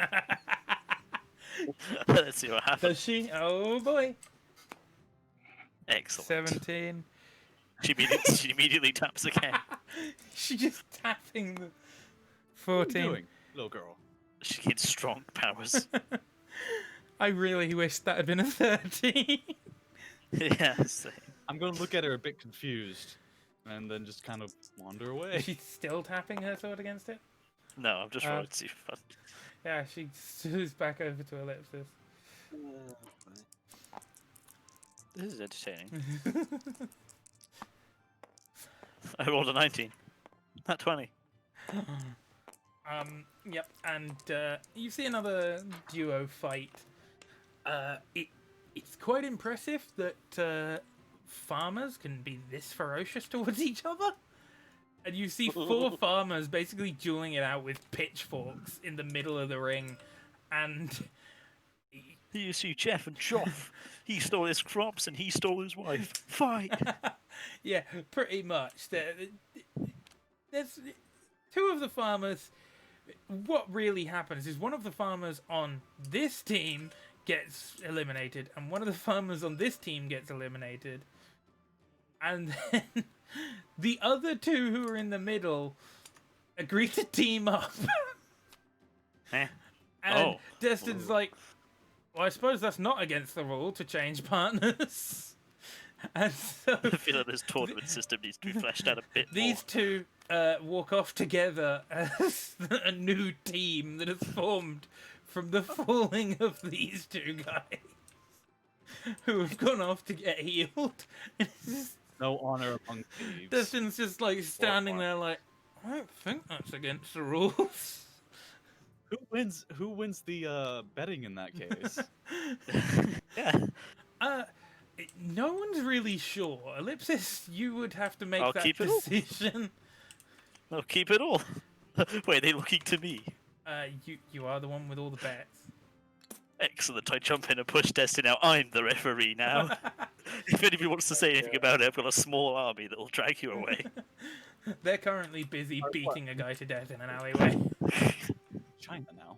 Speaker 2: Let's see what happens.
Speaker 3: Does she? Oh boy.
Speaker 2: Excellent.
Speaker 3: 17.
Speaker 2: She immediately taps again.
Speaker 3: She just tapping the
Speaker 1: What are
Speaker 3: 14.
Speaker 1: you doing, little girl?
Speaker 2: She gains strong powers.
Speaker 3: I really wish that had been a 13.
Speaker 2: Yeah, same.
Speaker 1: I'm gonna look at her a bit confused, and then just kind of wander away.
Speaker 3: She's still tapping her sword against it?
Speaker 2: No, I'm just rolling to see fun.
Speaker 3: Yeah, she moves back over to Ellipsis.
Speaker 2: This is entertaining. I rolled a 19. Not 20.
Speaker 3: Yep, and you see another duo fight. It's quite impressive that farmers can be this ferocious towards each other. And you see 4 farmers basically dueling it out with pitchforks in the middle of the ring. And
Speaker 2: You see Jeff and Joff. He stole his crops and he stole his wife. Fight!
Speaker 3: yeah, pretty much. There's 2 of the farmers. What really happens is one of the farmers on this team gets eliminated, and one of the farmers on this team gets eliminated. And then the other 2 who are in the middle agree to team up.
Speaker 2: Eh?
Speaker 3: And
Speaker 2: Oh.
Speaker 3: Destin's like, well, I suppose that's not against the rule to change partners. And so
Speaker 2: I feel like this tournament system needs to be fleshed out a bit
Speaker 3: these 2 walk off together as a new team that has formed from the falling of these 2 guys who have gone off to get healed. And it's just,
Speaker 1: No honor among thieves.
Speaker 3: Destin's just like standing there like, I don't think that's against the rules.
Speaker 1: Who wins the betting in that case?
Speaker 2: more. Yeah.
Speaker 3: No one's really sure. Ellipsis, you would have to make
Speaker 2: I'll
Speaker 3: that
Speaker 2: keep it all.
Speaker 3: decision.
Speaker 2: No, keep it all. Wait, are they looking to me?
Speaker 3: You are the one with all the bets.
Speaker 2: Excellent. I jump in and push Destin out. I'm the referee now. If anybody wants to say anything about it, I've got a small army that will drag you away.
Speaker 3: They're currently busy beating a guy to death in an alleyway.
Speaker 1: China now.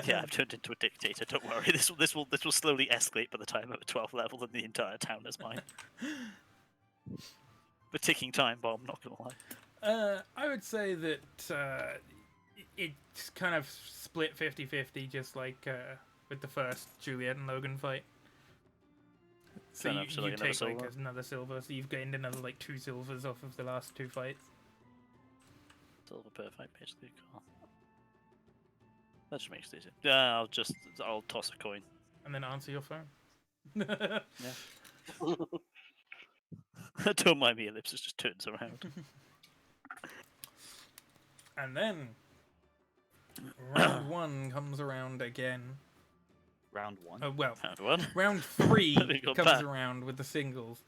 Speaker 2: Yeah, I've turned into a dictator. Don't worry. This will slowly escalate by the time I'm at 12th level, and the entire town is mine. The ticking time bomb. Not gonna lie.
Speaker 3: I would say that it's kind of split 50-50, just like with the first Juliet and Logan fight. So
Speaker 2: Fair
Speaker 3: you,
Speaker 2: enough, so
Speaker 3: you
Speaker 2: like another
Speaker 3: take like
Speaker 2: silver.
Speaker 3: another silver, so you've gained another like 2 silvers off of the last 2 fights.
Speaker 2: Silver per fight, basically. Cool. That just makes it easier. Yeah, I'll toss a coin.
Speaker 3: And then answer your phone.
Speaker 2: Don't mind me, Ellipsis just turns around.
Speaker 3: And then round 1 comes around again.
Speaker 1: Round 1.
Speaker 3: Well,
Speaker 2: Found one.
Speaker 3: round 3
Speaker 2: We got
Speaker 3: comes
Speaker 2: that.
Speaker 3: around with the singles.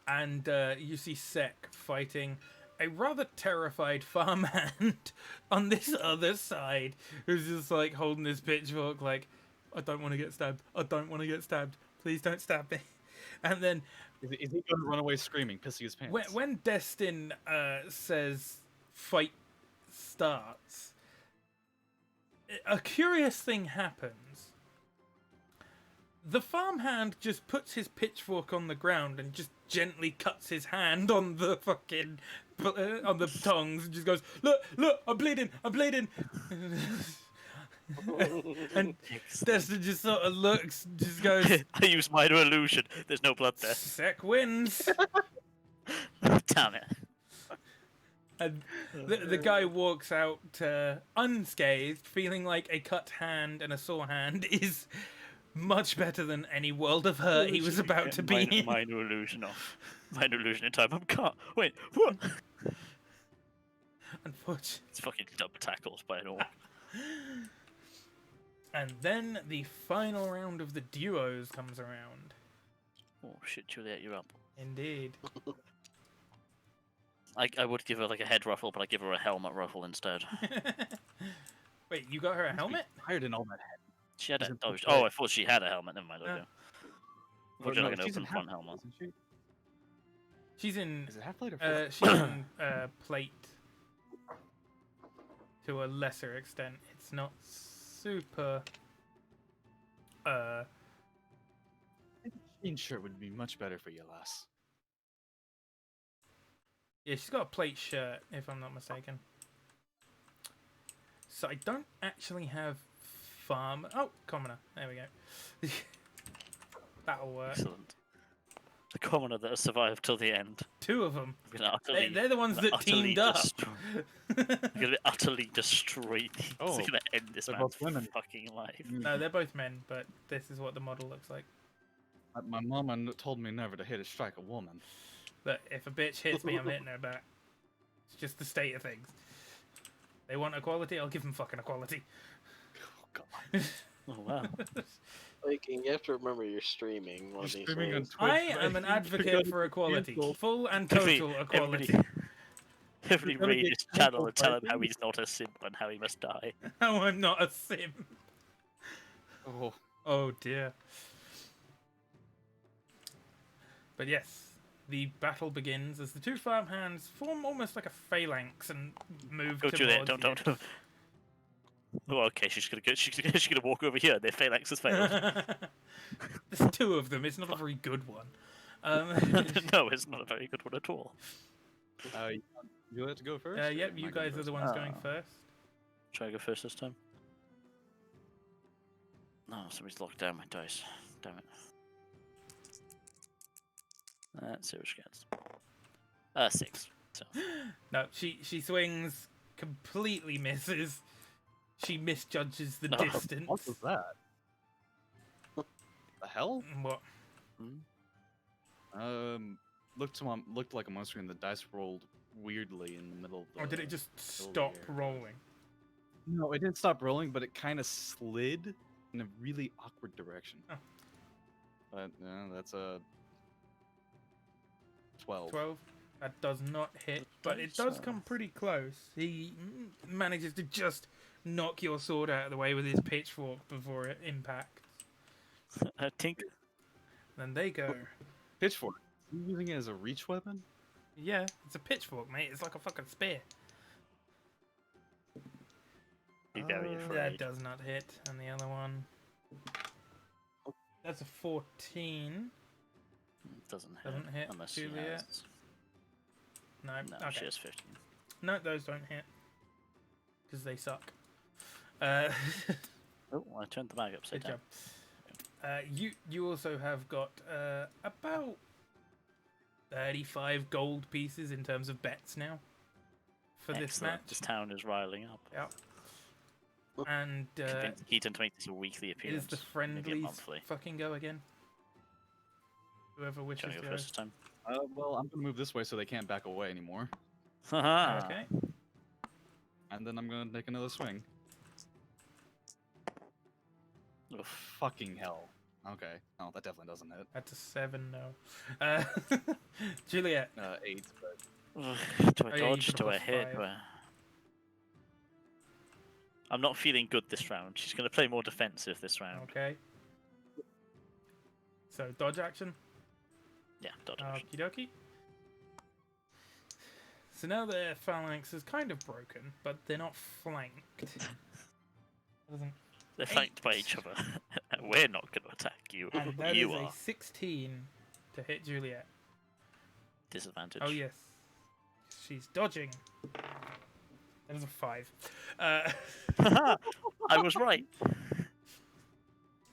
Speaker 3: And you see Sek fighting a rather terrified farmhand on this other side, who's just like holding his pitchfork like, I don't want to get stabbed. I don't want to get stabbed. Please don't stab me. And then
Speaker 1: Is he going to run away screaming, pissing his pants?
Speaker 3: when Destin says fight starts, a curious thing happens. The farmhand just puts his pitchfork on the ground and just gently cuts his hand on the fucking on the tongs and just goes, look, I'm bleeding. And Destin just sort of looks, just goes,
Speaker 2: I use minor illusion. There's no blood there.
Speaker 3: Sec wins.
Speaker 2: Damn it.
Speaker 3: And the guy walks out unscathed, feeling like a cut hand and a sore hand is much better than any world of hurt he was about to be in.
Speaker 2: Minor illusion off. Minor illusion in time. I'm cut. Wait, what?
Speaker 3: Unfortunately.
Speaker 2: It's fucking double tackles by an orc.
Speaker 3: And then the final round of the duos comes around.
Speaker 2: Oh shit, Juliet, you're up.
Speaker 3: Indeed.
Speaker 2: I would give her like a head ruffle, but I give her a helmet ruffle instead.
Speaker 3: Wait, you got her a helmet?
Speaker 1: Hired in all that head.
Speaker 2: She had a.
Speaker 1: Isn't
Speaker 2: Oh,
Speaker 1: that
Speaker 2: oh,
Speaker 1: right?
Speaker 2: I thought she had a helmet. Never mind. Okay.
Speaker 1: Or
Speaker 2: We're
Speaker 1: no,
Speaker 2: like an
Speaker 1: she's in
Speaker 2: open front helmet.
Speaker 1: isn't she?
Speaker 3: She's in.
Speaker 1: Is it half plate or full?
Speaker 3: She's in plate. To a lesser extent, it's not super.
Speaker 1: Jean shirt would be much better for you, lass.
Speaker 3: Yeah, she's got a plate shirt, if I'm not mistaken. So I don't actually have farm. Oh, commoner. There we go. That'll work.
Speaker 2: Excellent. The commoner that has survived till the end.
Speaker 3: Two of them.
Speaker 2: Utterly,
Speaker 3: They're the ones that
Speaker 2: utterly
Speaker 3: teamed up.
Speaker 2: They're gonna be utterly destroyed.
Speaker 1: Oh,
Speaker 2: It's gonna end this
Speaker 1: they're
Speaker 2: man's
Speaker 1: both women.
Speaker 2: fucking life.
Speaker 3: No, they're both men, but this is what the model looks like.
Speaker 1: My mama told me never to hit or strike a woman.
Speaker 3: Look, if a bitch hits me, I'm hitting her back. It's just the state of things. They want equality, I'll give them fucking equality.
Speaker 1: Oh god.
Speaker 2: Oh wow.
Speaker 4: Like, and you have to remember you're streaming one
Speaker 1: You're
Speaker 4: of these
Speaker 1: streaming on
Speaker 4: days.
Speaker 1: Twitch,
Speaker 3: I am an
Speaker 1: mate.
Speaker 3: advocate for equality.
Speaker 1: cancelled.
Speaker 3: Full and
Speaker 2: Every-
Speaker 3: total equality.
Speaker 2: Every
Speaker 1: You're gonna
Speaker 2: raid
Speaker 1: get
Speaker 2: his channel
Speaker 1: cancelled
Speaker 2: and tell
Speaker 1: by
Speaker 2: him how
Speaker 1: me.
Speaker 2: he's not a simp and how he must die.
Speaker 3: Oh, I'm not a sim.
Speaker 1: Oh,
Speaker 3: Oh dear. But yes, the battle begins as the two farmhands form almost like a phalanx and move
Speaker 2: Go
Speaker 3: towards
Speaker 2: Juliet,
Speaker 3: you.
Speaker 2: don't. Oh, okay, she's gonna walk over here. Their phalanx has failed.
Speaker 3: There's two of them. It's not a very good one.
Speaker 2: No, it's not a very good one at all.
Speaker 1: you let to go first?
Speaker 3: Yep,
Speaker 1: or
Speaker 3: you
Speaker 1: am I going
Speaker 3: guys are
Speaker 1: first?
Speaker 3: the ones going
Speaker 2: Oh.
Speaker 3: first.
Speaker 2: Try to go first this time. No, somebody's locked down my dice. Damn it. Let's see what she gets. 6. So
Speaker 3: No, she swings, completely misses. She misjudges the
Speaker 2: Oh,
Speaker 3: distance.
Speaker 1: What was that? The hell?
Speaker 3: What?
Speaker 1: Looked like a monster, and the dice rolled weirdly in the middle of the.
Speaker 3: Or did it just
Speaker 1: over
Speaker 3: stop
Speaker 1: here.
Speaker 3: rolling?
Speaker 1: No, it didn't stop rolling, but it kind of slid in a really awkward direction.
Speaker 3: Oh.
Speaker 1: But that's a 12.
Speaker 3: 12. That does not hit, but it does come pretty close. He manages to just knock your sword out of the way with his pitchfork before it impacts.
Speaker 2: Tink.
Speaker 3: Then they go.
Speaker 1: Pitchfork. Are you using it as a reach weapon?
Speaker 3: Yeah, it's a pitchfork, mate. It's like a fucking spear.
Speaker 2: Be very
Speaker 3: That
Speaker 2: afraid.
Speaker 3: does not hit. And the other one. That's a 14.
Speaker 2: Doesn't hit.
Speaker 3: Doesn't hit,
Speaker 2: Unless she
Speaker 3: Juliet.
Speaker 2: has.
Speaker 3: No,
Speaker 2: No,
Speaker 3: okay.
Speaker 2: she has 15.
Speaker 3: No, those don't hit. Because they suck.
Speaker 2: Oh, I turned the bag upside
Speaker 3: Good
Speaker 2: down.
Speaker 3: job. You also have got about 35 gold pieces in terms of bets now for this
Speaker 2: Excellent.
Speaker 3: match.
Speaker 2: This town is riling up.
Speaker 3: Yep. And
Speaker 2: Keaton to make this a weekly appearance.
Speaker 3: is the
Speaker 2: maybe a
Speaker 3: friendlies
Speaker 2: monthly.
Speaker 3: fucking go again? Whoever wishes
Speaker 2: Shall I
Speaker 3: to
Speaker 2: go
Speaker 3: go.
Speaker 2: first this time?
Speaker 1: Well, I'm gonna move this way so they can't back away anymore,
Speaker 2: Haha.
Speaker 3: Okay.
Speaker 1: and then I'm gonna take another swing.
Speaker 2: Oof.
Speaker 1: Fucking hell. Okay. No, that definitely doesn't hit.
Speaker 3: That's a 7, no. Juliet.
Speaker 1: 8, but
Speaker 2: Ugh, do I
Speaker 3: Oh, yeah, you
Speaker 2: dodge?
Speaker 3: can
Speaker 2: Do I
Speaker 3: plus
Speaker 2: hit?
Speaker 3: 5.
Speaker 2: Do I... I'm not feeling good this round. She's going to play more defensive this round.
Speaker 3: Okay. So, dodge action.
Speaker 2: Yeah, dodge. action.
Speaker 3: Okie dokie. So now their phalanx is kind of broken, but they're not flanked. Doesn't
Speaker 2: They're flanked by each other. We're not going to attack you.
Speaker 3: And that
Speaker 2: You
Speaker 3: is
Speaker 2: are.
Speaker 3: a 16 to hit Juliet.
Speaker 2: Disadvantage.
Speaker 3: Oh yes, she's dodging. That is a 5.
Speaker 2: I was right.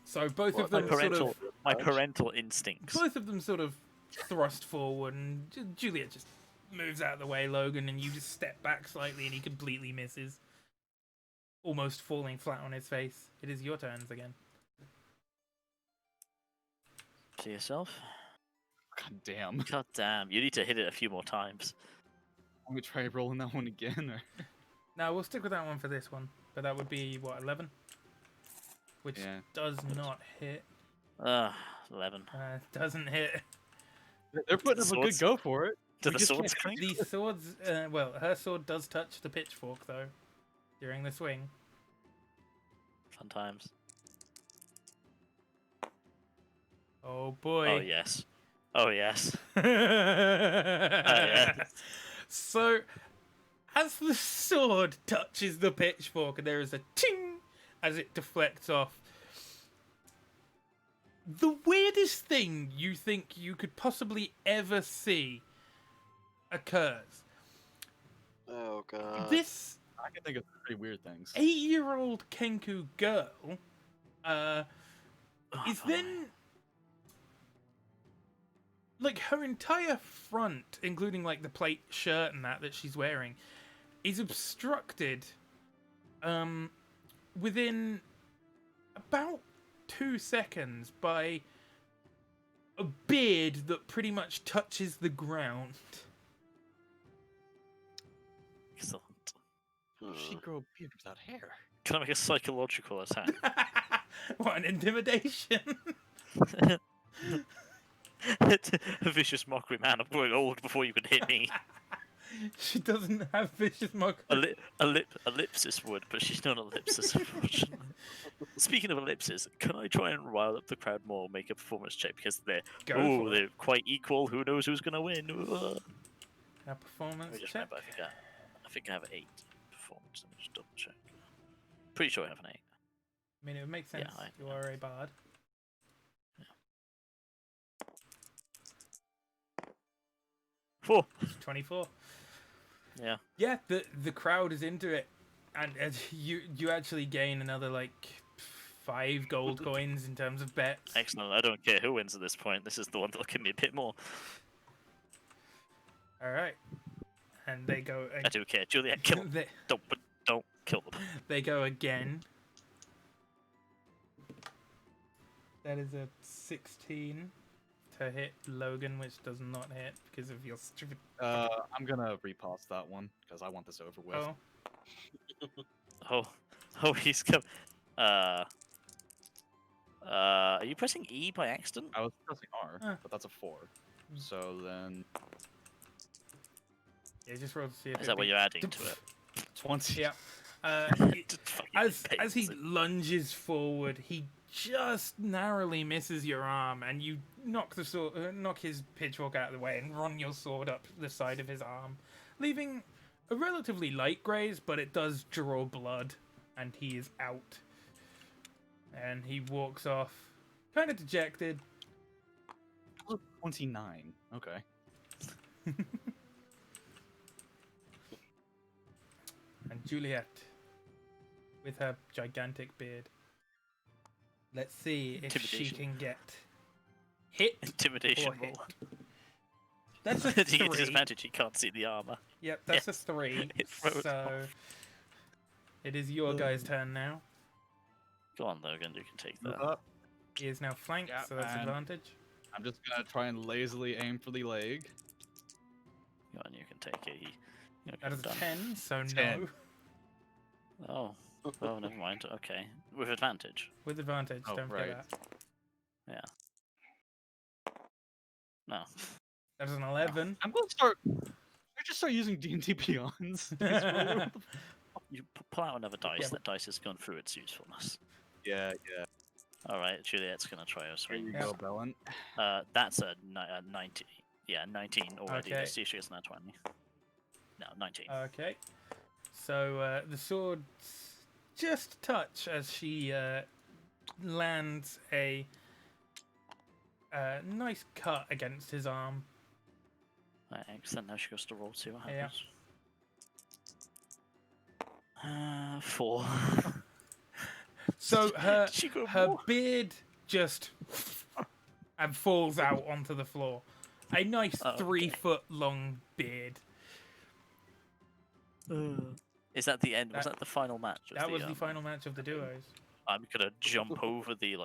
Speaker 3: So both
Speaker 4: Well,
Speaker 3: of
Speaker 2: My
Speaker 3: them sort
Speaker 2: parental,
Speaker 3: of
Speaker 2: my parental instincts.
Speaker 3: both of them sort of thrust forward, and Juliet just moves out of the way, Logan, and you just step back slightly, and he completely misses, almost falling flat on his face. It is your turns again.
Speaker 2: To yourself.
Speaker 1: God damn.
Speaker 2: God damn, you need to hit it a few more times.
Speaker 1: Let me try rolling that one again. Or...
Speaker 3: No, we'll stick with that one for this one, but that would be what, 11, which
Speaker 1: Yeah.
Speaker 3: does not hit.
Speaker 2: 11.
Speaker 3: Doesn't hit.
Speaker 1: They're putting up a good
Speaker 2: Swords?
Speaker 1: go for it.
Speaker 2: Do
Speaker 1: We
Speaker 2: the
Speaker 1: just
Speaker 2: swords
Speaker 1: can't-
Speaker 2: clink?
Speaker 3: The swords, well, her sword does touch the pitchfork though, during the swing.
Speaker 2: Fun times.
Speaker 3: Oh boy.
Speaker 2: Oh yes. Oh yes.
Speaker 3: So, as the sword touches the pitchfork, and there is a ting as it deflects off. The weirdest thing you think you could possibly ever see occurs.
Speaker 4: Oh god.
Speaker 3: This
Speaker 1: I can think of pretty weird things.
Speaker 3: 8-year-old Kenku girl
Speaker 2: Oh,
Speaker 3: is
Speaker 2: funny.
Speaker 3: then, like, her entire front, including like the plate shirt and that she's wearing, is obstructed within about 2 seconds by a beard that pretty much touches the ground.
Speaker 2: Excellent.
Speaker 1: How does she grow a beard without hair?
Speaker 2: Can I make a psychological attack?
Speaker 3: What an intimidation.
Speaker 2: A vicious mockery, man. I'm growing old before you can hit me.
Speaker 3: She doesn't have vicious mockery.
Speaker 2: Ellipsis would, but she's not ellipsis, unfortunately. Speaking of ellipses, can I try and rile up the crowd more, make a performance check because they're
Speaker 3: Go for it.
Speaker 2: they're quite equal. Who knows who's gonna win?
Speaker 3: A
Speaker 2: Let
Speaker 3: performance
Speaker 2: me just
Speaker 3: check.
Speaker 2: remember. I think I have an 8 performance. Let me just double check. Pretty sure I have an 8.
Speaker 3: I mean, it would make sense.
Speaker 2: Yeah,
Speaker 3: You are a bard.
Speaker 2: 4.
Speaker 3: 24.
Speaker 2: Yeah.
Speaker 3: Yeah, the crowd is into it, and you actually gain another like 5 gold coins in terms of bets.
Speaker 2: Excellent. I don't care who wins at this point. This is the one that'll give me a bit more.
Speaker 3: All right, and they go.
Speaker 2: I do care. Juliet, kill them. Don't kill them.
Speaker 3: They go again. That is a 16 to hit Logan, which does not hit because of your stupid.
Speaker 1: I'm gonna repause that one because I want this over with.
Speaker 3: Oh,
Speaker 2: He's come. Are you pressing E by accident?
Speaker 1: I was pressing R,
Speaker 3: Huh.
Speaker 1: but that's a 4. So then
Speaker 3: yeah, just roll to see if
Speaker 2: Is that what you're adding to it?
Speaker 1: 20.
Speaker 3: Yeah.
Speaker 2: Just fucking
Speaker 3: As he
Speaker 2: pains it.
Speaker 3: lunges forward, he just narrowly misses your arm, and you knock knock his pitchfork out of the way and run your sword up the side of his arm, leaving a relatively light graze, but it does draw blood, and he is out. And he walks off, kind of dejected.
Speaker 1: 29. Okay.
Speaker 3: And Juliet, with her gigantic beard. Let's see if she
Speaker 2: Intimidation.
Speaker 3: can get hit.
Speaker 2: Intimidation
Speaker 3: Or hit.
Speaker 2: roll.
Speaker 3: That's a
Speaker 2: He gets
Speaker 3: 3.
Speaker 2: disadvantage. He can't see the armor.
Speaker 3: Yep, that's a 3.
Speaker 2: It throws
Speaker 3: So it is your guys' turn now.
Speaker 2: Go on, Logan. You can take
Speaker 1: Move
Speaker 2: that.
Speaker 1: up.
Speaker 3: He is now flanked,
Speaker 1: Yeah,
Speaker 3: so that's
Speaker 1: and-
Speaker 3: advantage.
Speaker 1: I'm just gonna try and lazily aim for the leg.
Speaker 2: Go on, you can take it.
Speaker 3: That is a
Speaker 2: done.
Speaker 3: 10, so
Speaker 1: 10.
Speaker 2: Oh, well, never mind. Okay, with advantage.
Speaker 3: no. With advantage,
Speaker 1: Oh,
Speaker 3: don't forget
Speaker 1: right.
Speaker 3: that.
Speaker 2: No.
Speaker 3: That is an 11.
Speaker 1: I'm gonna start. I just start using D&D Beyonds.
Speaker 2: You pull out another dice.
Speaker 3: Yeah,
Speaker 2: That dice has gone through its usefulness.
Speaker 1: yeah.
Speaker 2: All right, Juliet's gonna try her
Speaker 1: There
Speaker 2: swing.
Speaker 1: you
Speaker 3: Yeah.
Speaker 1: go, Bellin.
Speaker 2: That's a 19. Yeah, 19 already.
Speaker 3: Okay.
Speaker 2: Let's see if she gets another 20. No, 19.
Speaker 3: Okay. So the swords just touch as she lands a nice cut against his arm.
Speaker 2: Right, excellent. Now she goes to roll. See what
Speaker 3: Yeah.
Speaker 2: happens. 4.
Speaker 3: So her
Speaker 2: She got
Speaker 3: her
Speaker 2: more.
Speaker 3: beard just and falls out onto the floor. A nice
Speaker 2: Oh, okay.
Speaker 3: 3-foot long beard.
Speaker 2: Is that the end? Was
Speaker 3: That-
Speaker 2: that the final match? of
Speaker 3: That was the final match of the duos.
Speaker 2: I'm gonna jump over the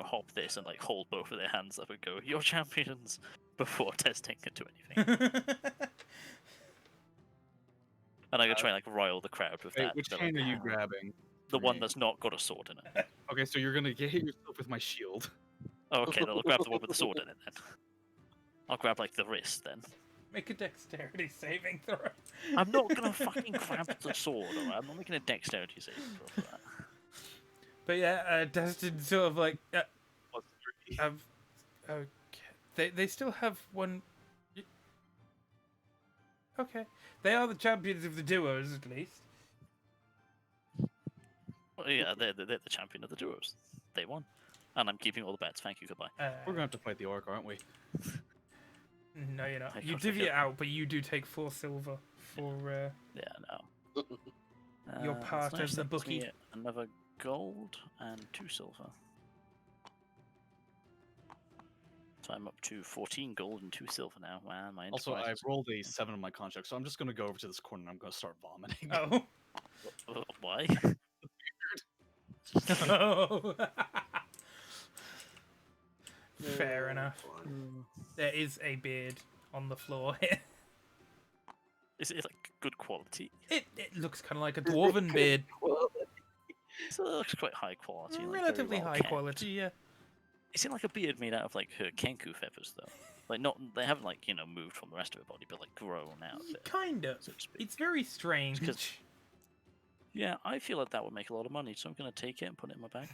Speaker 2: hop this and like hold both of their hands up and go, "You're champions," before testing can do anything. And I'm gonna try and like rile the crowd with
Speaker 1: Wait,
Speaker 2: that.
Speaker 1: which
Speaker 2: They're
Speaker 1: hand
Speaker 2: like,
Speaker 1: are you
Speaker 2: "Ah."
Speaker 1: grabbing?
Speaker 2: The
Speaker 1: for
Speaker 2: one
Speaker 1: me?
Speaker 2: that's not got a sword in it.
Speaker 1: Okay, so you're gonna hit yourself with my shield.
Speaker 2: Oh, okay, then I'll grab the one with the sword in it then. I'll grab like the wrist then.
Speaker 3: Make a dexterity saving throw.
Speaker 2: I'm not gonna fucking grab the sword, alright? I'm not making a dexterity saving throw for that.
Speaker 3: But yeah, Destin sort of like
Speaker 1: Plus 3.
Speaker 3: okay. They still have one. Okay, they are the champions of the duos at least.
Speaker 2: Well, yeah, they're the champion of the duos. They won. And I'm keeping all the bets. Thank you, goodbye.
Speaker 1: We're gonna have to fight the orc, aren't we?
Speaker 3: No, you're not.
Speaker 2: I
Speaker 3: You
Speaker 2: got
Speaker 3: divvy
Speaker 2: the-
Speaker 3: it out, but you do take 4 silver for.
Speaker 2: Yeah, no.
Speaker 3: You're
Speaker 2: That's
Speaker 3: part of
Speaker 2: nice,
Speaker 3: the
Speaker 2: that gives me
Speaker 3: bookie.
Speaker 2: Another gold and 2 silver. So I'm up to 14 gold and 2 silver now. Wow, my
Speaker 1: Also, I
Speaker 2: enterprise
Speaker 1: rolled a 7 on my contract, so I'm just gonna go over to this corner and I'm gonna start vomiting.
Speaker 3: Oh.
Speaker 2: Why?
Speaker 3: No. Fair enough. There is a beard on the floor here.
Speaker 2: Is it like good quality?
Speaker 3: It looks kind of like a dwarven beard.
Speaker 2: So it looks quite high quality. like, very
Speaker 3: Relatively
Speaker 2: well
Speaker 3: high
Speaker 2: kept.
Speaker 3: quality, yeah.
Speaker 2: Is it like a beard made out of like her kenku feathers though? Like not, they haven't like moved from the rest of her body, but like grown out of it,
Speaker 3: Kind of.
Speaker 2: so to speak.
Speaker 3: It's very strange.
Speaker 2: 'cause- Yeah, I feel like that would make a lot of money, so I'm gonna take it and put it in my bag.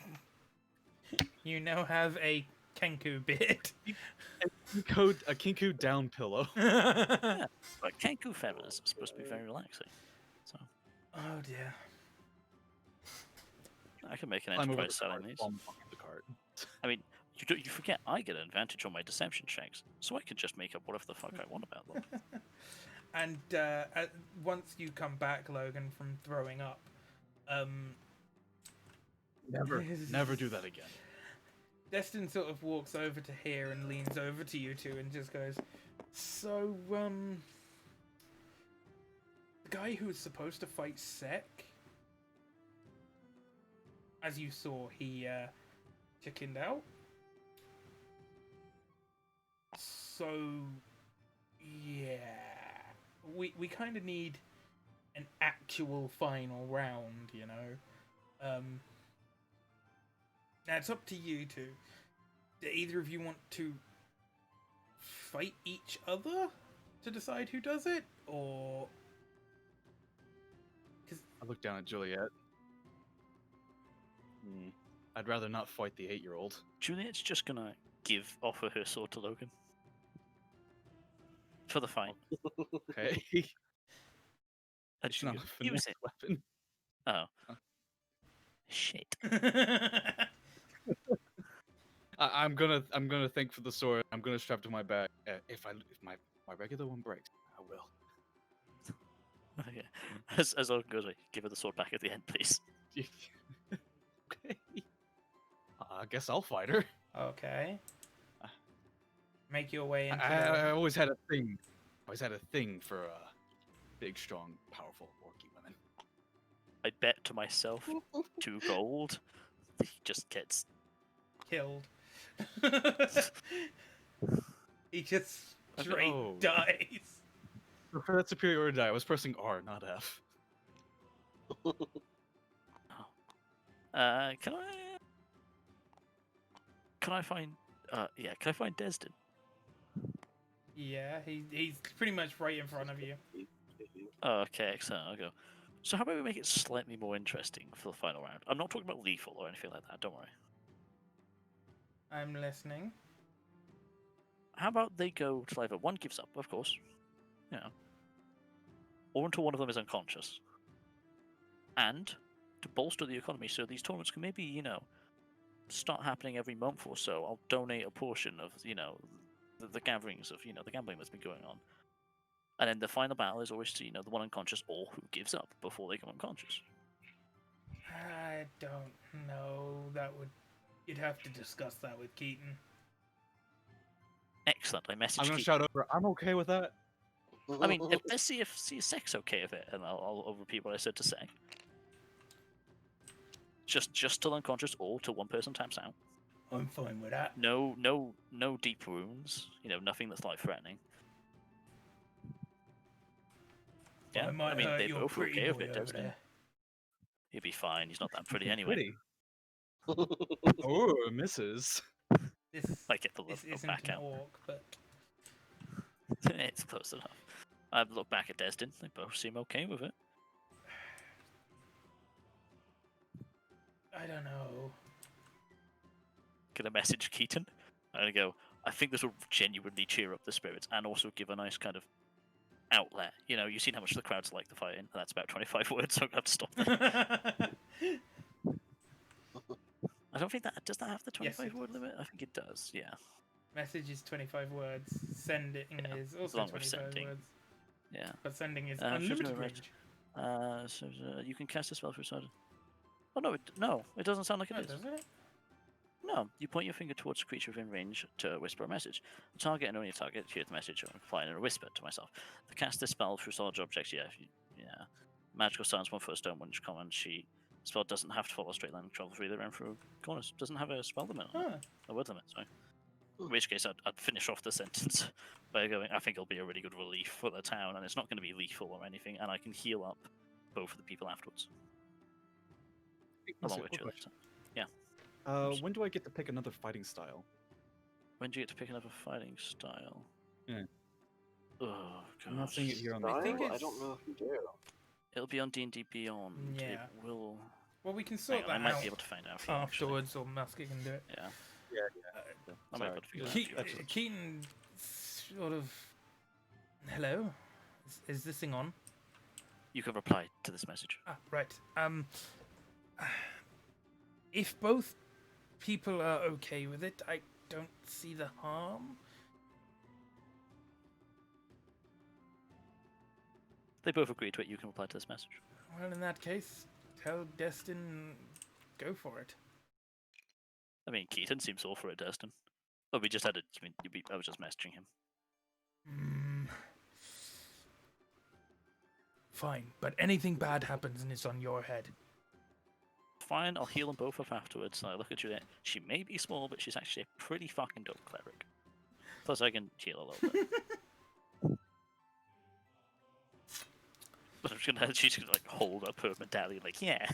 Speaker 3: You now have a Kenku beard.
Speaker 1: A Kinku down pillow.
Speaker 2: But kenku feathers are supposed to be very relaxing, so
Speaker 3: Oh dear.
Speaker 2: I can make an
Speaker 1: Climb over
Speaker 2: enterprise
Speaker 1: the
Speaker 2: selling
Speaker 1: cart,
Speaker 2: these.
Speaker 1: bomb behind the cart.
Speaker 2: I mean, you forget I get an advantage on my deception checks, so I could just make up whatever the fuck I want about them.
Speaker 3: And once you come back, Logan, from throwing up,
Speaker 1: Never do that again.
Speaker 3: Destin sort of walks over to here and leans over to you two and just goes, "So, the guy who was supposed to fight Sek, as you saw, he chickened out. So, yeah, we kind of need an actual final round, you know. Now it's up to you two. Do either of you want to fight each other to decide who does it, or?
Speaker 1: I look down at Juliet. I'd rather not fight the 8-year-old.
Speaker 2: Juliet's just gonna offer her sword to Logan for the fight.
Speaker 1: Okay.
Speaker 2: And
Speaker 1: It's
Speaker 2: she
Speaker 1: not
Speaker 2: goes,
Speaker 1: a
Speaker 2: use
Speaker 1: finesse
Speaker 2: it.
Speaker 1: weapon.
Speaker 2: Oh. Shit.
Speaker 1: I'm gonna think for the sword. I'm gonna strap to my back. If my regular one breaks, I will.
Speaker 2: Okay. As Logan goes, give her the sword back at the end, please.
Speaker 1: Okay. I guess I'll fight her.
Speaker 3: Okay. Make your way into.
Speaker 1: I always had a thing. For big, strong, powerful, orky women.
Speaker 2: I bet to myself 2 gold. He just gets.
Speaker 3: Killed. He just straight
Speaker 1: Oh.
Speaker 3: dies.
Speaker 1: For that superiority die, I was pressing R, not F.
Speaker 2: Can I find? Yeah, can I find Destin?
Speaker 3: Yeah, he's pretty much right in front of you.
Speaker 2: Oh, okay, excellent. I'll go. So how about we make it slightly more interesting for the final round? I'm not talking about lethal or anything like that. Don't worry.
Speaker 3: I'm listening.
Speaker 2: How about they go till either one gives up, of course, or until one of them is unconscious. And to bolster the economy, so these tournaments can maybe, start happening every month or so. I'll donate a portion of, the gatherings of, the gambling that's been going on. And then the final battle is always to, the one unconscious or who gives up before they go unconscious.
Speaker 3: I don't know. You'd have to discuss that with Keaton.
Speaker 2: Excellent. I messaged
Speaker 1: I'm gonna
Speaker 2: Keith.
Speaker 1: shout over. I'm okay with that.
Speaker 2: I mean, let's see if Sec's okay with it, and I'll repeat what I said to Sec. Just till unconscious or till one person taps out.
Speaker 3: I'm fine with that.
Speaker 2: No deep wounds. Nothing that's life threatening. Yeah,
Speaker 3: I might
Speaker 2: mean
Speaker 3: hurt
Speaker 2: they
Speaker 3: your
Speaker 2: both were
Speaker 3: pretty
Speaker 2: okay with
Speaker 3: boy
Speaker 2: it,
Speaker 3: over
Speaker 2: Destin.
Speaker 3: there.
Speaker 2: He'll be fine. He's not that pretty anyway.
Speaker 1: Pretty. Oh, misses.
Speaker 3: This
Speaker 2: I get the
Speaker 3: this
Speaker 2: look
Speaker 3: isn't
Speaker 2: back
Speaker 3: an
Speaker 2: out.
Speaker 3: orc, but
Speaker 2: It's close enough. I look back at Destin. They both seem okay with it.
Speaker 3: I don't know.
Speaker 2: Gonna message Keaton. I'm gonna go. I think this will genuinely cheer up the spirits and also give a nice kind of outlet. You've seen how much the crowds like the fighting, and that's about 25 words, so I'm gonna have to stop there. I don't think does that have the
Speaker 3: Yes,
Speaker 2: 25
Speaker 3: it
Speaker 2: word limit? I think it does. Yeah.
Speaker 3: Message is 25 words. Sending
Speaker 2: Yeah,
Speaker 3: is
Speaker 2: as
Speaker 3: also
Speaker 2: long as
Speaker 3: 25
Speaker 2: sending.
Speaker 3: words.
Speaker 2: Yeah.
Speaker 3: But sending is
Speaker 2: Should
Speaker 3: unlimited
Speaker 2: we
Speaker 3: range.
Speaker 2: So you can cast a spell through side. Oh no, it doesn't sound like it
Speaker 3: Oh,
Speaker 2: is.
Speaker 3: doesn't it?
Speaker 2: No, you point your finger towards a creature within range to whisper a message. The target and only target hear the message or reply in a whisper to myself. To cast this spell through solid objects, yeah. Magical silence 1 foot stone, 1 inch common sheet. Spell doesn't have to follow a straight line and travel freely around through corners. Doesn't have a spell limit on it.
Speaker 3: Huh.
Speaker 2: A word limit, sorry. In which case, I'd finish off the sentence by going, I think it'll be a really good relief for the town, and it's not going to be lethal or anything, and I can heal up both of the people afterwards. Along with you later.
Speaker 1: When do I get to pick another fighting style?
Speaker 2: When do you get to pick another fighting style?
Speaker 1: Yeah.
Speaker 2: Oh, God.
Speaker 1: I'm not seeing it here on the.
Speaker 3: I think
Speaker 4: I don't know if you do.
Speaker 2: It'll be on D&D Beyond.
Speaker 3: Yeah.
Speaker 2: It will...
Speaker 3: Well, we can
Speaker 2: Hang
Speaker 3: sort
Speaker 2: on,
Speaker 3: that
Speaker 2: I might
Speaker 3: out
Speaker 2: be able to find out for you, actually.
Speaker 3: afterwards, or Muskie can do it.
Speaker 2: Yeah.
Speaker 1: Yeah.
Speaker 2: I might be able to figure that out. for you, actually.
Speaker 3: Keaton sort of. Hello? Is this thing on?
Speaker 2: You can reply to this message.
Speaker 3: Ah, right. If both people are okay with it, I don't see the harm.
Speaker 2: They both agree to it. You can reply to this message.
Speaker 3: Well, in that case, tell Destin, go for it.
Speaker 2: I mean, Keaton seems all for it, Destin. Oh, we just had a... I was just messaging him.
Speaker 3: Fine, but anything bad happens and it's on your head.
Speaker 2: Fine, I'll heal them both up afterwards. And I look at Juliet. She may be small, but she's actually a pretty fucking dope cleric. Plus, I can heal a little bit. But she's gonna like hold up her medallion, like, yeah.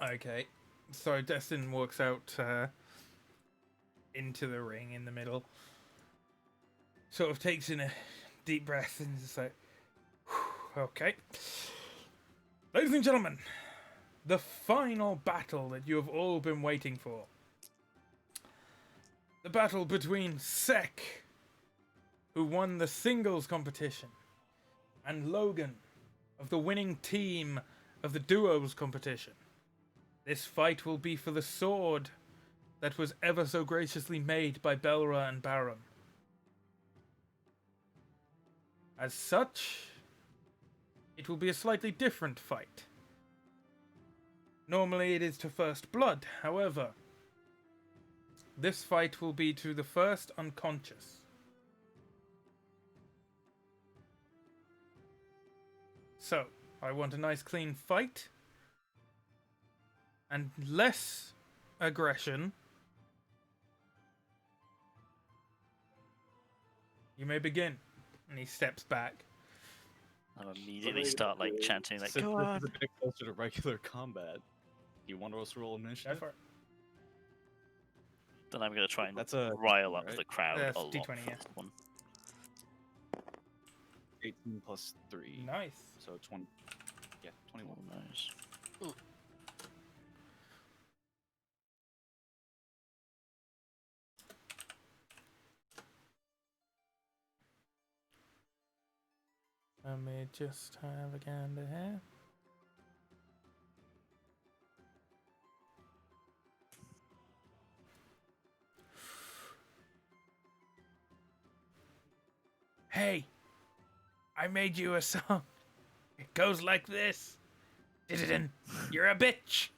Speaker 3: Okay, so Destin walks out into the ring in the middle. Sort of takes in a deep breath and is like, "Whew, okay. Ladies and gentlemen, the final battle that you have all been waiting for. The battle between Sec, who won the singles competition, and Logan, of the winning team of the duos competition. This fight will be for the sword that was ever so graciously made by Belra and Baron. As such, it will be a slightly different fight. Normally it is to first blood, however, this fight will be to the first unconscious. So, I want a nice clean fight, and less aggression. You may begin. And he steps back.
Speaker 2: I'll immediately start like chanting, like,
Speaker 1: Since
Speaker 2: go
Speaker 1: this
Speaker 2: on.
Speaker 1: is a bit closer to regular combat, you want us to roll
Speaker 3: Go
Speaker 1: initiative?
Speaker 3: for it.
Speaker 2: Then I'm gonna try and
Speaker 1: That's a
Speaker 2: rile up
Speaker 1: right?
Speaker 2: the crowd
Speaker 3: That's
Speaker 2: a lot
Speaker 3: D20,
Speaker 2: for
Speaker 3: yeah.
Speaker 2: this one.
Speaker 1: 18 plus 3.
Speaker 3: Nice.
Speaker 1: So 20. Yeah, 21.
Speaker 2: Oh, nice.
Speaker 3: Let me just have a gander here. Hey, I made you a song. It goes like this. You're a bitch.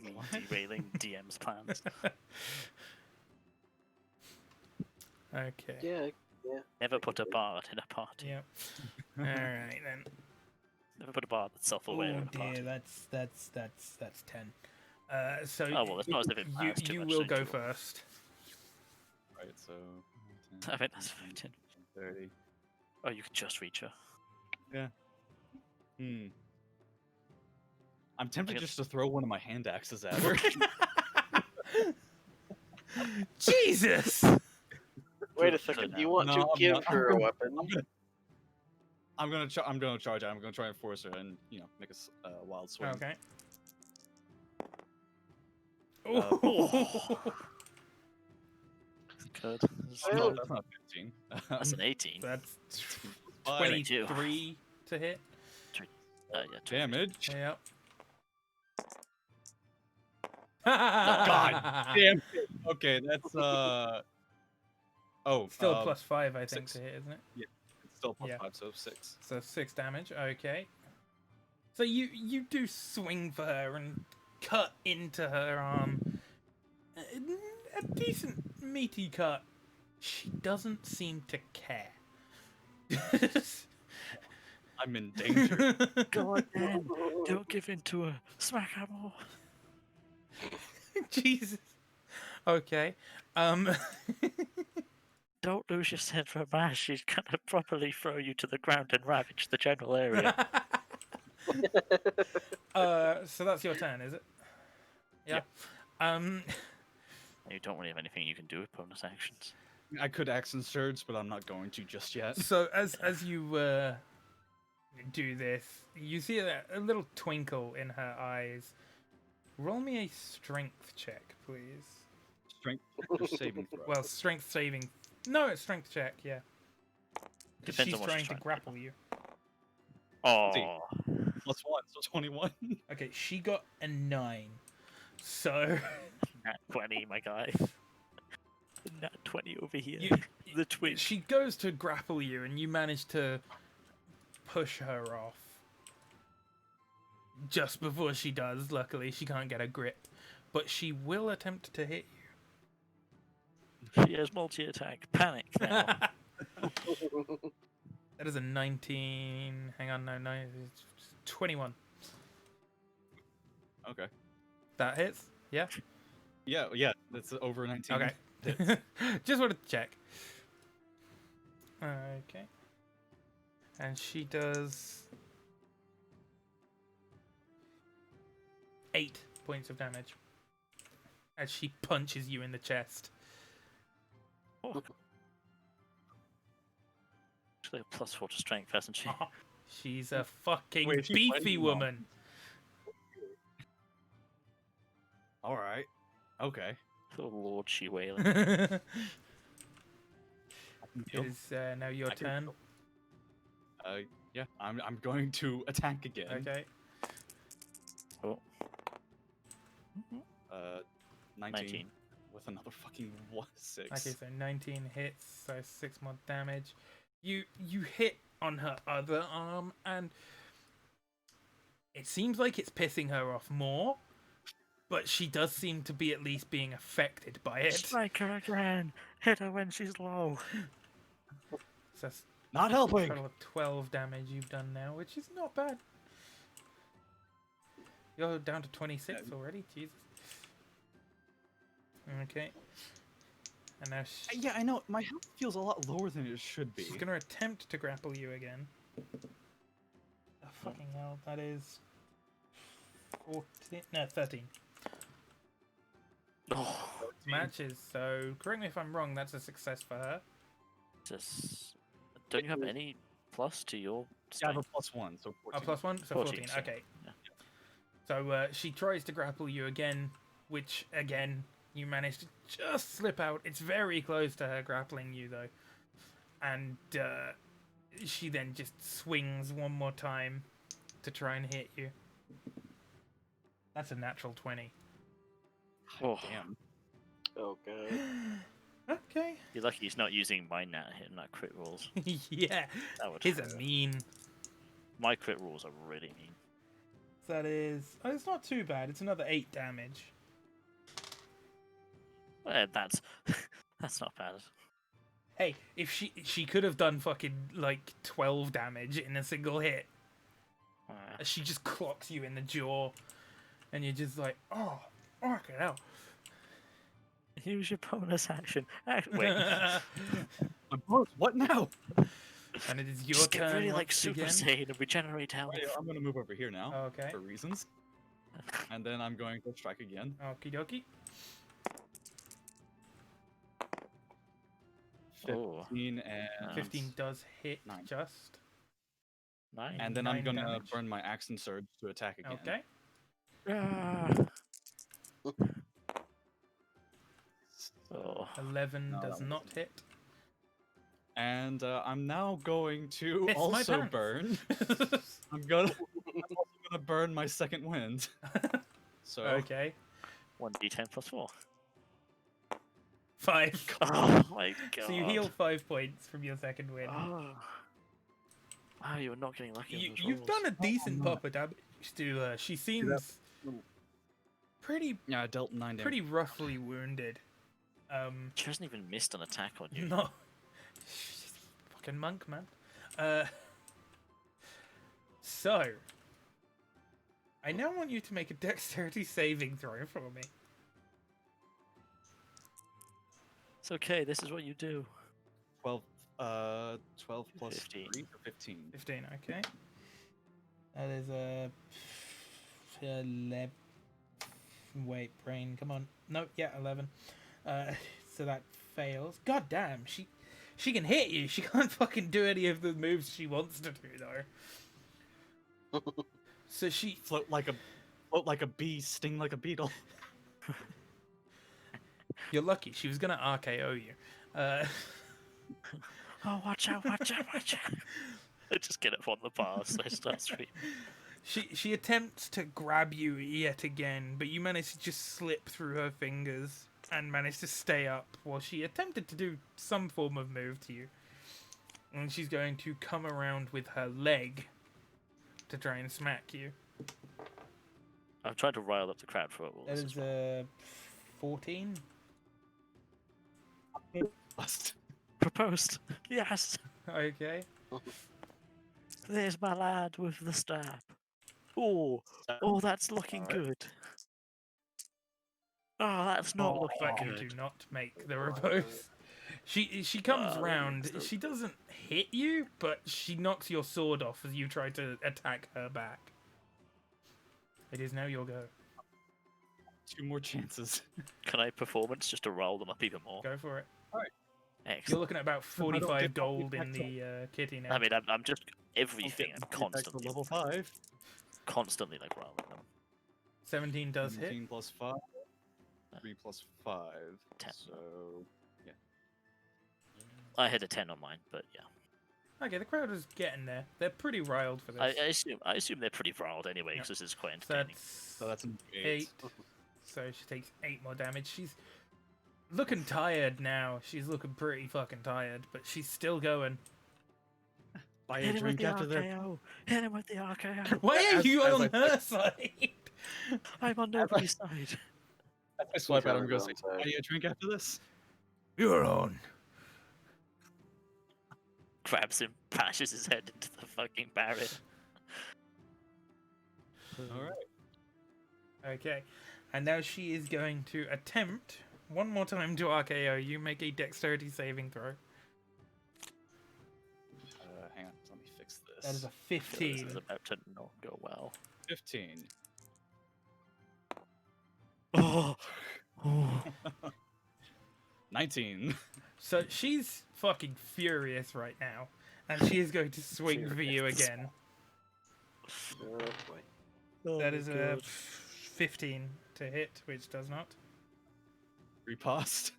Speaker 2: Me derailing DM's plans.
Speaker 3: Okay.
Speaker 4: Yeah.
Speaker 2: Never put a bard in a party.
Speaker 3: Yep. All right then.
Speaker 2: Never put a bard that's self-aware
Speaker 3: Oh
Speaker 2: in a party.
Speaker 3: dear, that's 10. So
Speaker 2: Oh, well, it's not as if it matters too
Speaker 3: you
Speaker 2: much,
Speaker 3: will
Speaker 2: don't
Speaker 3: go
Speaker 2: you?
Speaker 3: first.
Speaker 1: Right, so.
Speaker 2: I think that's 15.
Speaker 1: 30.
Speaker 2: Oh, you could just reach her.
Speaker 1: I'm tempted
Speaker 2: guess-
Speaker 1: just to throw one of my hand axes at her.
Speaker 3: Jesus!
Speaker 4: Wait a
Speaker 2: For
Speaker 4: second.
Speaker 2: now.
Speaker 4: Do you want
Speaker 1: No,
Speaker 4: to
Speaker 1: I'm
Speaker 4: give
Speaker 1: not.
Speaker 4: her a weapon?
Speaker 1: I'm gonna charge her. I'm gonna try and force her and make a wild swing.
Speaker 3: Okay.
Speaker 1: Oh.
Speaker 2: Good.
Speaker 1: No, that's not 15.
Speaker 2: That's an 18.
Speaker 3: That's
Speaker 1: Five
Speaker 3: 23 to hit.
Speaker 2: Yeah,
Speaker 1: damage.
Speaker 3: Yep.
Speaker 1: God damn. Okay, that's Oh,
Speaker 3: Still plus 5, I think,
Speaker 1: 6.
Speaker 3: to hit, isn't it?
Speaker 1: It's still plus
Speaker 3: Yeah.
Speaker 1: 5, so 6.
Speaker 3: So 6 damage. Okay. So you do swing for her and cut into her arm. A decent meaty cut. She doesn't seem to care.
Speaker 1: I'm in danger.
Speaker 2: Go on, then. Don't give in to her. Smack her more.
Speaker 3: Jesus. Okay.
Speaker 2: Don't lose your sense for mash. She's gonna properly throw you to the ground and ravage the general area.
Speaker 3: So that's your turn, is it? Yeah.
Speaker 2: You don't really have anything you can do with bonus actions.
Speaker 1: I could action surge, but I'm not going to just yet.
Speaker 3: So as you do this, you see a little twinkle in her eyes. Roll me a strength check, please.
Speaker 1: Strength or saving throw.
Speaker 3: Well, strength saving. No, it's strength check. Yeah. 'Cause
Speaker 2: Depends
Speaker 3: she's
Speaker 2: on what
Speaker 3: trying
Speaker 2: she's
Speaker 3: to
Speaker 2: trying to
Speaker 3: grapple you.
Speaker 2: Oh,
Speaker 1: Plus 1, so 21.
Speaker 3: Okay, she got a 9. So
Speaker 2: nat 20, my guy. Nat 20 over here.
Speaker 3: you,
Speaker 2: The twitch.
Speaker 3: she goes to grapple you, and you manage to push her off. Just before she does, luckily, she can't get a grip. But she will attempt to hit
Speaker 2: She has multi-attack. Panic now.
Speaker 3: you. That is a 19. Hang on, no, it's 21.
Speaker 1: Okay.
Speaker 3: That hits? Yeah?
Speaker 1: Yeah, that's over 19.
Speaker 3: Okay. Just wanted to check. Okay. And she does 8 points of damage as she punches you in the chest.
Speaker 2: Oh. She's like a +4 to strength, hasn't she?
Speaker 3: She's a fucking
Speaker 1: Wait, she's
Speaker 3: beefy
Speaker 1: fighting you,
Speaker 3: woman.
Speaker 1: All right. Okay.
Speaker 2: Oh Lord, she wailing.
Speaker 3: It
Speaker 1: Yep.
Speaker 3: is now your
Speaker 1: I can
Speaker 3: turn.
Speaker 1: Yeah, I'm going to attack again.
Speaker 3: Okay.
Speaker 2: Oh,
Speaker 1: 19,
Speaker 2: 19.
Speaker 1: with another fucking 6.
Speaker 3: Okay, so 19 hits, so 6 more damage. You hit on her other arm, and it seems like it's pissing her off more, but she does seem to be at least being affected by it.
Speaker 2: Strike her again. Hit her when she's low.
Speaker 3: So that's
Speaker 1: Not
Speaker 3: a
Speaker 1: helping.
Speaker 3: total of 12 damage you've done now, which is not bad. You're down to 26 already, Jesus. Okay. And now
Speaker 1: Yeah, I know. My health feels a lot lower than it should be.
Speaker 3: she's going to attempt to grapple you again. Oh, fucking hell, that is 13.
Speaker 2: Oh,
Speaker 3: Matches, so correct me if I'm wrong, that's a success for her.
Speaker 2: just... Don't you have any plus to your
Speaker 1: Yeah, I have
Speaker 2: strength?
Speaker 1: a +1, so 14.
Speaker 3: Oh, plus 1? So
Speaker 2: 14,
Speaker 3: 14,
Speaker 2: so,
Speaker 3: okay.
Speaker 2: yeah.
Speaker 3: So she tries to grapple you again, which, again, you manage to just slip out. It's very close to her grappling you, though. And she then just swings one more time to try and hit you. That's a natural 20.
Speaker 2: Oh,
Speaker 1: Damn.
Speaker 4: Oh god.
Speaker 3: Okay.
Speaker 2: you're lucky he's not using my nat hit and not crit rolls.
Speaker 3: Yeah,
Speaker 2: That would
Speaker 3: his
Speaker 2: hurt.
Speaker 3: are mean.
Speaker 2: my crit rules are really mean.
Speaker 3: That is... Oh, it's not too bad. It's another 8 damage.
Speaker 2: Well, that's that's not bad.
Speaker 3: Hey, if she could have done fucking, like, 12 damage in a single hit. She just clocks you in the jaw. And you're just like, oh, fucking hell.
Speaker 2: Use your bonus action. Wait,
Speaker 1: My bonus, what now?
Speaker 3: And it is your
Speaker 2: just
Speaker 3: turn
Speaker 2: get really like
Speaker 3: once
Speaker 2: Super
Speaker 3: again.
Speaker 2: Saiyan and regenerate health.
Speaker 1: Right, I'm gonna move over here now
Speaker 3: Okay.
Speaker 1: for reasons, and then I'm going to strike again.
Speaker 3: Okie dokie.
Speaker 2: Oh.
Speaker 1: 15 and
Speaker 3: 15 does hit
Speaker 1: 9.
Speaker 3: just.
Speaker 2: Nice.
Speaker 1: And then I'm
Speaker 3: 9
Speaker 1: gonna
Speaker 3: damage.
Speaker 1: burn my axe and surge to attack again.
Speaker 3: Okay.
Speaker 2: Oh.
Speaker 3: 11
Speaker 1: No,
Speaker 3: does
Speaker 1: that
Speaker 3: not hit.
Speaker 1: And I'm now going to
Speaker 3: It's my
Speaker 1: also
Speaker 3: pants.
Speaker 1: burn. I'm also gonna burn my second wind. So
Speaker 3: Okay.
Speaker 2: 1d10 plus 4.
Speaker 3: 5.
Speaker 2: Oh my god.
Speaker 3: So you heal 5 points from your second win.
Speaker 2: Oh. Wow, you're not getting lucky. on those
Speaker 3: You've
Speaker 2: rolls.
Speaker 3: done a decent
Speaker 1: no.
Speaker 3: pop of damage to her. She seems pretty
Speaker 1: yeah, I dealt 9 damage.
Speaker 3: pretty roughly wounded.
Speaker 2: She hasn't even missed an attack on you.
Speaker 3: No. She's a fucking monk, man. So I now want you to make a dexterity saving throw for me.
Speaker 2: It's okay. This is what you do.
Speaker 1: 12 plus
Speaker 2: 15.
Speaker 1: 3 or 15.
Speaker 3: 15, okay. That is a 11. Wait, brain, come on. No, yeah, 11. So that fails. God damn, she can hit you. She can't fucking do any of the moves she wants to do though. So she
Speaker 1: Float like a bee, sting like a beetle.
Speaker 3: You're lucky. She was gonna RKO you.
Speaker 2: Oh, watch out, watch out, watch out. I just get up on the bar, so I start screaming.
Speaker 3: She attempts to grab you yet again, but you manage to just slip through her fingers and manage to stay up while she attempted to do some form of move to you. And she's going to come around with her leg to try and smack you.
Speaker 2: I'm trying to rile up the crowd for it.
Speaker 3: That is 14.
Speaker 1: Bust.
Speaker 2: Proposed. Yes.
Speaker 3: Okay.
Speaker 2: There's my lad with the stab. Oh, that's looking good. Oh, that's not looking
Speaker 3: Fucking
Speaker 2: good.
Speaker 3: do not make the repose. She comes round. She doesn't hit you, but she knocks your sword off as you try to attack her back. It is now your go.
Speaker 1: 2 more chances.
Speaker 2: Can I performance just to roll them up even more?
Speaker 3: Go for it. You're
Speaker 2: Excellent.
Speaker 3: looking at about
Speaker 1: I don't
Speaker 3: 45
Speaker 1: get
Speaker 3: gold in
Speaker 1: back to-
Speaker 3: the kitty now.
Speaker 2: I mean, I'm just everything. I'm
Speaker 1: Back to
Speaker 2: constantly,
Speaker 1: level 5.
Speaker 2: constantly like rolling them.
Speaker 3: 17 does hit.
Speaker 1: 17 plus 5. 3 plus 5.
Speaker 2: 10.
Speaker 1: So
Speaker 2: I had a 10 on mine, but yeah.
Speaker 3: Okay, the crowd is getting there. They're pretty riled for this.
Speaker 2: I assume they're pretty riled anyway, because this is quite
Speaker 3: So
Speaker 2: entertaining.
Speaker 3: that's
Speaker 1: that's an
Speaker 3: 8. So she takes 8 more damage. She's looking tired now. She's looking pretty fucking tired, but she's still going.
Speaker 1: Buy a
Speaker 2: Hit him with
Speaker 1: drink
Speaker 2: the
Speaker 1: after the.
Speaker 2: RKO. Hit him with the RKO.
Speaker 3: Why are
Speaker 1: As-
Speaker 3: you
Speaker 1: as
Speaker 3: on
Speaker 1: I-
Speaker 3: her side?
Speaker 2: I'm on nobody's side.
Speaker 1: I swipe at him and go,
Speaker 4: He's on
Speaker 1: say,
Speaker 4: his own
Speaker 1: buy you a drink after this?
Speaker 3: You're on.
Speaker 2: Grabs him, bashes his head into the fucking barrier.
Speaker 1: Alright.
Speaker 3: Okay, and now she is going to attempt one more time to RKO you. Make a dexterity saving throw.
Speaker 1: Hang on, let me fix this.
Speaker 3: That is a
Speaker 2: I feel this
Speaker 3: 15.
Speaker 2: is about to not go well.
Speaker 1: 15.
Speaker 2: Oh.
Speaker 1: 19.
Speaker 3: So she's fucking furious right now, and she is going to swing for you again.
Speaker 4: Oh, boy.
Speaker 3: That is a 15 to hit, which does not.
Speaker 1: Riposte.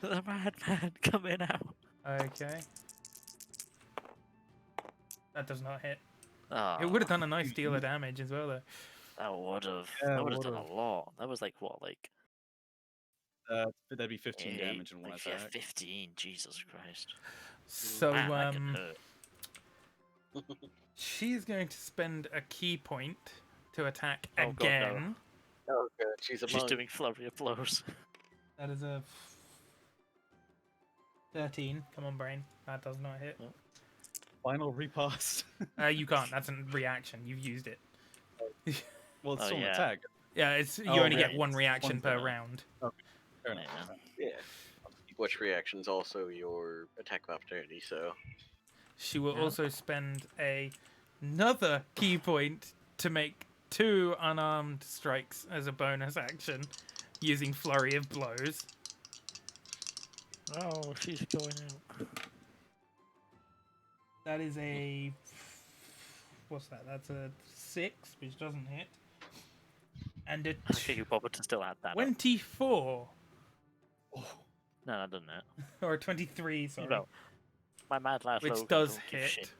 Speaker 2: The madman coming out.
Speaker 3: Okay. That does not hit.
Speaker 2: Oh,
Speaker 3: It would have done a nice deal of damage as well, though.
Speaker 2: That would have.
Speaker 1: Yeah,
Speaker 2: that would have done
Speaker 1: would've.
Speaker 2: a lot. That was like what, like
Speaker 1: That'd be 15
Speaker 2: 8,
Speaker 1: damage in one
Speaker 2: like, yeah,
Speaker 1: attack.
Speaker 2: 15. Jesus Christ.
Speaker 3: So,
Speaker 2: Man, that could hurt.
Speaker 3: She's going to spend a key point to attack
Speaker 2: Oh, God, no.
Speaker 3: again.
Speaker 4: Oh, good. She's a
Speaker 2: She's
Speaker 4: monk.
Speaker 2: doing flurry of blows.
Speaker 3: That is a 13. Come on, brain. That does not hit.
Speaker 1: Final riposte.
Speaker 3: You can't. That's a reaction. You've used it.
Speaker 1: Well, it's
Speaker 2: Oh,
Speaker 1: still
Speaker 2: yeah.
Speaker 1: an attack.
Speaker 3: Yeah, it's you
Speaker 1: Oh,
Speaker 3: only get
Speaker 2: right.
Speaker 3: one reaction
Speaker 1: One
Speaker 3: per
Speaker 2: per
Speaker 3: round.
Speaker 1: Fair enough.
Speaker 2: Yeah.
Speaker 4: Yeah. Which reaction's also your attack of opportunity, so.
Speaker 3: She will
Speaker 2: Yeah.
Speaker 3: also spend another key point to make 2 unarmed strikes as a bonus action, using flurry of blows.
Speaker 2: Oh, she's going out.
Speaker 3: That is a what's that? That's a 6, which doesn't hit, and a
Speaker 2: I think you bother to still add that. Up.
Speaker 3: 24
Speaker 2: No, that doesn't hit.
Speaker 3: or a 23. Sorry,
Speaker 2: No. My mad lad
Speaker 3: which
Speaker 2: Logan
Speaker 3: does
Speaker 2: don't give a
Speaker 3: hit.
Speaker 2: shit.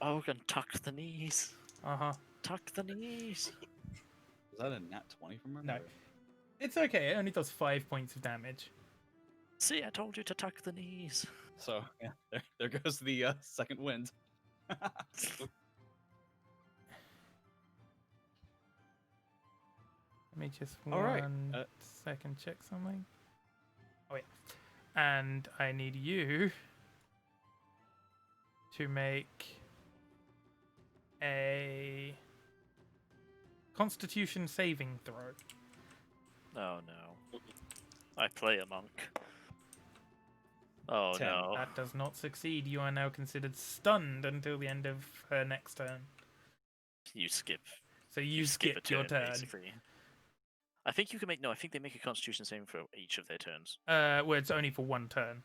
Speaker 2: Logan, tuck the knees. Tuck the knees.
Speaker 1: Is that a nat 20 from her?
Speaker 3: No. It's okay. It only does 5 points of damage.
Speaker 2: See, I told you to tuck the knees.
Speaker 1: So, yeah, there goes the second wind.
Speaker 3: Let me just
Speaker 1: All right,
Speaker 3: one second check something. Oh yeah, and I need you to make a Constitution saving throw.
Speaker 2: Oh no. I play a monk. Oh
Speaker 1: 10.
Speaker 2: no.
Speaker 3: That does not succeed. You are now considered stunned until the end of her next turn.
Speaker 2: You skip.
Speaker 3: So you
Speaker 2: skip a
Speaker 3: skip your turn.
Speaker 2: basically. I think you can make. No, I think they make a Constitution saving throw each of their turns.
Speaker 3: Well, it's only for one turn.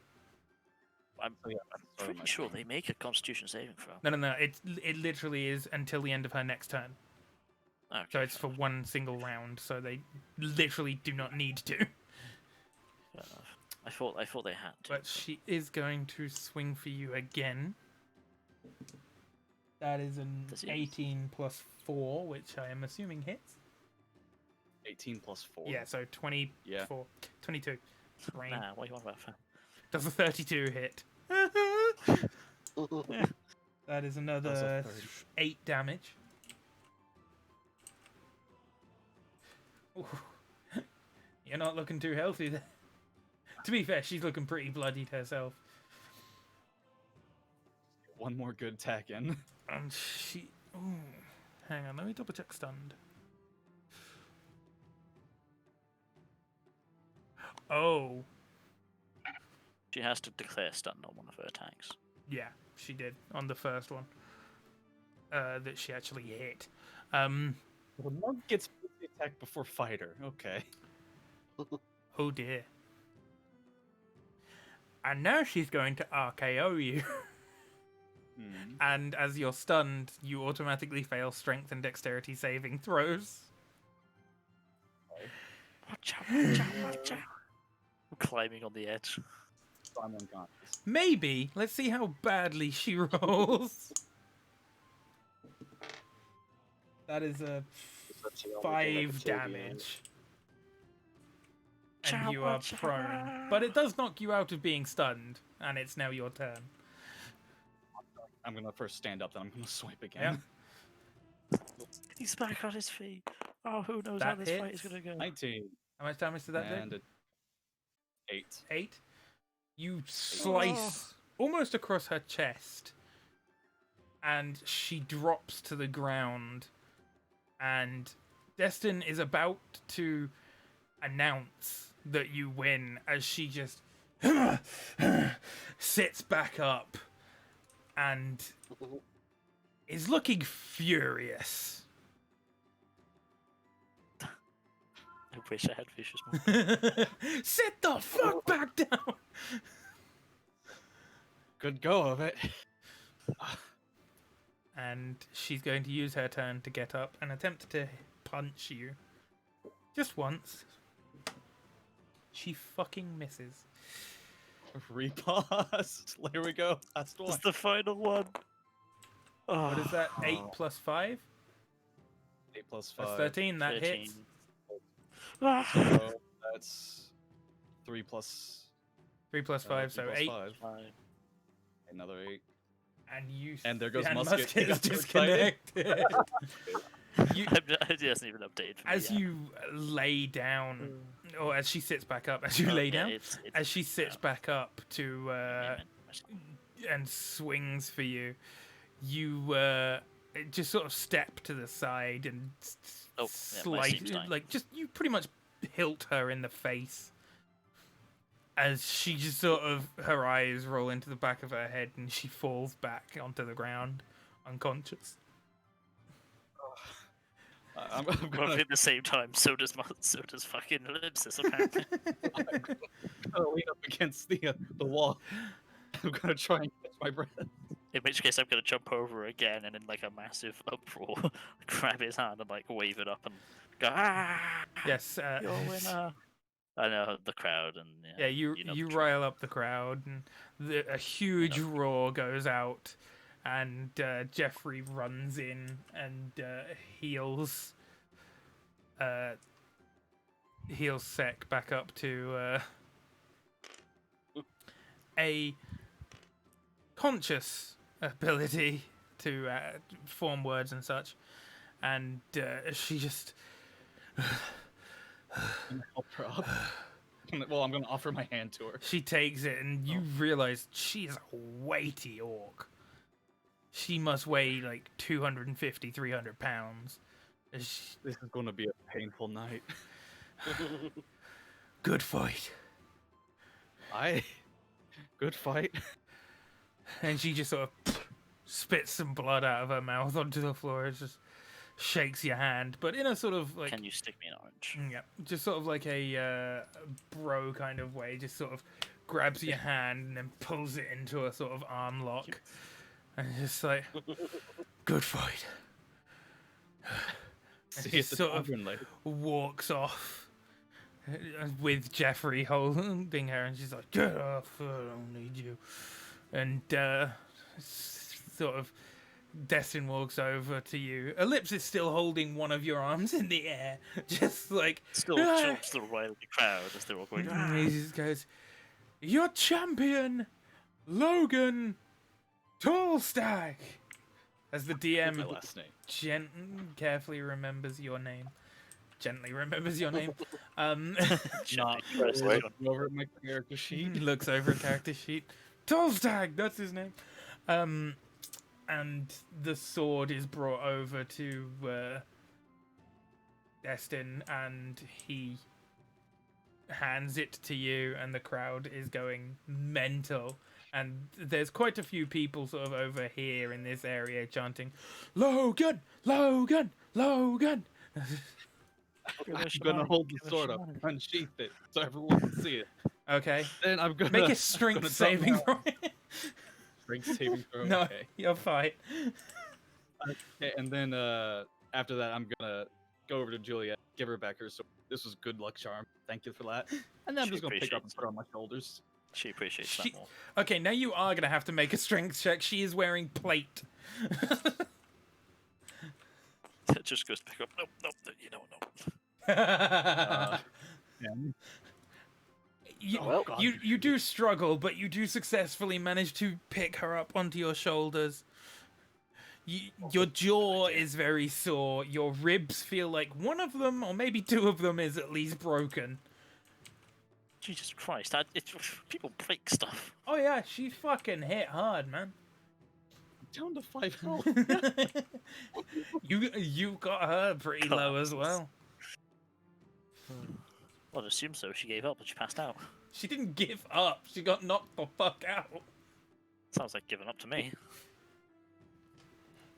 Speaker 2: I'm
Speaker 1: So, yeah, sorry,
Speaker 2: pretty
Speaker 1: my
Speaker 2: sure
Speaker 1: turn.
Speaker 2: they make a Constitution saving throw.
Speaker 3: No. It literally is until the end of her next turn.
Speaker 2: Okay,
Speaker 3: So it's for
Speaker 2: fair
Speaker 3: one single round. So they literally do not need to.
Speaker 2: enough. I thought they had to.
Speaker 3: But she is going to swing for you again. That is an
Speaker 2: Does it?
Speaker 3: 18 plus 4, which I am assuming hits.
Speaker 1: 18 plus 4.
Speaker 3: Yeah, so 24.
Speaker 1: Yeah.
Speaker 3: 22. Brain.
Speaker 2: Nah, what do you want about that?
Speaker 3: Does a 32 hit? That is another
Speaker 1: Does a 30.
Speaker 3: 8 damage. Ooh. You're not looking too healthy there. To be fair, she's looking pretty bloodied herself.
Speaker 1: One more good attack in.
Speaker 3: And she... Ooh. Hang on, let me double check stunned. Oh,
Speaker 2: She has to declare stun on one of her attacks.
Speaker 3: yeah, she did on the first one. That she actually hit.
Speaker 1: The monk gets the attack before fighter. Okay.
Speaker 3: Oh dear. And now she's going to RKO you.
Speaker 1: Hmm.
Speaker 3: And as you're stunned, you automatically fail strength and dexterity saving throws.
Speaker 2: Watch out! Watch out! Watch out! I'm climbing on the edge.
Speaker 1: So I'm unconscious.
Speaker 3: Maybe. Let's see how badly she rolls. That is a
Speaker 4: That's the only thing that
Speaker 3: 5
Speaker 4: can save you, man.
Speaker 3: damage.
Speaker 2: Ciao,
Speaker 3: And you are
Speaker 2: ciao.
Speaker 3: prone. But it does knock you out of being stunned, and it's now your turn.
Speaker 1: I'm gonna first stand up, then I'm gonna swipe again.
Speaker 2: He's back on his feet. Oh, who knows how
Speaker 3: That
Speaker 2: this fight is
Speaker 3: hits.
Speaker 2: gonna go?
Speaker 1: 19
Speaker 3: How much damage did that do?
Speaker 1: and a 8.
Speaker 3: 8. You slice almost across her chest, and she drops to the ground. And Destin is about to announce that you win as she just sits back up and is looking furious.
Speaker 2: I wish I had vicious mode.
Speaker 3: Sit the fuck back down!
Speaker 1: Good go of it.
Speaker 3: And she's going to use her turn to get up and attempt to punch you. Just once. She fucking misses.
Speaker 1: Repost. There we go. Last one.
Speaker 2: It's the final one. Oh,
Speaker 3: What is that? 8 plus 5?
Speaker 1: 8 plus
Speaker 3: That's
Speaker 1: 5.
Speaker 3: 13. That
Speaker 2: 13.
Speaker 3: hits.
Speaker 2: Ah.
Speaker 1: So that's 3 plus
Speaker 3: 3 plus 5, so 8.
Speaker 1: 5. Another 8.
Speaker 3: And you.
Speaker 1: And there goes
Speaker 3: and
Speaker 1: Musket. He
Speaker 3: is
Speaker 1: got so excited.
Speaker 3: disconnected. You,
Speaker 2: It hasn't even updated for me
Speaker 3: as
Speaker 2: yet.
Speaker 3: you lay down, or as she sits back up, as you lay down, as she sits back up to and swings for you, you just sort of step to the side and
Speaker 2: my seam's dying.
Speaker 3: like just you pretty much hilt her in the face as she just sort of her eyes roll into the back of her head and she falls back onto the ground unconscious.
Speaker 1: I'm
Speaker 2: Roughly
Speaker 1: gonna
Speaker 2: at the same time, so does fucking Ellipsis apparently.
Speaker 1: lean up against the wall. I'm gonna try and catch my breath.
Speaker 2: In which case, I'm gonna jump over again and in like a massive uproar, grab his hand and like wave it up and go, ah!
Speaker 3: Yes,
Speaker 2: You're a winner. I know the crowd and
Speaker 3: yeah, you
Speaker 2: know
Speaker 3: you
Speaker 2: the
Speaker 3: rile up the crowd and a huge roar goes out, and Jeffrey runs in and heals Sek back up to a conscious ability to form words and such, and she just
Speaker 1: I'm gonna help her up. Well, I'm gonna offer my hand to her.
Speaker 3: she takes it, and you realize she is a weighty orc. She must weigh like 250, 300 pounds.
Speaker 1: This is gonna be a painful night.
Speaker 3: Good fight.
Speaker 1: Good fight.
Speaker 3: And she just sort of spits some blood out of her mouth onto the floor. It just shakes your hand, but in a sort of like
Speaker 2: Can you stick me an orange?
Speaker 3: yeah, just sort of like a bro kind of way. Just sort of grabs your hand and then pulls it into a sort of arm lock, and just like, good fight. And
Speaker 1: See
Speaker 3: she
Speaker 1: you at the
Speaker 3: sort of
Speaker 1: tavern later.
Speaker 3: walks off with Jeffrey holding her, and she's like, "Get off! I don't need you." And sort of, Destin walks over to you. Ellipse is still holding one of your arms in the air, just like
Speaker 2: Still,
Speaker 3: "Ah!"
Speaker 2: still rile the crowd as they're all going.
Speaker 3: And he just goes, "Your champion, Logan Tallstag." As the
Speaker 1: What's
Speaker 3: DM
Speaker 1: my last name?
Speaker 3: carefully remembers your name. Gently remembers your name.
Speaker 1: Not
Speaker 2: press
Speaker 4: Wait.
Speaker 1: over at my character sheet.
Speaker 3: Looks over a character sheet. Tolstag, that's his name. And the sword is brought over to Destin, and he hands it to you, and the crowd is going mental. And there's quite a few people sort of over here in this area chanting, "Logan! Logan! Logan!"
Speaker 1: I'm gonna hold the sword up, unsheath it, so everyone can see it.
Speaker 3: Okay.
Speaker 1: Then I'm gonna
Speaker 3: Make a strength
Speaker 1: gonna drop
Speaker 3: saving
Speaker 1: my
Speaker 3: throw.
Speaker 1: strength saving throw.
Speaker 3: No,
Speaker 1: Okay.
Speaker 3: you're fine.
Speaker 1: Okay, and then after that, I'm gonna go over to Juliet, give her back her sword. This was good luck charm. Thank you for that. And then I'm
Speaker 2: She
Speaker 1: just gonna pick her up and
Speaker 2: appreciates
Speaker 1: put her on my shoulders.
Speaker 2: She appreciates
Speaker 3: She-
Speaker 2: that more.
Speaker 3: Okay, now you are going to have to make a strength check. She is wearing plate.
Speaker 2: It just goes to pick up. No, you know, no.
Speaker 1: And
Speaker 3: you,
Speaker 4: Well,
Speaker 1: God.
Speaker 3: you do struggle, but you do successfully manage to pick her up onto your shoulders. Your jaw is very sore. Your ribs feel like one of them, or maybe two of them, is at least broken.
Speaker 2: Jesus Christ! People break stuff.
Speaker 3: Oh yeah, she fucking hit hard, man.
Speaker 1: down to 5 health.
Speaker 3: you got her pretty low as well.
Speaker 2: Well, I'd assume so. She gave up, but she passed out.
Speaker 3: She didn't give up. She got knocked the fuck out.
Speaker 2: Sounds like giving up to me.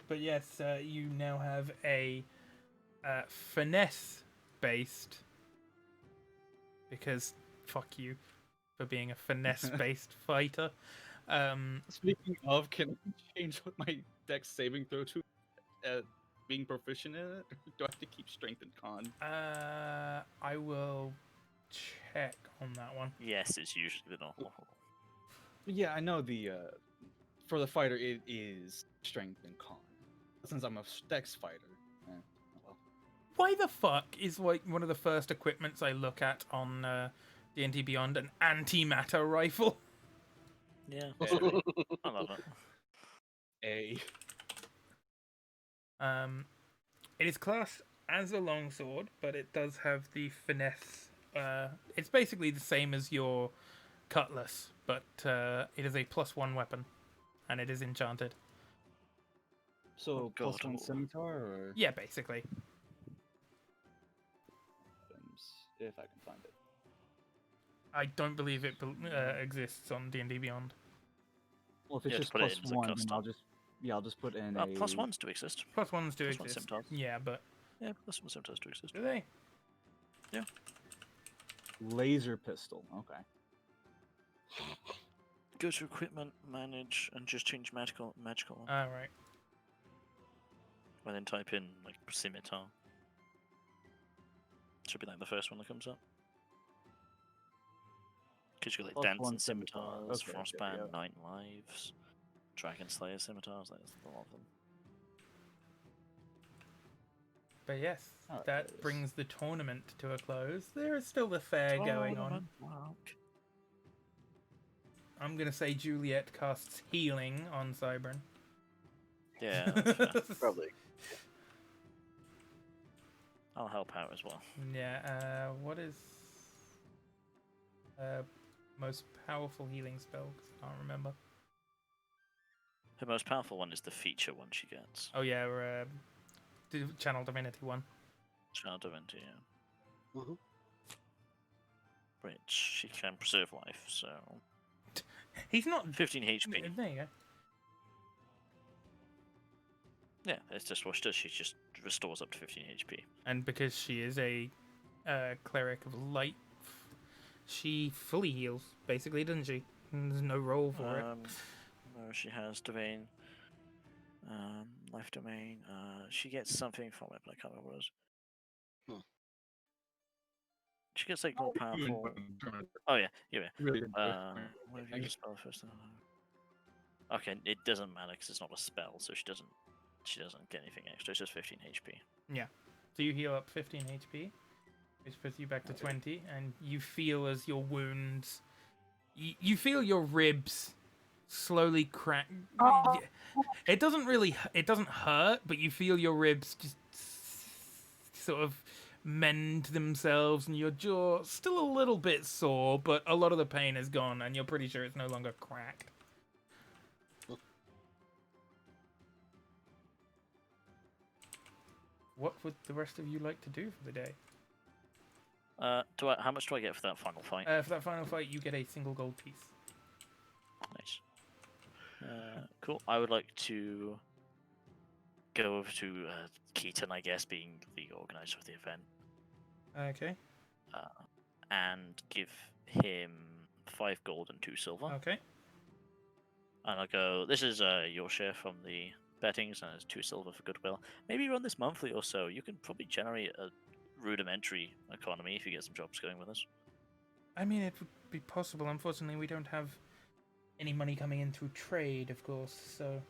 Speaker 3: But yes, you now have a finesse-based, because fuck you for being a finesse-based fighter.
Speaker 1: Speaking of, can I change what my dex saving throw to being proficient in it? Or do I have to keep strength and con?
Speaker 3: I will check on that one.
Speaker 2: Yes, it's usually the normal.
Speaker 1: Yeah, I know the for the fighter it is strength and con. Since I'm a dex fighter. Well.
Speaker 3: Why the fuck is like one of the first equipments I look at on D&D Beyond, an antimatter rifle.
Speaker 2: Yeah,
Speaker 1: A.
Speaker 2: I love it.
Speaker 1: A.
Speaker 3: It is classed as a longsword, but it does have the finesse. It's basically the same as your cutlass, but it is a +1 weapon, and it is enchanted.
Speaker 1: So
Speaker 2: Oh, God.
Speaker 1: +1 scimitar or
Speaker 3: Yeah, basically.
Speaker 1: if I can find it.
Speaker 3: I don't believe it exists on D&D Beyond.
Speaker 1: Well, if it's
Speaker 2: Yeah,
Speaker 1: just
Speaker 2: put it in as a
Speaker 1: +1, then
Speaker 2: custom.
Speaker 1: I'll just put in
Speaker 2: Plus
Speaker 1: a
Speaker 2: ones do exist.
Speaker 3: +1s do
Speaker 2: Plus one
Speaker 3: exist.
Speaker 2: scimitars.
Speaker 3: Yeah, but
Speaker 2: Yeah, plus one scimitars do exist.
Speaker 3: do they?
Speaker 1: laser pistol. Okay.
Speaker 2: Go to equipment, manage, and just change magical. One.
Speaker 3: All right.
Speaker 2: And then type in like scimitar. Should be like the first one that comes up. Because you got like
Speaker 1: Plus
Speaker 2: dance
Speaker 1: one
Speaker 2: and
Speaker 1: scimitar.
Speaker 2: scimitars,
Speaker 1: Okay,
Speaker 2: frostband,
Speaker 1: yeah.
Speaker 2: 9 lives, dragon slayer scimitars. There's a lot of them.
Speaker 3: But yes,
Speaker 1: Alright,
Speaker 3: that
Speaker 1: yes.
Speaker 3: brings the tournament to a close. There is still the fair going on.
Speaker 2: Tournament walk.
Speaker 3: I'm going to say Juliet casts healing on Cybern.
Speaker 2: Yeah, that's fair.
Speaker 4: Probably.
Speaker 2: I'll help out as well.
Speaker 3: Yeah, what is most powerful healing spell? 'Cause I can't remember.
Speaker 2: Her most powerful one is the feature one she gets.
Speaker 3: Oh yeah, Channel Divinity one.
Speaker 2: Child Divinity, yeah.
Speaker 4: Mhm.
Speaker 2: Which she can preserve life, so
Speaker 3: He's not.
Speaker 2: 15 HP.
Speaker 3: There you go.
Speaker 2: Yeah, it's just what she does. She just restores up to 15 HP.
Speaker 3: And because she is a cleric of light, she fully heals, basically, doesn't she? And there's no roll for it.
Speaker 2: No, she has domain, life domain. She gets something from it, but I can't remember what it was.
Speaker 4: Hmm.
Speaker 2: She gets like more powerful. Oh yeah, yeah.
Speaker 1: Really
Speaker 2: What if you use a spell first? Okay, it doesn't matter because it's not a spell, so she doesn't get anything extra. It's just 15 HP.
Speaker 3: So you heal up 15 HP, which puts you back to 20, and you feel as your wounds. You feel your ribs slowly crack. It doesn't really. It doesn't hurt, but you feel your ribs just sort of mend themselves, and your jaw still a little bit sore, but a lot of the pain is gone, and you're pretty sure it's no longer cracked. What would the rest of you like to do for the day?
Speaker 2: How much do I get for that final fight?
Speaker 3: For that final fight, you get a single gold piece.
Speaker 2: Nice. Cool. I would like to go over to Keaton, I guess, being the organizer of the event,
Speaker 3: Okay.
Speaker 2: and give him 5 gold and 2 silver.
Speaker 3: Okay.
Speaker 2: And I'll go, this is your share from the bettings, and it's 2 silver for goodwill. Maybe run this monthly or so. You can probably generate a rudimentary economy if you get some jobs going with us.
Speaker 3: I mean, it would be possible. Unfortunately, we don't have any money coming in through trade, of course, so...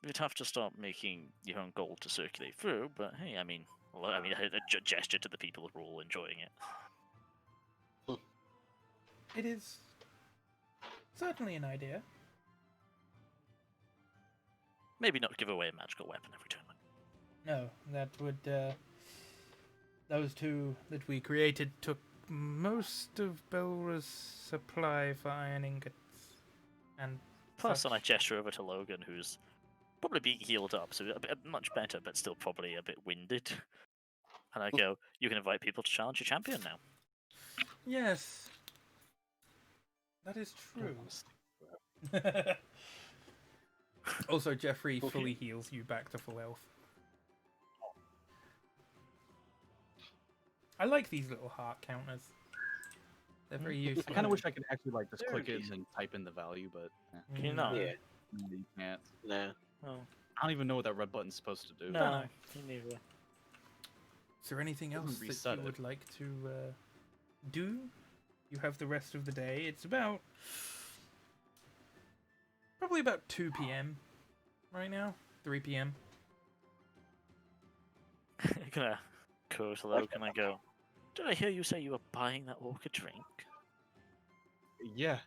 Speaker 2: You'd have to start making your own gold to circulate through, but hey, a gesture to the people who are all enjoying it.
Speaker 3: It is certainly an idea.
Speaker 2: Maybe not give away a magical weapon every tournament.
Speaker 3: No, that would, those two that we created took most of Belra's supply for iron ingots. And
Speaker 2: Plus,
Speaker 3: such.
Speaker 2: and I gesture over to Logan, who's probably being healed up, so a bit much better, but still probably a bit winded. And I go, you can invite people to challenge your champion now.
Speaker 3: Yes. That is true. Also, Jeffrey
Speaker 4: Okay.
Speaker 3: fully heals you back to full health. I like these little heart counters. They're very useful.
Speaker 1: I kind of wish I could actually like just
Speaker 4: They're
Speaker 1: click it and
Speaker 4: decent.
Speaker 1: then type in the value, but
Speaker 2: Can you not?
Speaker 4: Yeah.
Speaker 1: no, you can't.
Speaker 4: Nah.
Speaker 2: Oh,
Speaker 1: I don't even know what that red button's supposed to do.
Speaker 2: no, me neither.
Speaker 3: Is there anything
Speaker 1: Doesn't
Speaker 3: else that
Speaker 1: reset
Speaker 3: you
Speaker 1: it.
Speaker 3: would like to do? You have the rest of the day. It's about probably about 2 p.m. right now. 3 p.m.
Speaker 2: I'm gonna go to Logan and I go, Did I hear you say you were buying that orc a drink?
Speaker 1: Yeah.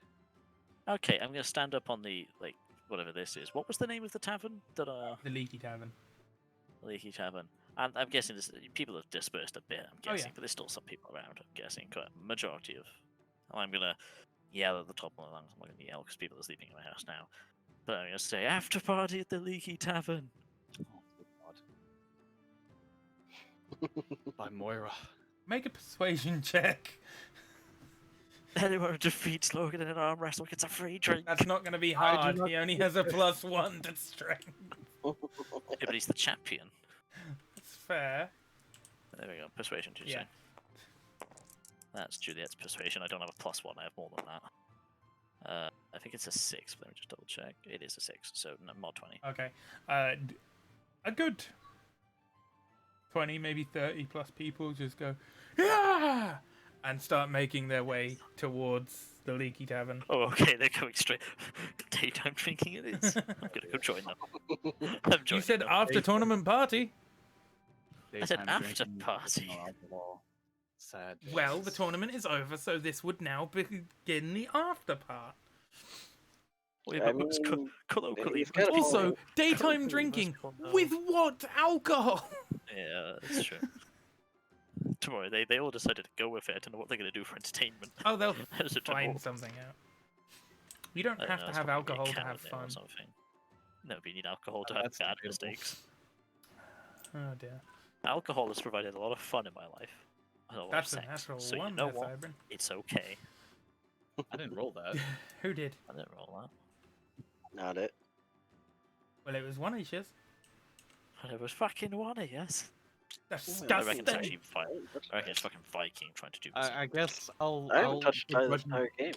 Speaker 2: Okay, I'm gonna stand up on the whatever this is. What was the name of the tavern that
Speaker 3: The Leaky Tavern.
Speaker 2: Leaky Tavern? And I'm guessing people have dispersed a bit. I'm
Speaker 3: Oh,
Speaker 2: guessing,
Speaker 3: yeah.
Speaker 2: but there's still some people around. I'm guessing, quite a majority of. I'm gonna yell at the top of my lungs. I'm not gonna yell because people are sleeping in my house now. But I'm gonna say after party at the Leaky Tavern.
Speaker 1: Oh, God. By Moira.
Speaker 3: Make a persuasion check.
Speaker 2: Anyone defeats Logan in an arm wrestle gets a free drink.
Speaker 3: That's not going to be
Speaker 1: I do
Speaker 3: hard.
Speaker 1: not
Speaker 3: He only has a +1 to strength.
Speaker 2: Yeah, but he's the champion.
Speaker 3: That's fair.
Speaker 2: There we go. Persuasion, did you
Speaker 3: Yeah.
Speaker 2: say? That's Juliet's persuasion. I don't have a +1. I have more than that. I think it's a 6. But let me just double check. It is a 6, so mod 20.
Speaker 3: Okay. A good 20, maybe 30 plus people just go, yeah! And start making their way towards the Leaky Tavern.
Speaker 2: Oh, okay. They're going straight. Daytime drinking it is. I'm gonna go join them. I'm
Speaker 3: You
Speaker 2: joining
Speaker 3: said
Speaker 2: them.
Speaker 3: after tournament party.
Speaker 2: I said
Speaker 1: Daytime
Speaker 2: after
Speaker 1: drinking,
Speaker 2: party.
Speaker 1: no alcohol. Sad.
Speaker 3: Well, the tournament is over, so this would now begin the after part.
Speaker 2: Wait,
Speaker 4: I
Speaker 2: but what's
Speaker 4: mean,
Speaker 2: colloquially?
Speaker 4: he's got a
Speaker 3: Also,
Speaker 4: point.
Speaker 3: daytime
Speaker 2: Colloquially,
Speaker 3: drinking.
Speaker 2: most people know.
Speaker 3: With what alcohol?
Speaker 2: Yeah, that's true. Tomorrow they all decided to go with it. I don't know what they're gonna do for entertainment.
Speaker 3: Oh, they'll
Speaker 2: As a
Speaker 3: find
Speaker 2: tomorrow.
Speaker 3: something out. You don't
Speaker 2: I don't
Speaker 3: have
Speaker 2: know,
Speaker 3: to
Speaker 2: it's
Speaker 3: have
Speaker 2: probably a
Speaker 3: alcohol to
Speaker 2: calendar
Speaker 3: have
Speaker 2: or
Speaker 3: fun.
Speaker 2: something. No, but you need alcohol to
Speaker 1: Oh,
Speaker 2: have
Speaker 1: that's
Speaker 2: bad
Speaker 1: debatable.
Speaker 2: mistakes.
Speaker 3: Oh dear.
Speaker 2: Alcohol has provided a lot of fun in my life. And a lot
Speaker 3: That's
Speaker 2: of
Speaker 3: a
Speaker 2: sex.
Speaker 3: natural
Speaker 2: So
Speaker 3: one,
Speaker 2: you know
Speaker 3: there,
Speaker 2: what?
Speaker 3: Cybrin.
Speaker 2: It's okay.
Speaker 1: I didn't roll that.
Speaker 3: Who did?
Speaker 2: I didn't roll that.
Speaker 4: Not it.
Speaker 3: Well, it was one of yours.
Speaker 2: And it was fucking one, yes.
Speaker 3: That's
Speaker 2: I reckon it's
Speaker 3: disgusting.
Speaker 2: actually I reckon it's fucking Viking trying to do this.
Speaker 1: I guess I'll.
Speaker 4: I haven't
Speaker 1: I'll
Speaker 4: touched Ty this
Speaker 1: begrudgingly-
Speaker 4: entire game.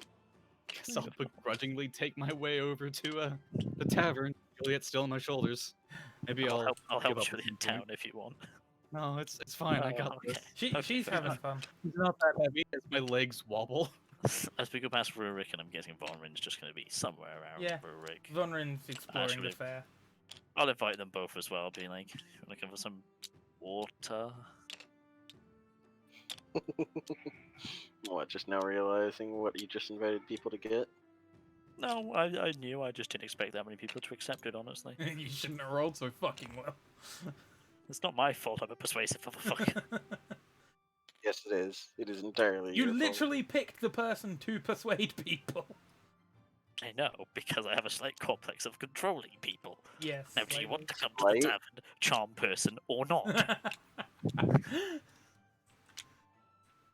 Speaker 1: guess I'll begrudgingly take my way over to the tavern. Juliet's still on my shoulders. Maybe
Speaker 2: I'll
Speaker 1: I'll
Speaker 2: help
Speaker 1: give up
Speaker 2: you
Speaker 1: at
Speaker 2: in
Speaker 1: some
Speaker 2: town
Speaker 1: point.
Speaker 2: if you want.
Speaker 1: No, it's fine. I got this.
Speaker 2: Okay.
Speaker 3: She's having fun.
Speaker 1: He's not that heavy as my legs wobble.
Speaker 2: As we go past Rurik, and I'm guessing Vonrin's just going to be somewhere around
Speaker 3: Yeah.
Speaker 2: Rurik.
Speaker 3: Vonrin's exploring the
Speaker 2: Actually-
Speaker 3: fair.
Speaker 2: I'll invite them both as well, being like, "You want to come for some water?"
Speaker 4: What, just now realizing what you just invited people to get?
Speaker 2: No, I knew. I just didn't expect that many people to accept it. Honestly,
Speaker 3: You shouldn't have rolled so fucking well.
Speaker 2: it's not my fault. I'm a persuasive motherfucker.
Speaker 4: Yes, it is. It is entirely
Speaker 3: You
Speaker 4: your fault.
Speaker 3: literally picked the person to persuade people.
Speaker 2: I know, because I have a slight complex of controlling people.
Speaker 3: Yes.
Speaker 2: Now, do you
Speaker 3: like-
Speaker 2: want to come to
Speaker 4: Right.
Speaker 2: the tavern, charm person, or not?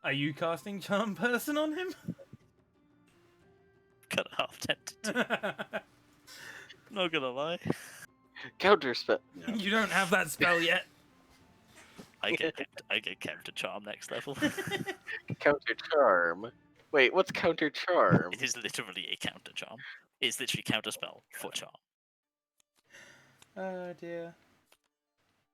Speaker 3: Are you casting charm person on him?
Speaker 2: Kind of half tempted. Not gonna lie.
Speaker 4: Counter spell. No.
Speaker 3: You don't have that spell yet.
Speaker 2: I get counter charm next level.
Speaker 4: Counter charm. Wait, what's counter charm?
Speaker 2: It is literally a counter charm. It's literally counter spell for charm.
Speaker 3: Oh dear.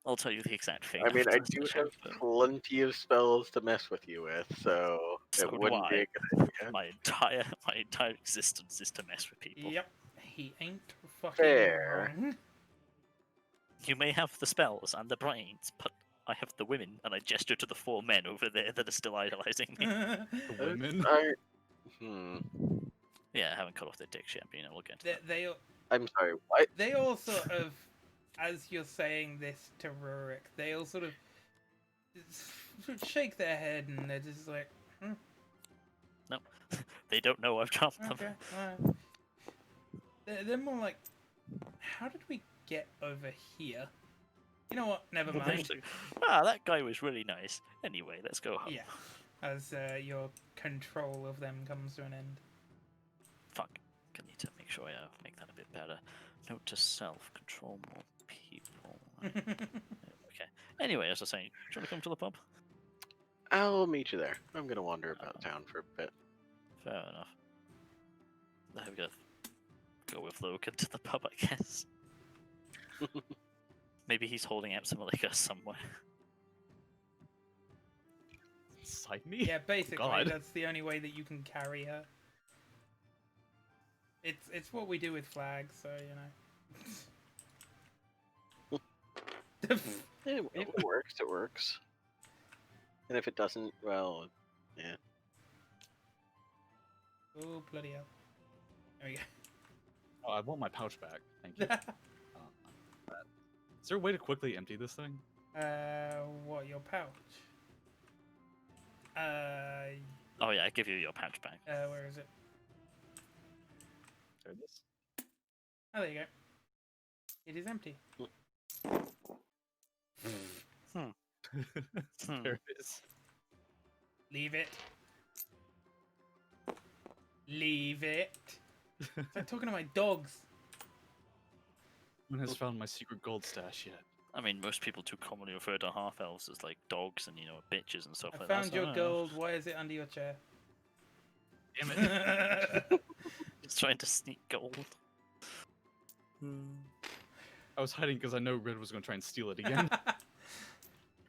Speaker 2: I'll tell you the exact thing.
Speaker 4: I mean, I
Speaker 2: after
Speaker 4: do
Speaker 2: this
Speaker 4: have
Speaker 2: session,
Speaker 4: plenty of spells to mess with you with, so
Speaker 2: So
Speaker 4: it
Speaker 2: do
Speaker 4: wouldn't be
Speaker 2: I.
Speaker 4: a good idea.
Speaker 2: but my entire existence is to mess with people.
Speaker 3: Yep. He ain't fucking
Speaker 4: Fair.
Speaker 3: wrong.
Speaker 2: You may have the spells and the brains, but I have the women, and I gesture to the 4 men over there that are still idolizing me.
Speaker 1: The women.
Speaker 2: Yeah, I haven't cut off their dicks yet, but you know, we'll get to that.
Speaker 4: I'm sorry, what?
Speaker 3: They all sort of, as you're saying this to Rurik, they all sort of shake their head and they're just like,
Speaker 2: They don't know I've charmed them.
Speaker 3: okay, alright. They're more like, how did we get over here? You know what? Never mind.
Speaker 2: That guy was really nice. Anyway, let's go home.
Speaker 3: Yeah. As your control of them comes to an end.
Speaker 2: Fuck. I need to make sure I make that a bit better. Note to self: control more people. Okay. Anyway, as I was saying, do you want to come to the pub?
Speaker 4: I'll meet you there. I'm gonna wander about town for a bit.
Speaker 2: Fair enough. I'm gonna go with Logan to the pub, I guess. Maybe he's holding out some liquor somewhere.
Speaker 1: Side me?
Speaker 3: Yeah, basically,
Speaker 1: God.
Speaker 3: that's the only way that you can carry her. It's what we do with flags, so you know.
Speaker 4: It works, it works. And if it doesn't, well, yeah.
Speaker 3: Oh, bloody hell. There we
Speaker 1: Oh, I want my pouch back. Thank you.
Speaker 3: go.
Speaker 1: Is there a way to quickly empty this thing?
Speaker 3: What, your pouch?
Speaker 2: Oh yeah, I give you your pouch back.
Speaker 3: Where is it?
Speaker 1: There it is.
Speaker 3: Oh, there you go. It is empty.
Speaker 2: Hmm.
Speaker 1: There it is.
Speaker 3: Leave it. Leave it. It's like talking to my dogs.
Speaker 1: No one has found my secret gold stash yet.
Speaker 2: I mean, most people too commonly refer to half elves as like dogs and bitches and stuff
Speaker 3: I
Speaker 2: like that.
Speaker 3: found
Speaker 2: so I
Speaker 3: your
Speaker 2: don't know.
Speaker 3: gold. Why is it under your chair?
Speaker 1: Damn it.
Speaker 2: It's trying to sneak gold.
Speaker 1: I was hiding because I know Red was going to try and steal it again.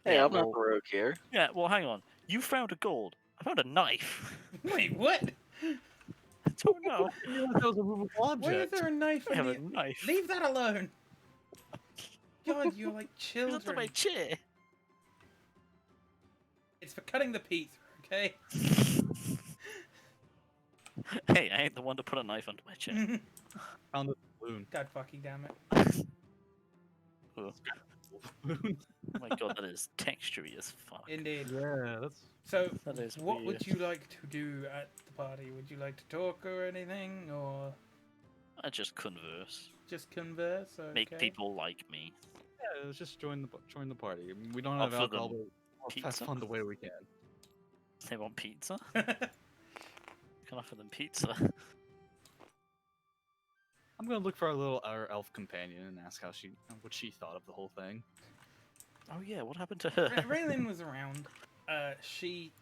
Speaker 4: Hey,
Speaker 2: Yeah,
Speaker 4: I'm not
Speaker 2: well-
Speaker 4: the rogue here.
Speaker 2: Yeah, well, hang on. You found a gold. I found a knife.
Speaker 3: Wait, what?
Speaker 2: I don't know.
Speaker 1: I realized that was a movable
Speaker 3: Why is
Speaker 1: object.
Speaker 3: there a knife
Speaker 2: I
Speaker 3: in
Speaker 2: have a
Speaker 3: the...
Speaker 2: knife.
Speaker 3: Leave that alone. God, you're like
Speaker 2: It's under
Speaker 3: children.
Speaker 2: my chair.
Speaker 3: It's for cutting the pizza, okay?
Speaker 2: Hey, I ain't the one to put a knife under my chair.
Speaker 1: Found the balloon.
Speaker 3: God fucking damn it.
Speaker 1: Balloon.
Speaker 2: Oh my god, that is textury as fuck.
Speaker 3: Indeed.
Speaker 1: Yeah, that's.
Speaker 3: So,
Speaker 2: That is
Speaker 3: what would
Speaker 2: weird.
Speaker 3: you like to do at the party? Would you like to talk or anything? Or
Speaker 2: I just converse.
Speaker 3: just converse? Okay.
Speaker 2: Make people like me.
Speaker 1: Yeah, let's just join the party. I mean, we don't have
Speaker 2: Offer
Speaker 1: alcohol,
Speaker 2: them
Speaker 1: but we'll have
Speaker 2: pizza?
Speaker 1: fun the way we can.
Speaker 2: They want pizza? Can offer them pizza.
Speaker 1: I'm gonna look for our elf companion and ask what she thought of the whole thing.
Speaker 2: Oh yeah, what happened to her?
Speaker 3: Raylin was around. She,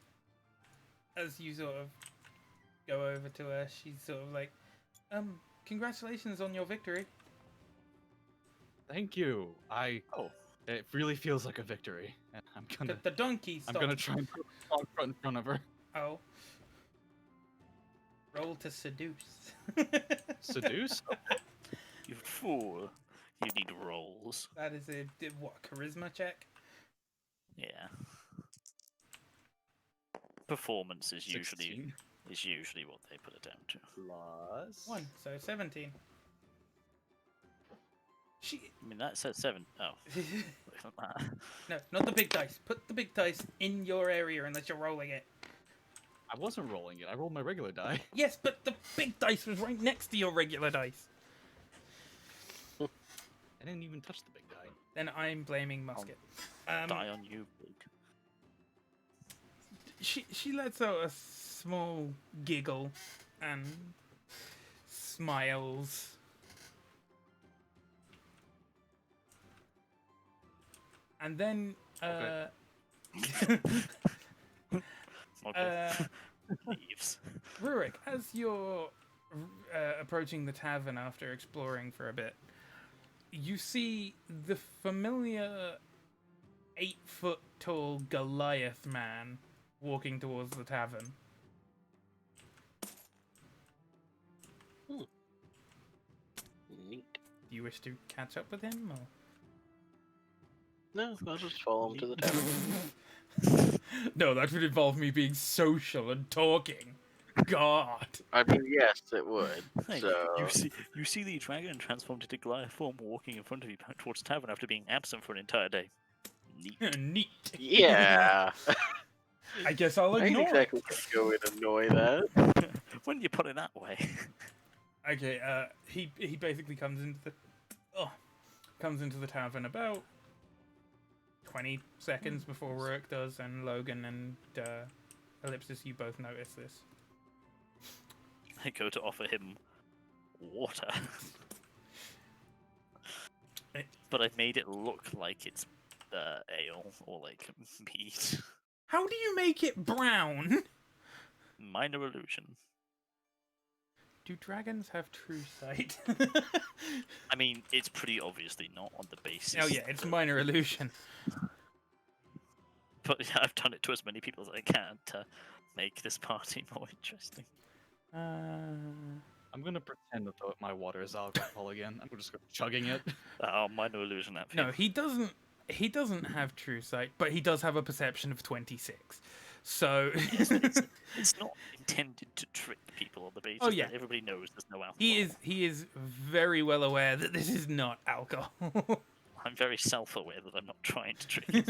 Speaker 3: as you sort of go over to her, she's sort of like, congratulations on your victory.
Speaker 1: Thank you.
Speaker 2: Oh.
Speaker 1: It really feels like a victory. And I'm gonna
Speaker 3: The donkey
Speaker 1: I'm
Speaker 3: stopped.
Speaker 1: gonna try and put a log in front of her.
Speaker 3: Oh. Roll to seduce.
Speaker 1: Seduce?
Speaker 2: You fool. You need rolls.
Speaker 3: That is a what, charisma check?
Speaker 2: Yeah. Performance is
Speaker 1: 16
Speaker 2: usually what they put it down to.
Speaker 1: plus
Speaker 3: 1, so 17. She
Speaker 2: I mean that says 7. Oh. Look at that.
Speaker 3: No, not the big dice. Put the big dice in your area unless you're rolling it.
Speaker 1: I wasn't rolling it. I rolled my regular die.
Speaker 3: Yes, but the big dice was right next to your regular dice.
Speaker 1: I didn't even touch the big die.
Speaker 3: Then I'm blaming Musket.
Speaker 2: Die on you, Luke.
Speaker 3: She lets out a small giggle and smiles. And then
Speaker 1: Okay.
Speaker 2: Okay. Leaves.
Speaker 3: Rurik, as you're approaching the tavern after exploring for a bit, you see the familiar 8-foot tall Goliath man walking towards the tavern.
Speaker 4: Neat.
Speaker 3: Do you wish to catch up with him? Or?
Speaker 4: No, I'll just follow him to the tavern.
Speaker 3: No, that would involve me being social and talking. God.
Speaker 4: I mean, yes, it would.
Speaker 2: Hey,
Speaker 4: So,
Speaker 2: you see the dragon transformed into Goliath form walking in front of you back towards the tavern after being absent for an entire day. Neat.
Speaker 3: Neat.
Speaker 4: yeah.
Speaker 3: I guess I'll
Speaker 4: I ain't
Speaker 3: ignore
Speaker 4: exactly
Speaker 3: it.
Speaker 4: gonna go and annoy that.
Speaker 2: When you put it that way.
Speaker 3: Okay, he basically comes into the tavern about 20 seconds before Rurik does, and Logan and Ellipsis, you both notice this.
Speaker 2: I go to offer him water. But I've made it look like it's ale or like meat.
Speaker 3: How do you make it brown?
Speaker 2: Minor illusion.
Speaker 3: Do dragons have true sight?
Speaker 2: I mean, it's pretty obviously not on the basis.
Speaker 3: Oh yeah, it's minor illusion.
Speaker 2: But I've done it to as many people as I can to make this party more interesting.
Speaker 1: I'm gonna pretend that my water is alcohol again. I'm just chugging it.
Speaker 2: Oh, minor illusion that.
Speaker 3: No, he doesn't He doesn't have true sight, but he does have a perception of 26. So
Speaker 2: Yes, it's not intended to trick people on the basis
Speaker 3: Oh, yeah.
Speaker 2: that everybody knows there's no alcohol.
Speaker 3: he is very well aware that this is not alcohol.
Speaker 2: I'm very self-aware that I'm not trying to trick you.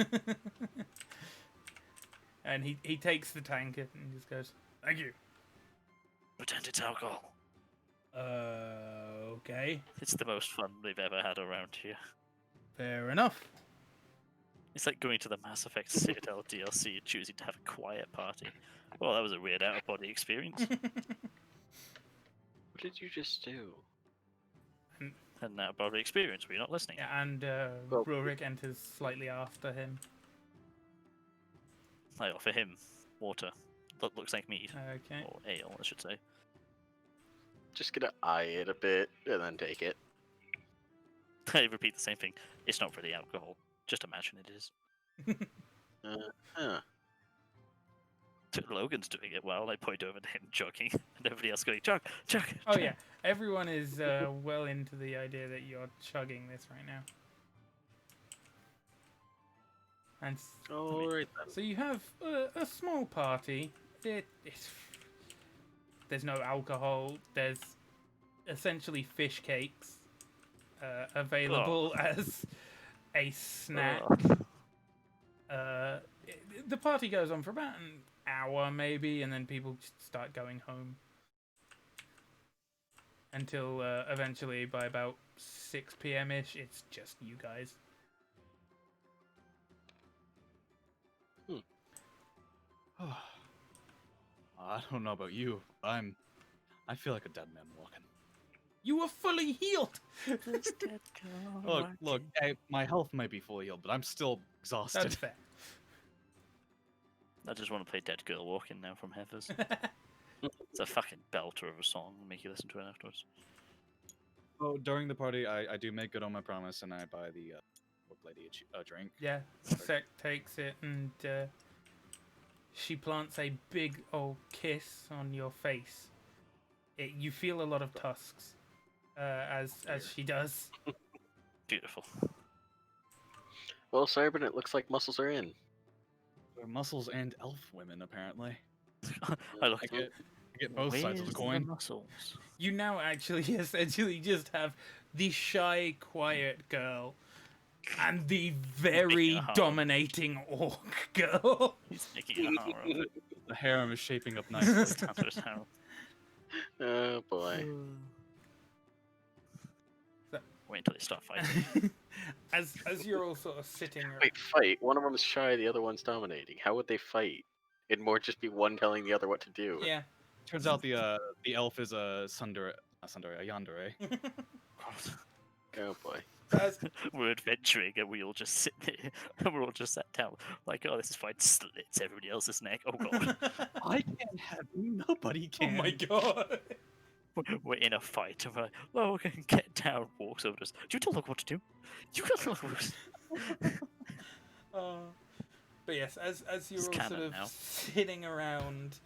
Speaker 3: And he takes the tankard and just goes, "Thank you."
Speaker 2: Pretend it's alcohol.
Speaker 3: Okay.
Speaker 2: It's the most fun we've ever had around here.
Speaker 3: Fair enough.
Speaker 2: It's like going to the Mass Effect Citadel DLC and choosing to have a quiet party. Well, that was a weird out-of-body experience.
Speaker 4: What did you just do?
Speaker 2: An out-of-body experience. Were you not listening?
Speaker 3: Yeah, and
Speaker 4: Well-
Speaker 3: Rurik enters slightly after him.
Speaker 2: I offer him water. That looks like mead.
Speaker 3: Okay.
Speaker 2: Or ale, I should say.
Speaker 4: Just gonna eye it a bit and then take it.
Speaker 2: I repeat the same thing. It's not really alcohol. Just imagine it is.
Speaker 4: Huh.
Speaker 2: Logan's doing it well. I point over to him chugging, and everybody else going, chug, chug.
Speaker 3: Oh
Speaker 2: chug."
Speaker 3: yeah, everyone is well into the idea that you're chugging this right now. And
Speaker 4: Alright then.
Speaker 3: so you have a small party. There's no alcohol. There's essentially fish cakes available as a snack.
Speaker 2: Ugh.
Speaker 3: The party goes on for about an hour maybe, and then people just start going home. Until eventually, by about 6 p.m.-ish, it's just you guys.
Speaker 1: I don't know about you. I feel like a dead man walking.
Speaker 3: You were fully healed!
Speaker 2: This dead girl
Speaker 1: Look,
Speaker 2: walking.
Speaker 1: hey, my health might be fully healed, but I'm still exhausted.
Speaker 3: That's fair.
Speaker 2: I just want to play Dead Girl Walking now from Heathers. It's a fucking belter of a song. I'll make you listen to it afterwards.
Speaker 1: So during the party, I do make good on my promise, and I buy the old lady a drink.
Speaker 3: Yeah, Sec takes it and she plants a big old kiss on your face. You feel a lot of tusks as she does.
Speaker 2: Beautiful.
Speaker 4: Well, Cybern, it looks like muscles are in.
Speaker 1: They're muscles and elf women, apparently.
Speaker 2: I look
Speaker 1: I get both sides of the coin.
Speaker 2: muscles.
Speaker 3: You now actually essentially just have the shy, quiet girl and the very
Speaker 2: harem.
Speaker 3: dominating orc girl.
Speaker 2: He's making a horror of it.
Speaker 1: The harem is shaping up nicely.
Speaker 2: After his harem.
Speaker 4: Oh boy.
Speaker 2: Wait until they start fighting.
Speaker 3: as you're all sort of sitting around.
Speaker 4: Wait, fight. One of them is shy, the other one's dominating. How would they fight? It'd more just be one telling the other what to do.
Speaker 3: Yeah.
Speaker 1: Turns out the elf is a Sundere, not Sundere, a Yandere.
Speaker 4: Oh boy.
Speaker 3: As,
Speaker 2: We're adventuring and we all just sit there and we're all just sat down like, oh, this is fine. Slits everybody else's neck. Oh god.
Speaker 1: I can't have you. Nobody
Speaker 3: oh
Speaker 1: can.
Speaker 3: my god.
Speaker 2: We're in a fight and we're like, well, we can get down, walks over to us. Do you tell Logan what to do? You can't tell Logan what to
Speaker 3: But yes, as you're
Speaker 2: It's
Speaker 3: all sort
Speaker 2: canon
Speaker 3: of
Speaker 2: now.
Speaker 3: sitting around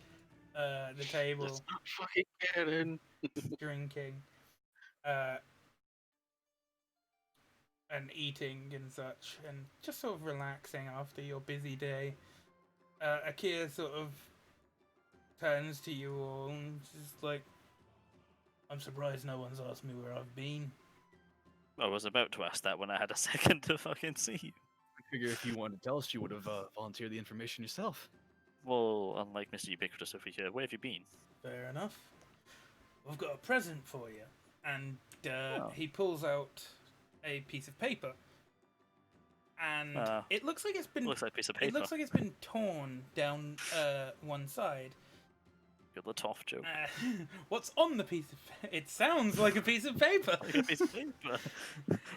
Speaker 3: the table
Speaker 4: That's not fucking canon.
Speaker 3: drinking and eating and such, and just sort of relaxing after your busy day, Akia sort of turns to you all and just like, I'm surprised no one's asked me where I've been.
Speaker 2: I was about to ask that when I had a second to fucking see you.
Speaker 1: I figure if you wanted to tell us, you would have volunteered the information yourself.
Speaker 2: Well, unlike Mr. Ubiquitous over here, where have you been?
Speaker 3: Fair enough. I've got a present for you. And
Speaker 2: Oh.
Speaker 3: he pulls out a piece of paper. And it looks like it's been
Speaker 2: Looks like a piece of paper.
Speaker 3: it looks like it's been torn down one side.
Speaker 2: Good the toff joke.
Speaker 3: What's on the piece of it sounds like a piece of paper.
Speaker 2: Like a piece of paper.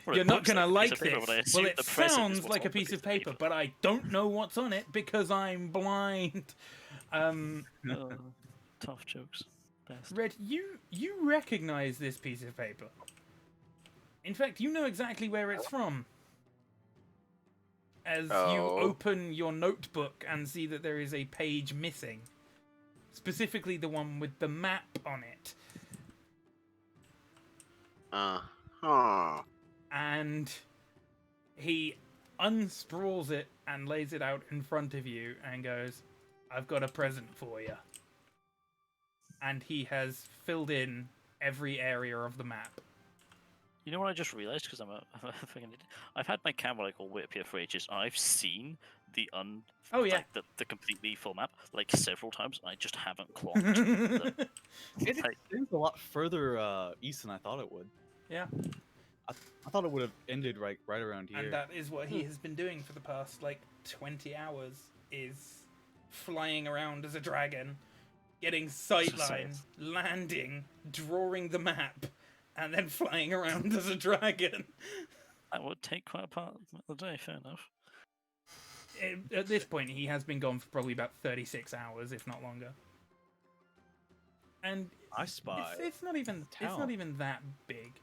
Speaker 2: Well,
Speaker 3: You're
Speaker 2: it
Speaker 3: not
Speaker 2: looks
Speaker 3: gonna
Speaker 2: like a
Speaker 3: like
Speaker 2: piece of paper,
Speaker 3: this.
Speaker 2: but I
Speaker 3: Well,
Speaker 2: assume
Speaker 3: it
Speaker 2: the present is
Speaker 3: sounds
Speaker 2: what's
Speaker 3: like a
Speaker 2: on the
Speaker 3: piece of paper, but I don't know what's on it because I'm blind.
Speaker 2: Oh, tough jokes. Best.
Speaker 3: Red, you recognize this piece of paper. In fact, you know exactly where it's from. As you
Speaker 4: Oh.
Speaker 3: open your notebook and see that there is a page missing. Specifically the one with the map on it.
Speaker 4: Huh.
Speaker 3: And he unsprawls it and lays it out in front of you and goes, "I've got a present for you." And he has filled in every area of the map.
Speaker 2: You know what I just realised? Because I'm a fucking idiot. I've had my camera like all way up here for ages, and I've seen the
Speaker 3: Oh, yeah.
Speaker 2: like the completely full map like several times. And I just haven't clocked. them.
Speaker 1: It
Speaker 2: Like,
Speaker 1: extends a lot further east than I thought it would.
Speaker 3: Yeah.
Speaker 1: I thought it would have ended right around here.
Speaker 3: And that is what he has been doing for the past, 20 hours, is flying around as a dragon, getting sightline, landing, drawing the map, and then flying around as a dragon.
Speaker 2: that would take quite a part of the day. Fair enough.
Speaker 3: At this point, he has been gone for probably about 36 hours, if not longer. And
Speaker 1: I spy.
Speaker 3: it's not even that big.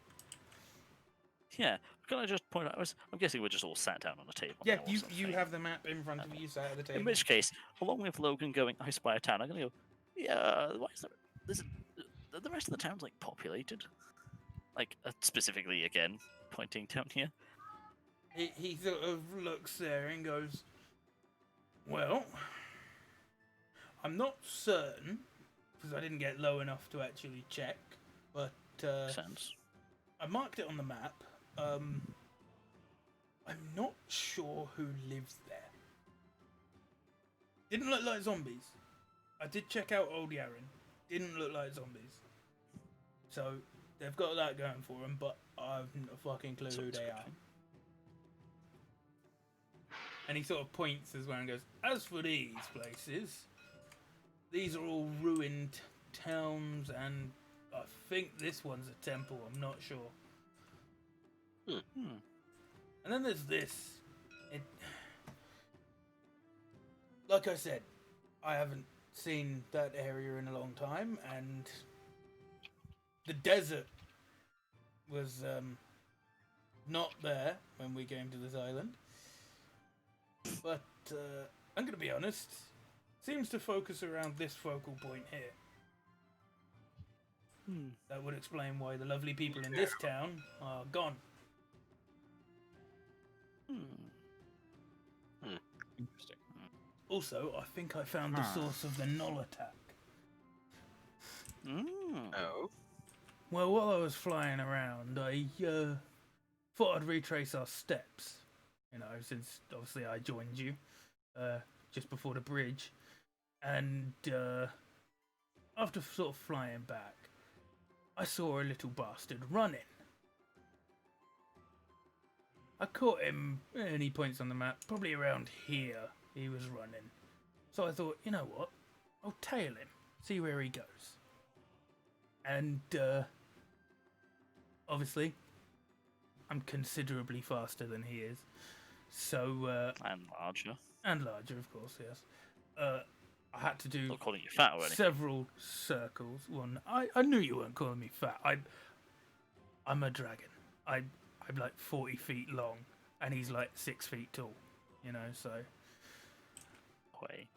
Speaker 2: Yeah. Can I just point out? I'm guessing we're just all sat down on a table.
Speaker 3: Yeah,
Speaker 2: now or
Speaker 3: you
Speaker 2: something.
Speaker 3: have the map in front of you, sat at the table.
Speaker 2: In which case, along with Logan going, "I spy a town," I'm gonna go, "Yeah, why is the rest of the town's like populated?" Like specifically again, pointing down here.
Speaker 3: He sort of looks there and goes, "Well, I'm not certain, because I didn't get low enough to actually check, but
Speaker 2: Sense.
Speaker 3: I marked it on the map. I'm not sure who lives there. Didn't look like zombies. I did check out Old Yaren. Didn't look like zombies. So they've got that going for them, but I've no fucking clue who they are." And he sort of points as well and goes, "As for these places, these are all ruined towns, and I think this one's a temple, I'm not sure.
Speaker 2: Hmm.
Speaker 3: And then there's this. Like I said, I haven't seen that area in a long time, and the desert was not there when we came to this island. But I'm going to be honest, seems to focus around this focal point here. That would explain why the lovely people in this town are gone."
Speaker 1: Interesting.
Speaker 3: Also, I think I found the source of the Null attack.
Speaker 4: Oh.
Speaker 3: Well, while I was flying around, I thought I'd retrace our steps. You know, since obviously I joined you just before the bridge. And after sort of flying back, I saw a little bastard running. I caught him, and he points on the map, probably around here he was running. So I thought, you know what, I'll tail him, see where he goes. And obviously, I'm considerably faster than he is. So
Speaker 2: And larger.
Speaker 3: and larger, of course, yes. I had to do
Speaker 2: Not calling you fat or anything.
Speaker 3: several circles. One, I knew you weren't calling me fat. I'm a dragon. I'm like 40 feet long, and he's like 6 feet tall. You know, so.
Speaker 2: Way.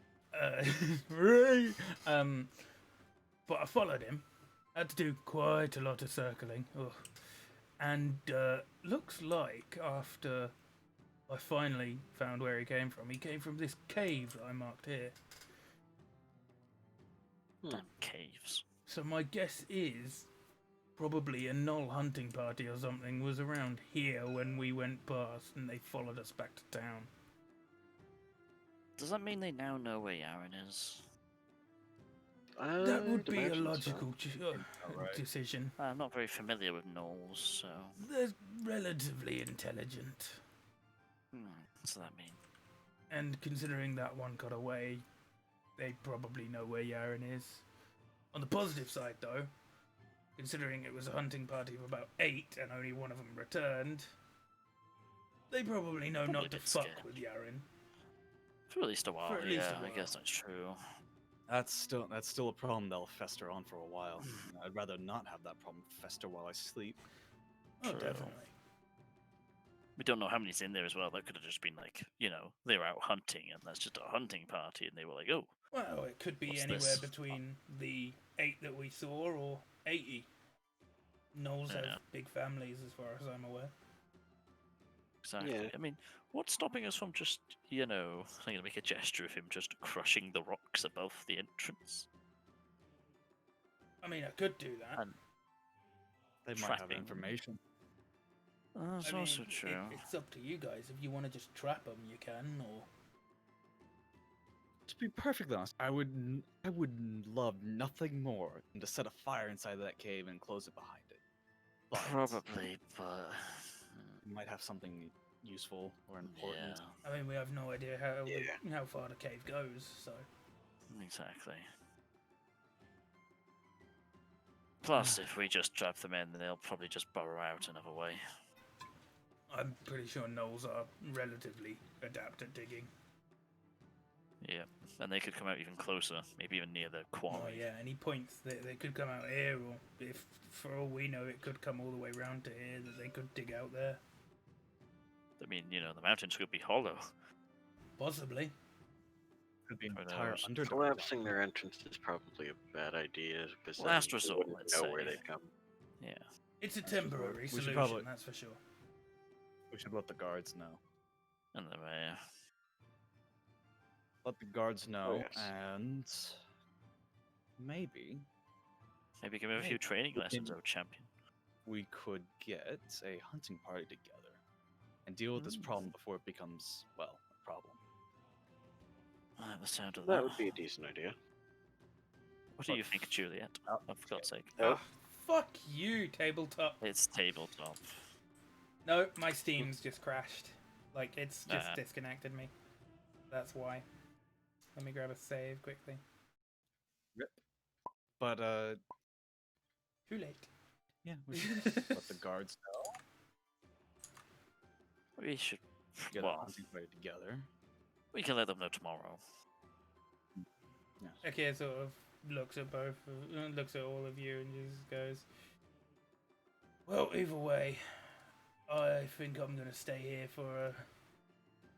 Speaker 3: Right. But I followed him. Had to do quite a lot of circling. Ugh. And looks like after I finally found where he came from this cave that I marked here.
Speaker 2: Damn caves.
Speaker 3: So my guess is probably a Null hunting party or something was around here when we went past, and they followed us back to town.
Speaker 2: Does that mean they now know where Yaren is?
Speaker 3: That would
Speaker 4: I'd
Speaker 3: be a
Speaker 4: imagine so.
Speaker 3: logical
Speaker 1: Alright.
Speaker 3: decision.
Speaker 2: I'm not very familiar with gnolls, so.
Speaker 3: They're relatively intelligent,
Speaker 2: What's that mean?
Speaker 3: and considering that one got away, they probably know where Yaren is. On the positive side, though, considering it was a hunting party of about 8 and only one of them returned, they probably know
Speaker 2: Probably
Speaker 3: not
Speaker 2: a
Speaker 3: to
Speaker 2: bit
Speaker 3: fuck
Speaker 2: scared.
Speaker 3: with Yaren.
Speaker 2: For at least a while,
Speaker 3: at least
Speaker 2: yeah,
Speaker 3: a
Speaker 2: I guess that's true.
Speaker 1: That's still a problem that'll fester on for a while. I'd rather not have that problem fester while I sleep.
Speaker 3: Oh,
Speaker 2: True.
Speaker 3: definitely.
Speaker 2: We don't know how many's in there as well. That could have just been like, they were out hunting and that's just a hunting party and they were like, oh.
Speaker 3: Well, it could be
Speaker 2: What's
Speaker 3: anywhere
Speaker 2: this?
Speaker 3: between the 8 that we saw or 80. Gnolls have
Speaker 2: Yeah.
Speaker 3: big families, as far as I'm aware.
Speaker 2: Exactly.
Speaker 4: Yeah.
Speaker 2: I mean, what's stopping us from just, I'm gonna make a gesture of him just crushing the rocks above the entrance
Speaker 3: I mean, I could do that.
Speaker 2: and
Speaker 1: They might have
Speaker 2: trapping.
Speaker 1: information.
Speaker 2: That's
Speaker 3: I mean,
Speaker 2: also true.
Speaker 3: it's up to you guys. If you want to just trap them, you can, or...
Speaker 1: To be perfectly honest, I would love nothing more than to set a fire inside that cave and close it behind it. But
Speaker 2: Probably, but
Speaker 1: it might have something useful or important.
Speaker 2: yeah,
Speaker 3: I mean, we have no idea how far the cave goes, so...
Speaker 2: exactly. Plus, if we just trap them in, they'll probably just burrow out another way.
Speaker 3: I'm pretty sure gnolls are relatively adept at digging.
Speaker 2: Yeah, and they could come out even closer, maybe even near the
Speaker 3: Oh
Speaker 2: quarry.
Speaker 3: yeah, and he points that they could come out here, or if, for all we know, it could come all the way round to here, that they could dig out there.
Speaker 2: I mean, the mountains could be hollow.
Speaker 3: Possibly.
Speaker 1: Could be an
Speaker 2: Who
Speaker 1: entire
Speaker 2: knows?
Speaker 1: underdark.
Speaker 4: Collapsing their entrance is probably a bad idea because
Speaker 2: Last
Speaker 4: then
Speaker 2: resort,
Speaker 4: we wouldn't
Speaker 2: let's
Speaker 4: know where
Speaker 2: say.
Speaker 4: they come.
Speaker 2: Yeah.
Speaker 3: It's a
Speaker 1: That's just
Speaker 3: temporary
Speaker 1: we should
Speaker 3: solution,
Speaker 1: probably-
Speaker 3: that's for sure.
Speaker 1: We should let the guards know.
Speaker 2: And then,
Speaker 1: Let the guards know,
Speaker 4: yes.
Speaker 1: and maybe
Speaker 2: maybe give him a
Speaker 1: Hey,
Speaker 2: few training
Speaker 1: we
Speaker 2: lessons,
Speaker 1: can-
Speaker 2: our champion.
Speaker 1: we could get a hunting party together and deal with this problem before it becomes, well, a problem.
Speaker 2: I like the sound of
Speaker 4: That
Speaker 2: that.
Speaker 4: would be a decent idea.
Speaker 2: What do
Speaker 1: But
Speaker 2: you think, Juliet?
Speaker 1: Oh,
Speaker 2: Oh, for God's sake.
Speaker 4: Oh.
Speaker 3: Ah, fuck you, tabletop.
Speaker 2: It's tabletop.
Speaker 3: No, my Steam's just crashed. Like, it's just
Speaker 2: Ah.
Speaker 3: disconnected me. That's why. Let me grab a save quickly.
Speaker 1: But
Speaker 3: Too late.
Speaker 1: yeah, we should let the guards know.
Speaker 2: We should.
Speaker 1: Get a
Speaker 2: Well,
Speaker 1: hunting party together.
Speaker 2: we can let them know tomorrow.
Speaker 3: Okay, sort of looks at looks at all of you and just goes, well, either way, I think I'm gonna stay here for a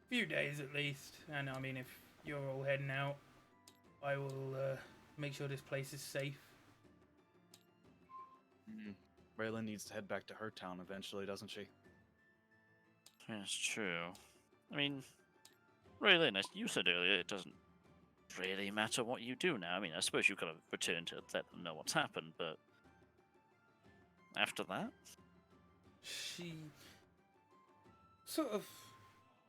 Speaker 3: few days at least. And I mean, if you're all heading out, I will make sure this place is safe.
Speaker 1: Raylan needs to head back to her town eventually, doesn't she?
Speaker 2: That's true. I mean, Raylene, as you said earlier, it doesn't really matter what you do now. I mean, I suppose you could have returned to let them know what's happened, but after that,
Speaker 3: She sort of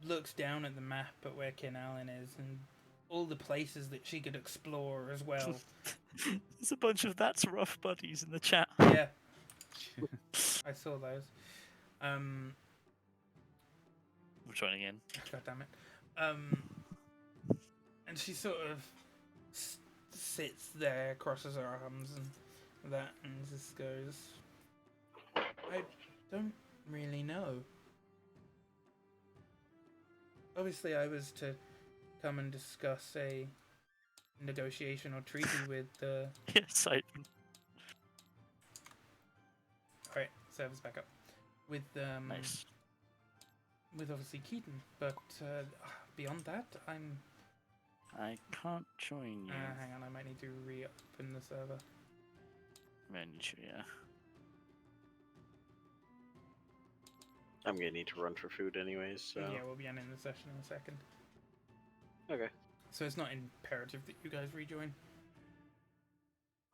Speaker 3: looks down at the map at where Kinallen is and all the places that she could explore as well.
Speaker 2: there's a bunch of that's rough buddies in the chat.
Speaker 3: Yeah, I saw those.
Speaker 2: We're trying again.
Speaker 3: God damn it. And she sort of sits there, crosses her arms and that, and just goes, I don't really know. Obviously, I was to come and discuss a negotiation or treaty with the...
Speaker 2: Yes,
Speaker 3: Alright, servers back up. With,
Speaker 2: nice.
Speaker 3: with obviously Keaton, but beyond that, I'm...
Speaker 2: I can't join you.
Speaker 3: hang on, I might need to reopen the server.
Speaker 2: Yeah.
Speaker 4: I'm gonna need to run for food anyways, so.
Speaker 3: Yeah, we'll be ending the session in a second.
Speaker 4: Okay.
Speaker 3: So it's not imperative that you guys rejoin.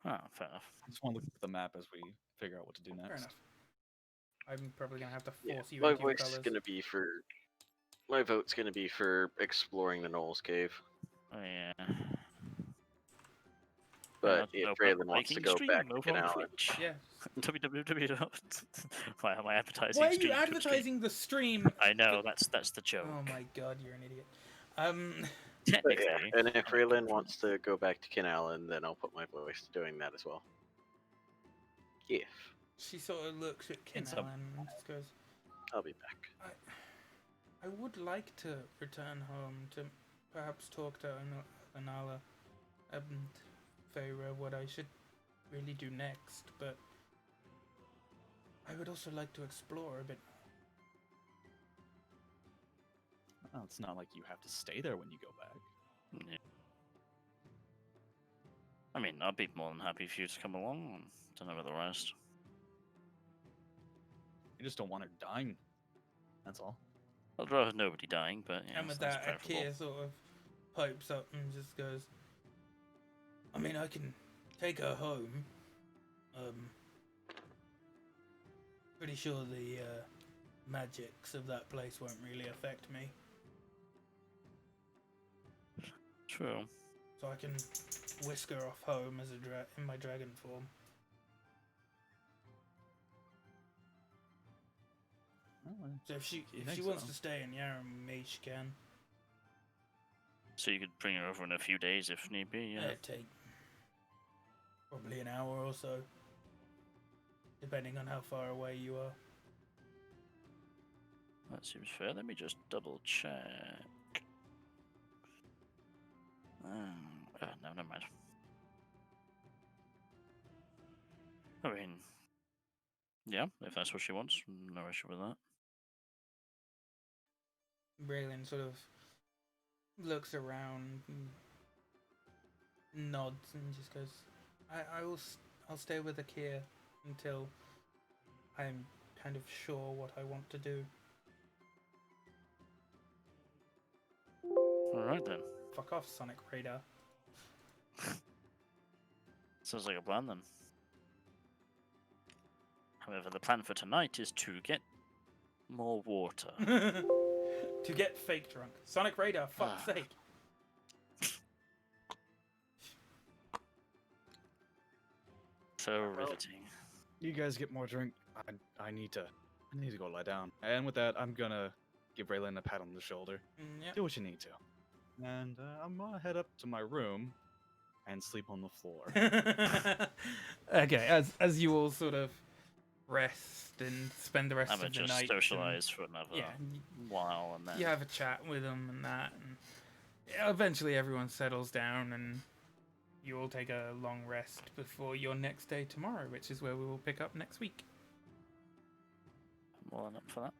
Speaker 2: Oh, fair enough.
Speaker 1: I just want to look at the map as we figure out what to do next.
Speaker 3: Fair enough. I'm probably gonna have to
Speaker 4: Yeah,
Speaker 3: force you
Speaker 4: my
Speaker 3: into your
Speaker 4: voice is
Speaker 3: colours.
Speaker 4: gonna be for. My vote's gonna be for exploring the Knowles Cave.
Speaker 2: Oh, yeah.
Speaker 4: But
Speaker 2: Open
Speaker 4: if
Speaker 2: a
Speaker 4: Raylan wants to
Speaker 2: Viking
Speaker 4: go
Speaker 2: stream
Speaker 4: back to
Speaker 2: over on
Speaker 4: Canal,
Speaker 2: Twitch.
Speaker 3: Yeah.
Speaker 2: www. Why am I advertising?
Speaker 3: Why are you
Speaker 2: stream, Twitch game?
Speaker 3: advertising the stream?
Speaker 2: I know that's the joke.
Speaker 3: Oh my god, you're an idiot.
Speaker 4: but
Speaker 2: Technically,
Speaker 4: yeah, and if Raylan wants to go back to Kinallen, then I'll put my voice to doing that as well. If
Speaker 3: She sort of looks at
Speaker 1: It's
Speaker 3: Kinal
Speaker 1: up.
Speaker 3: and just goes,
Speaker 4: I'll be back.
Speaker 3: I would like to return home to perhaps talk to Anala and Feyre what I should really do next, but I would also like to explore a bit.
Speaker 1: Well, it's not like you have to stay there when you go back.
Speaker 2: yeah. I mean, I'd be more than happy for you to come along. Don't know about the rest.
Speaker 1: You just don't want her dying. That's all.
Speaker 2: I'd rather nobody dying, but yeah,
Speaker 3: And with
Speaker 2: sounds
Speaker 3: that,
Speaker 2: preferable.
Speaker 3: Akia sort of pipes up and just goes, I mean, I can take her home. Pretty sure the magics of that place won't really affect me.
Speaker 2: True.
Speaker 3: So I can whisk her off home as in my dragon form. So if she wants to stay in Yarrow with me, she can.
Speaker 2: So you could bring her over in a few days if need be. Yeah.
Speaker 3: It'd take probably an hour or so, depending on how far away you are.
Speaker 2: That seems fair. Let me just double check. No, never mind. I mean, yeah, if that's what she wants, no issue with that.
Speaker 3: Braylon sort of looks around, and nods, and just goes, I'll stay with Akia until I'm kind of sure what I want to do.
Speaker 2: Alright then.
Speaker 3: Fuck off, Sonic Radar.
Speaker 2: Sounds like a plan then. However, the plan for tonight is to get more water.
Speaker 3: To get fake drunk. Sonic Radar, fuck's sake.
Speaker 2: So riveting.
Speaker 1: You guys get more drink. I need to go lie down. And with that, I'm gonna give Raylan a pat on the shoulder.
Speaker 3: Yep.
Speaker 1: Do what you need to. And I'm gonna head up to my room and sleep on the floor.
Speaker 3: Okay, as you all sort of rest and spend the rest
Speaker 2: I'm
Speaker 3: of the
Speaker 2: just
Speaker 3: night.
Speaker 2: socialize for another
Speaker 3: Yeah,
Speaker 2: while and then.
Speaker 3: you have a chat with them and that, and eventually everyone settles down and you all take a long rest before your next day tomorrow, which is where we will pick up next week.
Speaker 2: I'm more than up for that.